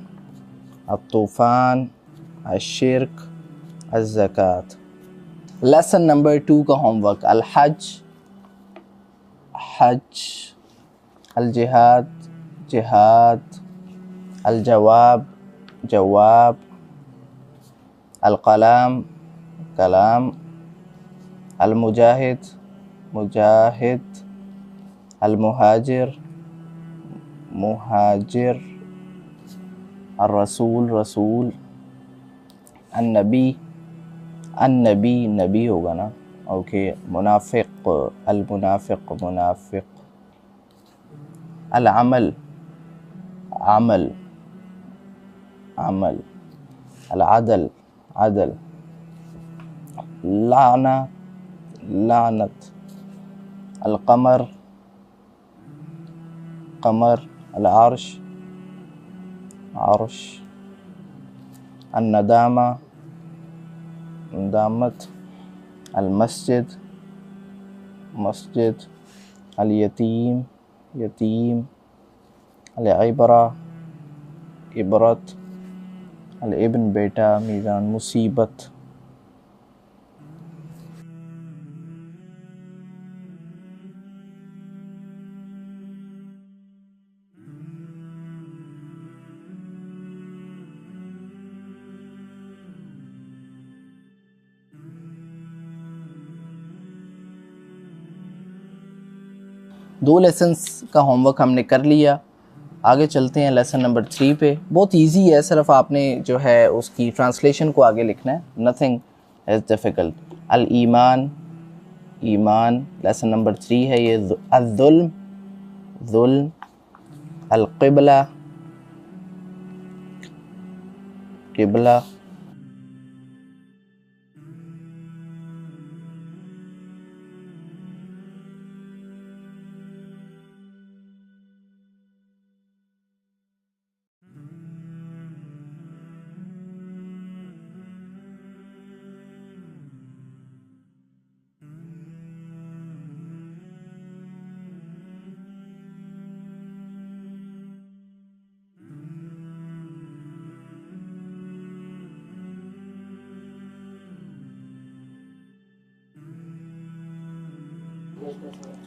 Speaker 2: الطوفان، الشرک، الزکوٰۃ۔ لیسن نمبر 2 کا ہوم ورک، الحج حج، الجہاد جہاد، الجواب جواب، القلام کلام، المجاہد مجاہد، المہاجر مہاجر، الرسول رسول، النبی النبی نبی ہوگا نا، اوکے، منافق المنافق منافق، العمل عمل عمل، العدل عدل، لعنہ لعنت، القمر قمر، العرش عرش، الندامہ ندامت، المسجد مسجد، الیتیم یتیم، العبرہ عبرت، الابن بیٹا، میزان مصیبت۔ دو لیسنس کا ہوم ورک ہم نے کر لیا، آگے چلتے ہیں لیسن نمبر 3 پہ۔ بہت ایزی ہے، صرف آپ نے جو ہے اس کی ٹرانسلیشن کو آگے لکھنا ہے، nothing is difficult۔ الایمان ایمان، لیسن نمبر 3 ہے یہ۔ الظلم ظلم، القبلہ قبلہ،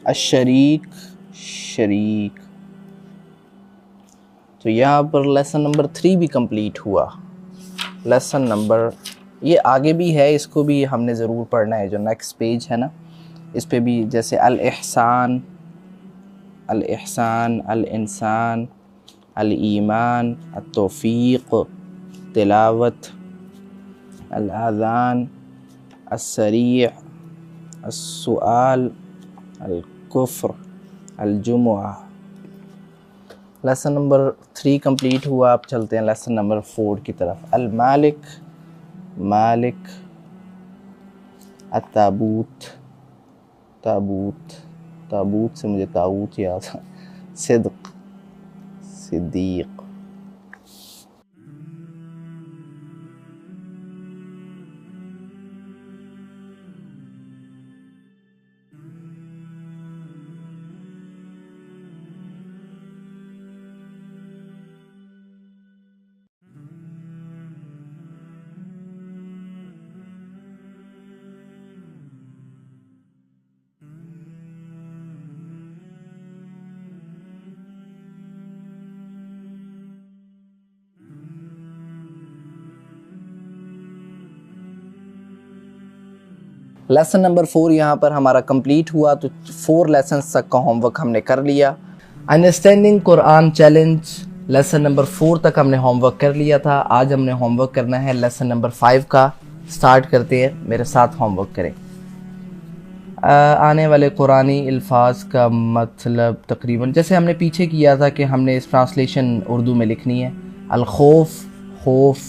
Speaker 2: الشریک شریک۔ تو یہاں پر لیسن نمبر 3 بھی کمپلیٹ ہوا۔ لیسن نمبر، یہ آگے بھی ہے، اس کو بھی ہم نے ضرور پڑھنا ہے، جو نیکسٹ پیج ہے نا اس پہ بھی، جیسے الاحسان الاحسان، الانسان، الایمان، التوفیق، تلاوت، الاذان، السریع، السؤال، الکفر، الجمعہ۔ لیسن نمبر 3 کمپلیٹ ہوا، اب چلتے ہیں لیسن نمبر 4 کی طرف۔ المالک مالک، التابوت تابوت، تابوت سے مجھے طاغوت یاد، صدق صدیق۔ لیسن نمبر 4 یہاں پر ہمارا کمپلیٹ ہوا، تو 4 لیسنس تک کا ہوم ورک ہم نے کر لیا۔ انڈرسٹینڈنگ قرآن چیلنج لیسن نمبر 4 تک ہم نے ہوم ورک کر لیا تھا۔ آج ہم نے ہوم ورک کرنا ہے لیسن نمبر 5 کا، سٹارٹ کرتے ہیں، میرے ساتھ ہوم ورک کریں۔ آنے والے قرآنی الفاظ کا مطلب تقریباً جیسے ہم نے پیچھے کیا تھا کہ ہم نے اس ٹرانسلیشن اردو میں لکھنی ہے۔ الخوف خوف،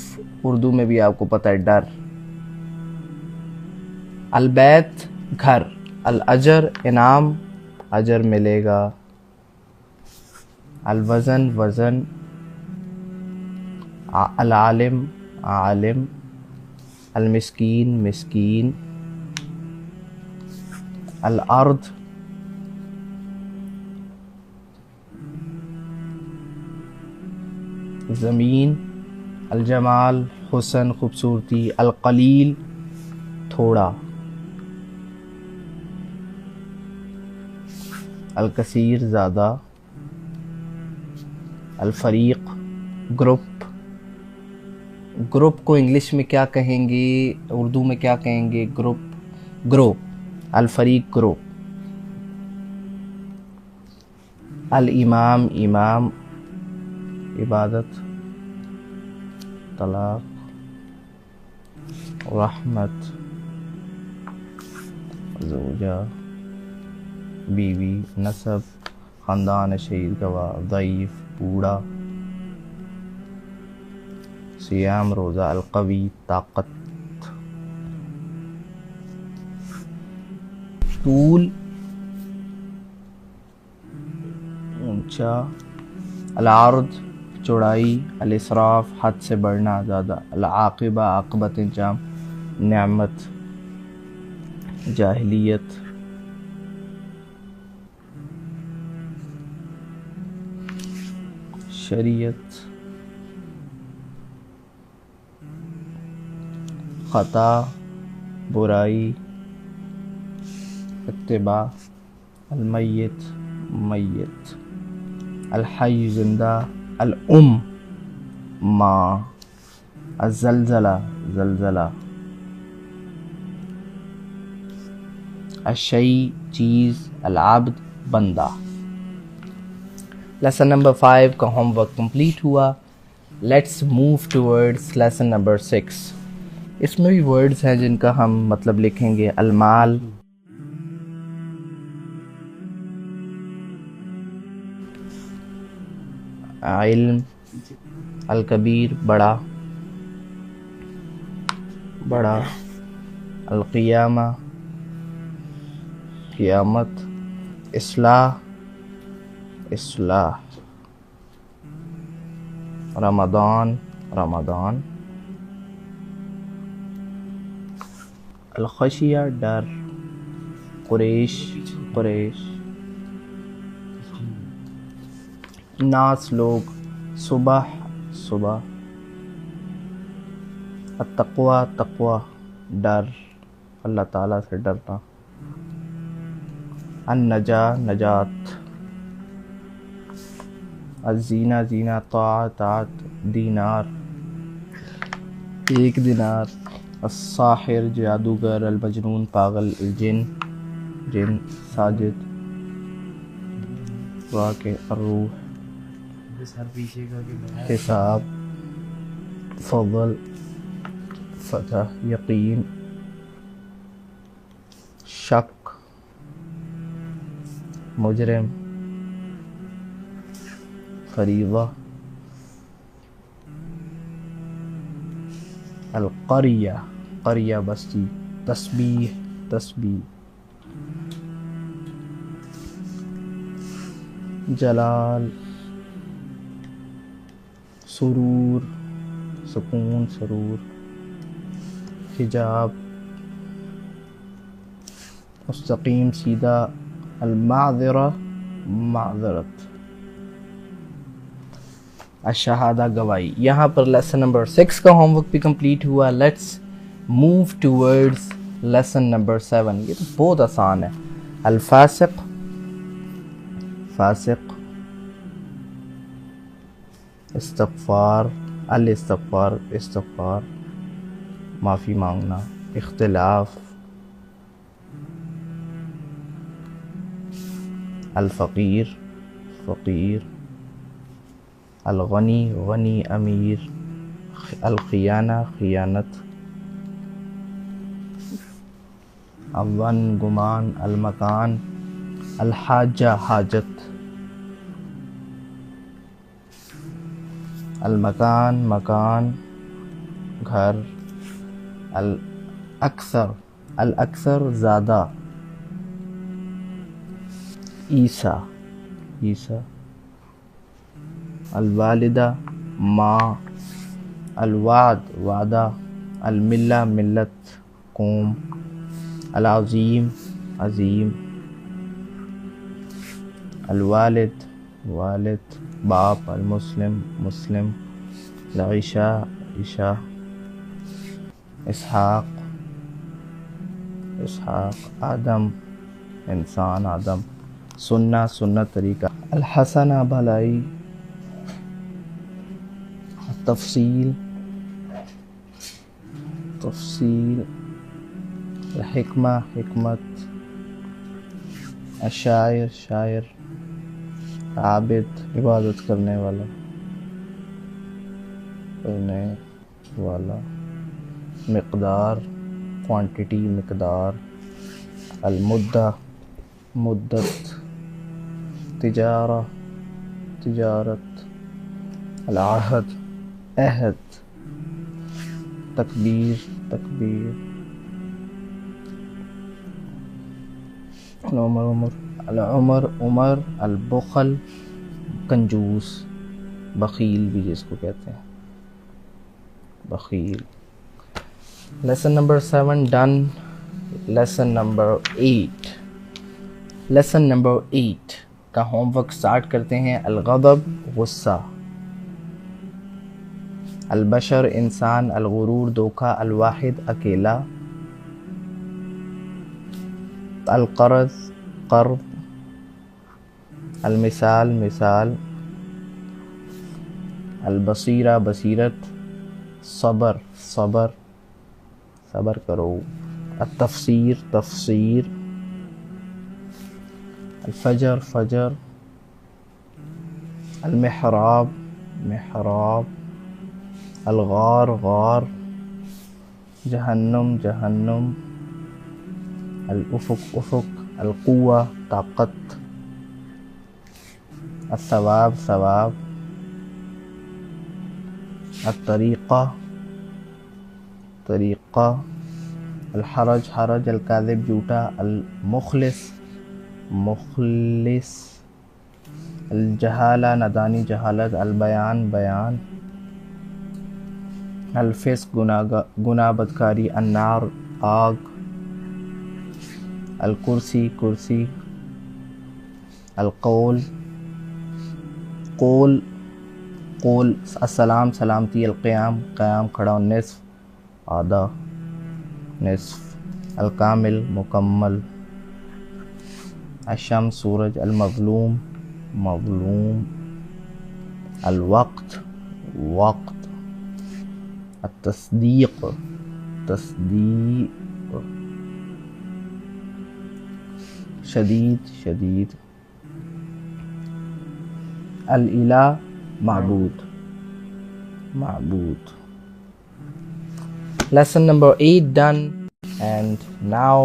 Speaker 2: اردو میں بھی آپ کو پتہ ہے ڈر۔ البیت گھر، الاجر انعام، اجر ملے گا۔ الوزن وزن، العالم عالم، المسکین مسکین، الارض زمین، الجمال حسن خوبصورتی، القلیل تھوڑا، الکثیر زیادہ، الفریق گروپ، گروپ کو انگلش میں کیا کہیں گے، اردو میں کیا کہیں گے، گروپ، گرو، الفریق گرو، الامام امام، عبادت، طلاق، رحمت، زوجہ بیوی، نسب خاندان، شہید گواہ، ضعیف بوڑھا، سیام روزہ، القوی طاقت، طول اونچا، العرض چوڑائی، الاسراف حد سے بڑھنا زیادہ، العاقبہ عاقبت انجام، نعمت، جاہلیت، شریعت، خطا برائی، اتباع، المیت میت، الحی زندہ، الام ماں، الزلزلہ زلزلہ، الشیء چیز، العبد بندہ۔ لیسن نمبر 5 کا ہوم ورک کمپلیٹ ہوا۔ Let's move towards lesson number 6۔ اس میں بھی ورڈز ہیں جن کا ہم مطلب لکھیں گے۔ المال، علم، الکبیر بڑا بڑا، القیامہ قیامت، اصلاح اصلاح، رمضان رمضان، الخشیہ ڈر، قریش قریش، ناس لوگ، صبح صبح، التقوی تقوی ڈر، اللہ تعالیٰ سے ڈرنا، النجاہ نجات، الزینہ زینہ، طاعت طاعت، دینار ایک دینار، الساحر جادوگر، المجنون پاگل، الجن جن، ساجد واقع، الروح حساب، فضل فتح، یقین، شک، مجرم، فریضہ، القریہ قریہ بستی، تسبیح تسبیح، جلال، سرور سکون سرور، حجاب، مستقیم سیدھا، المعذرہ معذرت، الشہادہ گواہی۔ یہاں پر لیسن نمبر 6 کا ہوم ورک بھی کمپلیٹ ہوا۔ Let's move towards lesson number 7۔ یہ تو بہت آسان ہے۔ الفاسق فاسق، استغفار، الاستغفار استغفار معافی مانگنا، اختلاف، الفقیر فقیر، الغنی غنی امیر، الخیانہ خیانت، الظن گمان، المکان، الحاجہ حاجت، المکان مکان گھر، الاکثر الاکثر زیادہ، عیسیٰ عیسیٰ، الوالدہ ماں، الوعد وعدہ، الملہ ملت قوم، العظیم عظیم، الوالد والد باپ، المسلم مسلم، العشاء عشاء، اسحاق اسحاق، آدم انسان آدم، سنہ سنت طریقہ، الحسنہ بھلائی، تفصیل تفصیل، الحکمہ حکمت، الشاعر شاعر، عابد عبادت کرنے والا کرنے والا، مقدار کوانٹٹی مقدار، المدہ مدت، تجارہ تجارت، العہد عہد، تکبیر تکبیر، العمر عمر، البخل کنجوس، بخیل بھی جس کو کہتے ہیں بخیل۔ Lesson number 7 done. Lesson number 8 lesson number 8 کا ہوم ورک سٹارٹ کرتے ہیں۔ الغضب غصہ، البشر انسان، الغرور دھوکہ، الواحد اکیلا، القرض قرض، المثال مثال، البصیرہ بصیرت، صبر صبر صبر کرو، التفسیر تفسیر، الفجر فجر، المحراب محراب، الغار غار، جہنم جہنم، الافق افق، القوہ طاقت، الثواب ثواب، الطریقہ طریقہ، الحرج حرج، الکاذب جھوٹا، المخلص مخلص، الجہالہ نادانی جہالت، البیان بیان، الفسق گناہ بدکاری، النار آگ، الکرسی کرسی، القول قول قول، السلام سلامتی، القیام قیام کھڑا، النصف آدھا نصف، الکامل مکمل، الشمس سورج، المظلوم مظلوم، الوقت وقت، التصدیق تصدیق، شدید شدید، الالہ معبود معبود۔ Lesson number 8 done, and now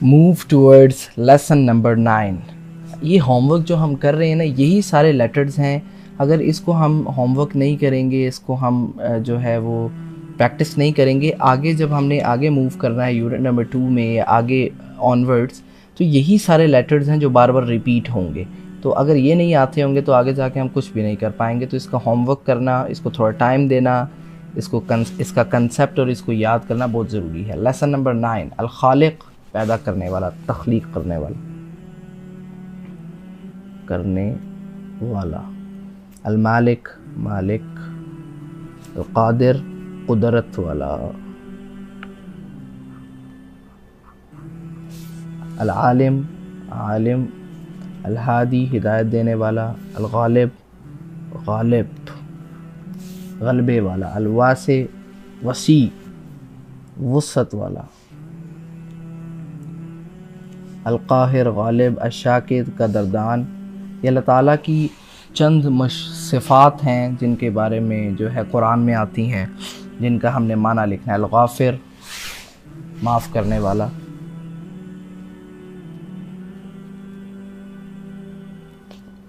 Speaker 2: move towards lesson number 9۔ یہ ہوم ورک جو ہم کر رہے ہیں نا، یہی سارے لیٹرز ہیں۔ اگر اس کو ہم ہوم ورک نہیں کریں گے، اس کو ہم جو ہے وہ پریکٹس نہیں کریں گے، آگے جب ہم نے آگے موو کرنا ہے یونٹ نمبر 2 میں یا آگے آنورڈس، تو یہی سارے لیٹرز ہیں جو بار بار ریپیٹ ہوں گے۔ تو اگر یہ نہیں آتے ہوں گے تو آگے جا کے ہم کچھ بھی نہیں کر پائیں گے۔ تو اس کا ہوم ورک کرنا، اس کو تھوڑا ٹائم دینا، اس کا کنسیپٹ اور اس کو یاد کرنا بہت ضروری ہے۔ لیسن نمبر 9 الخالق پیدا کرنے والا، تخلیق کرنے والا کرنے والا، المالک مالک، القادر قدرت والا، العالم عالم، الہادی ہدایت دینے والا، الغالب غالب غلبے والا، الواسع وسیع وسعت والا، القاہر غالب، الشاکر قدردان۔ یہ اللہ تعالیٰ کی چند صفات ہیں جن کے بارے میں جو ہے قرآن میں آتی ہیں، جن کا ہم نے معنی لکھنا ہے۔ الغافر معاف کرنے والا،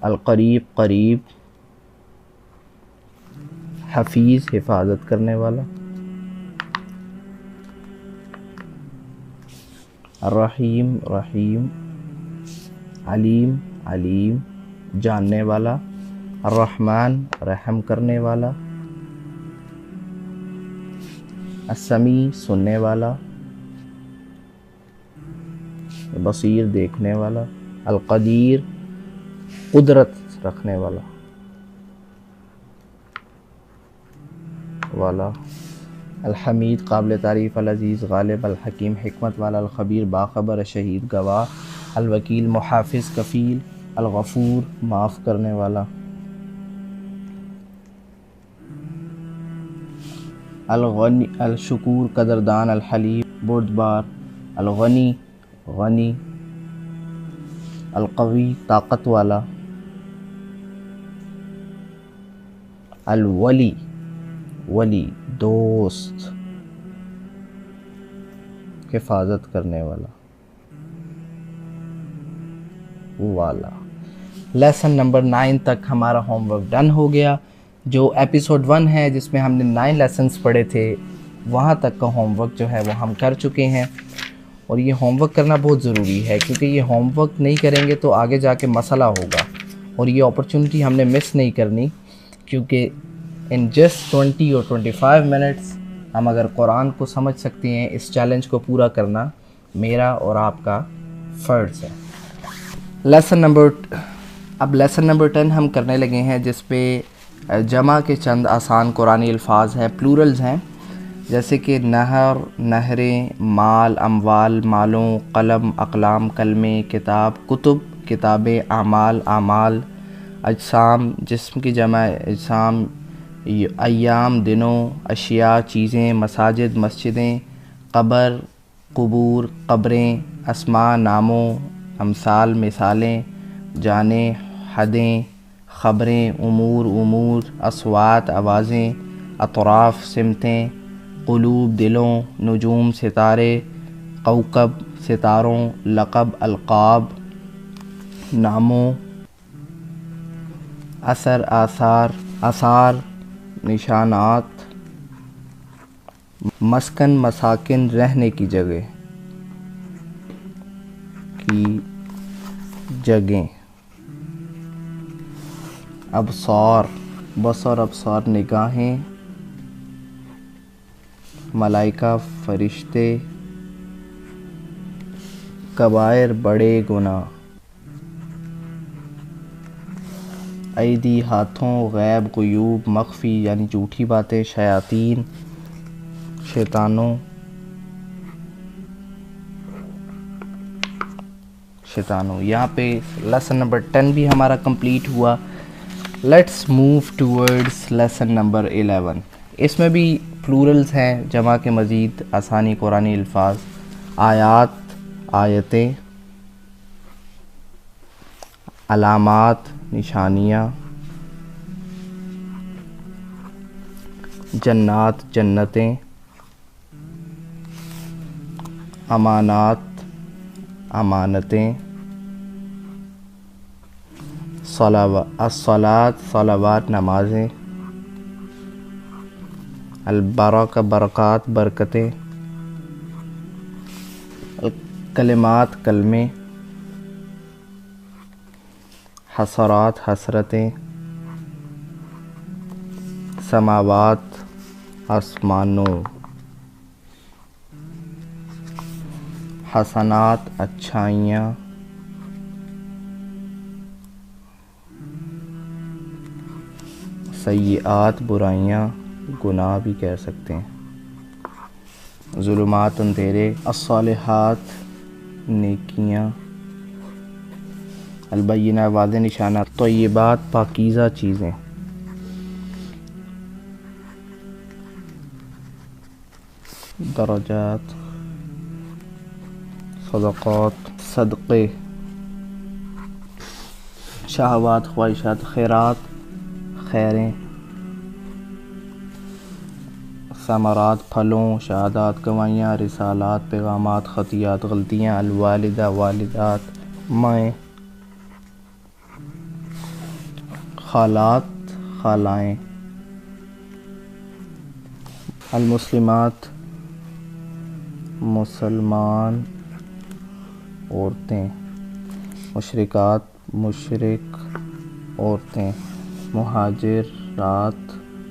Speaker 2: القریب قریب، حفیظ حفاظت کرنے والا، الرحیم رحیم، علیم علیم جاننے والا، الرحمن رحم کرنے والا، السمیع سننے والا، بصیر دیکھنے والا، القدیر قدرت رکھنے والا، والا، الحمید قابل تعریف، العزیز غالب، الحکیم حکمت والا، الخبیر باخبر، الشہید گواہ، الوکیل محافظ کفیل، الغفور معاف کرنے والا، الغنی الشکور قدردان، الحلیم بردبار، الغنی غنی، القوی طاقت والا، الولی ولی دوست حفاظت کرنے والا لیسن نمبر 9 تک ہمارا ہوم ورک ڈن ہو گیا. جو ایپیسوڈ 1 ہے جس میں ہم نے 9 لیسنس پڑھے تھے وہاں تک کا ہوم ورک جو ہے وہ ہم کر چکے ہیں. اور یہ ہوم ورک کرنا بہت ضروری ہے کیونکہ یہ ہوم ورک نہیں کریں گے تو آگے جا کے مسئلہ ہوگا. اور یہ اپرچونٹی ہم نے مس نہیں کرنی کیونکہ ان جسٹ 20 اور 25 منٹس ہم اگر قرآن کو سمجھ سکتے ہیں اس چیلنج کو پورا کرنا میرا اور آپ کا فرض ہے. اب لیسن نمبر 10 ہم کرنے لگے ہیں جس پہ جمع کے چند آسان قرآنی الفاظ ہیں، پلورلز ہیں، جیسے کہ نہر نہریں، مال اموال مالوں، قلم اقلام کلمیں، کتاب کتب کتابیں، اعمال اعمال، اجسام جسم کی جمع اجسام، ایام دنوں، اشیاء چیزیں، مساجد مسجدیں، قبر قبور قبریں، اسماء ناموں، امثال مثالیں، جانیں حدیں، خبریں امور امور، اصوات آوازیں، اطراف سمتیں، قلوب دلوں، نجوم ستارے، کوكب ستاروں، لقب القاب ناموں، اثر آثار آثار نشانات، مسکن مساکن رہنے کی جگہ جگہیں، ابصار بصر ابصار نگاہیں، ملائکہ فرشتے، کبائر بڑے گناہ، ایدی ہاتھوں، غیب غیوب مخفی یعنی جھوٹی باتیں، شیاطین شیطانوں یہاں پہ لیسن نمبر 10 بھی ہمارا کمپلیٹ ہوا. Let's move towards lesson number 11. اس میں بھی پلورلز ہیں، جمع کے مزید آسانی قرآنی الفاظ، آیات آیتیں، علامات نشانیاں، جنات جنتیں، امانات امانتیں، الصلاۃ صلوات نمازیں، البرکہ برکات برکتیں، کلمات کلمے، حسرات حسرتیں، سماوات آسمانوں، حسنات اچھائیاں، سیئات برائیاں گناہ بھی کہہ سکتے ہیں، ظلمات اندھیرے، الصالحات نیکیاں، البینہ واضح نشانات، طیبات پاکیزہ چیزیں، درجات صدقات صدقے، شہوات خواہشات، خیرات خیریں، ثمرات پھلوں، شہادات گواہیاں، رسالات پیغامات، خطیات غلطیاں، الوالدہ والدات مائیں، خالات خالائیں، المسلمات مسلمان عورتیں، مشرکات مشرک عورتیں، مہاجرات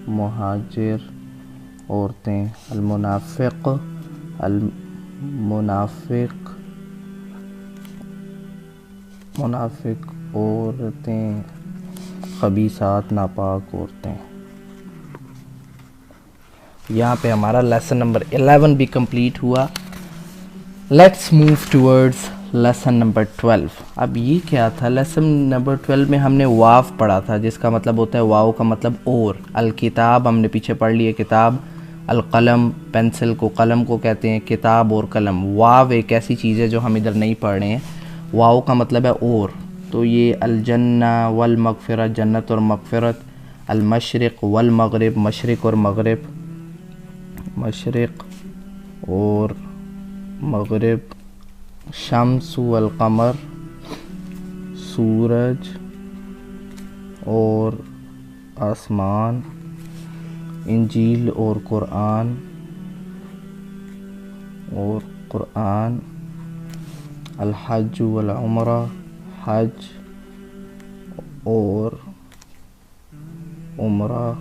Speaker 2: مہاجر عورتیں، المنافق المنافق منافق عورتیں، خبیثات ناپاک عورتیں. یہاں پہ ہمارا لیسن نمبر 11 بھی کمپلیٹ ہوا. Let's move towards lesson number 12. اب یہ کیا تھا؟ لیسن نمبر 12 میں ہم نے واو پڑھا تھا، جس کا مطلب ہوتا ہے، واو کا مطلب اور. الکتاب ہم نے پیچھے پڑھ لیا کتاب. القلم پینسل کو، قلم کو کہتے ہیں. کتاب اور قلم. واو ایک ایسی چیز ہے جو ہم ادھر نہیں پڑھ رہے ہیں. واو کا مطلب ہے اور. تو یہ الجنہ والمغفرت، جنت اور مغفرت. المشرق والمغرب، مشرق اور مغرب. مشرق اور مغرب. شمس والقمر، سورج اور آسمان. انجیل اور قرآن الحج والعمرہ، حج اور عمرہ.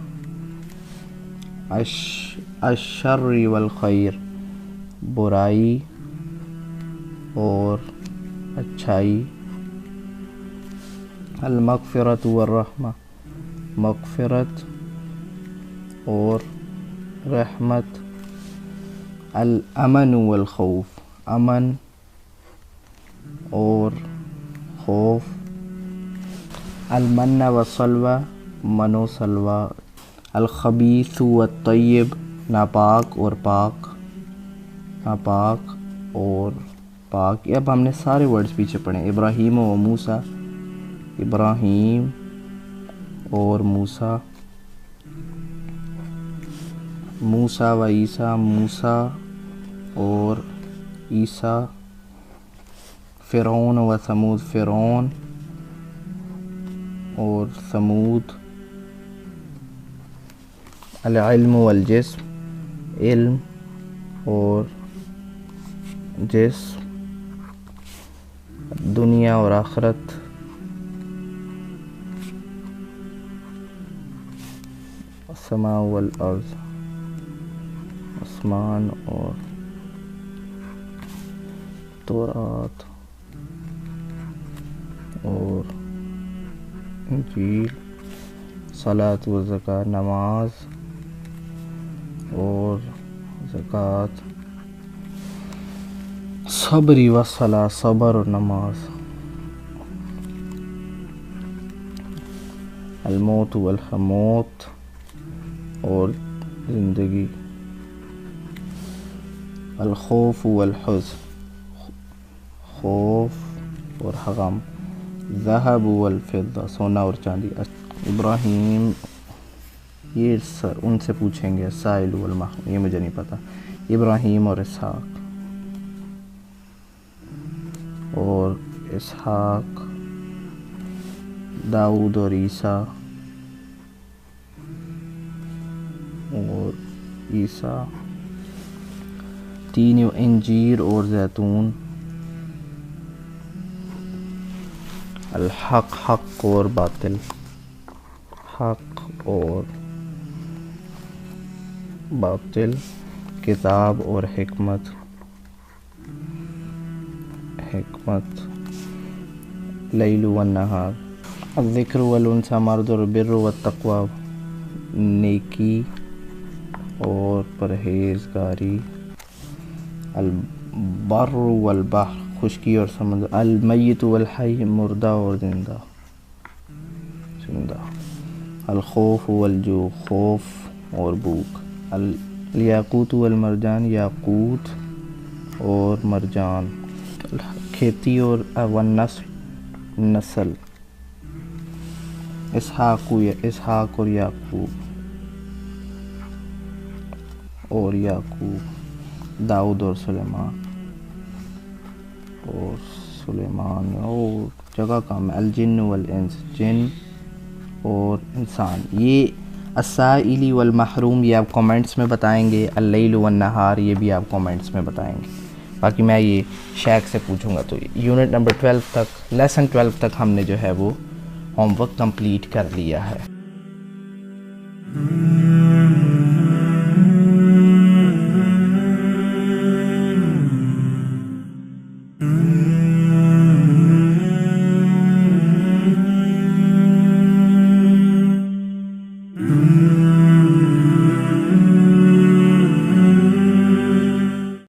Speaker 2: الشر والخیر، برائی اور اچھائی. المغفرت والرحمہ، مغفرت اور رحمت. الامن والخوف، امن اور خوف. المن والسلوى، من و سلوى. الخبیث والطیب، ناپاک اور پاک، ناپاک اور پاک. اب ہم نے سارے ورڈز پیچھے پڑھے. ابراہیم و موسیٰ، ابراہیم اور موسیٰ. موسیٰ و عیسیٰ، موسیٰ اور عیسیٰ. فرعون و ثمود، فرعون اور ثمود. العلم والجسم، علم اور جسم. دنیا اور آخرت. السماء والارض، آسمان اور تورات اور انجیل. صلاۃ و زکوٰۃ، نماز اور زکوٰۃ. صبر و صلاۃ، صبر اور نماز. الموت والموت اور زندگی. الخوف والحزن، خوف اور غم. ذهب والفضہ، سونا اور چاندی. ابراہیم، یہ ان سے پوچھیں گے. سائل والمحروم، یہ مجھے نہیں پتہ. ابراہیم اور اسحاق، اور اسحاق. داؤد اور عیسیٰ اور عیسیٰ. تین انجیر اور زیتون. الحق، حق اور باطل، حق اور باطل. کتاب اور حکمت، حکمت. لیل والنہار. الذکر والانثی، مرد اور بر والتقوی، نیکی اور پرہیزگاری. البر والبحر، خشکی اور سمندر. المیت والحی، مردہ اور زندہ، زندہ. الخوف والجوع، خوف اور بھوک. الیاقوت والمرجان، یاقوت اور مرجان. کھیتی اور والنسل، نسل. اسحاق اور یعقوب اور یعقوب. داؤد اور سلیمان اور سلیمان. اور جگہ کام ہے. الجن والانس، جن اور انسان. یہ السائل والمحروم یہ آپ کامنٹس میں بتائیں گے. اللیل والنہار یہ بھی آپ کامنٹس میں بتائیں گے. باقی میں یہ شیخ سے پوچھوں گا. تو یونٹ نمبر 12 تک، لیسن 12 تک ہم نے جو ہے وہ ہوم ورک کمپلیٹ کر لیا ہے.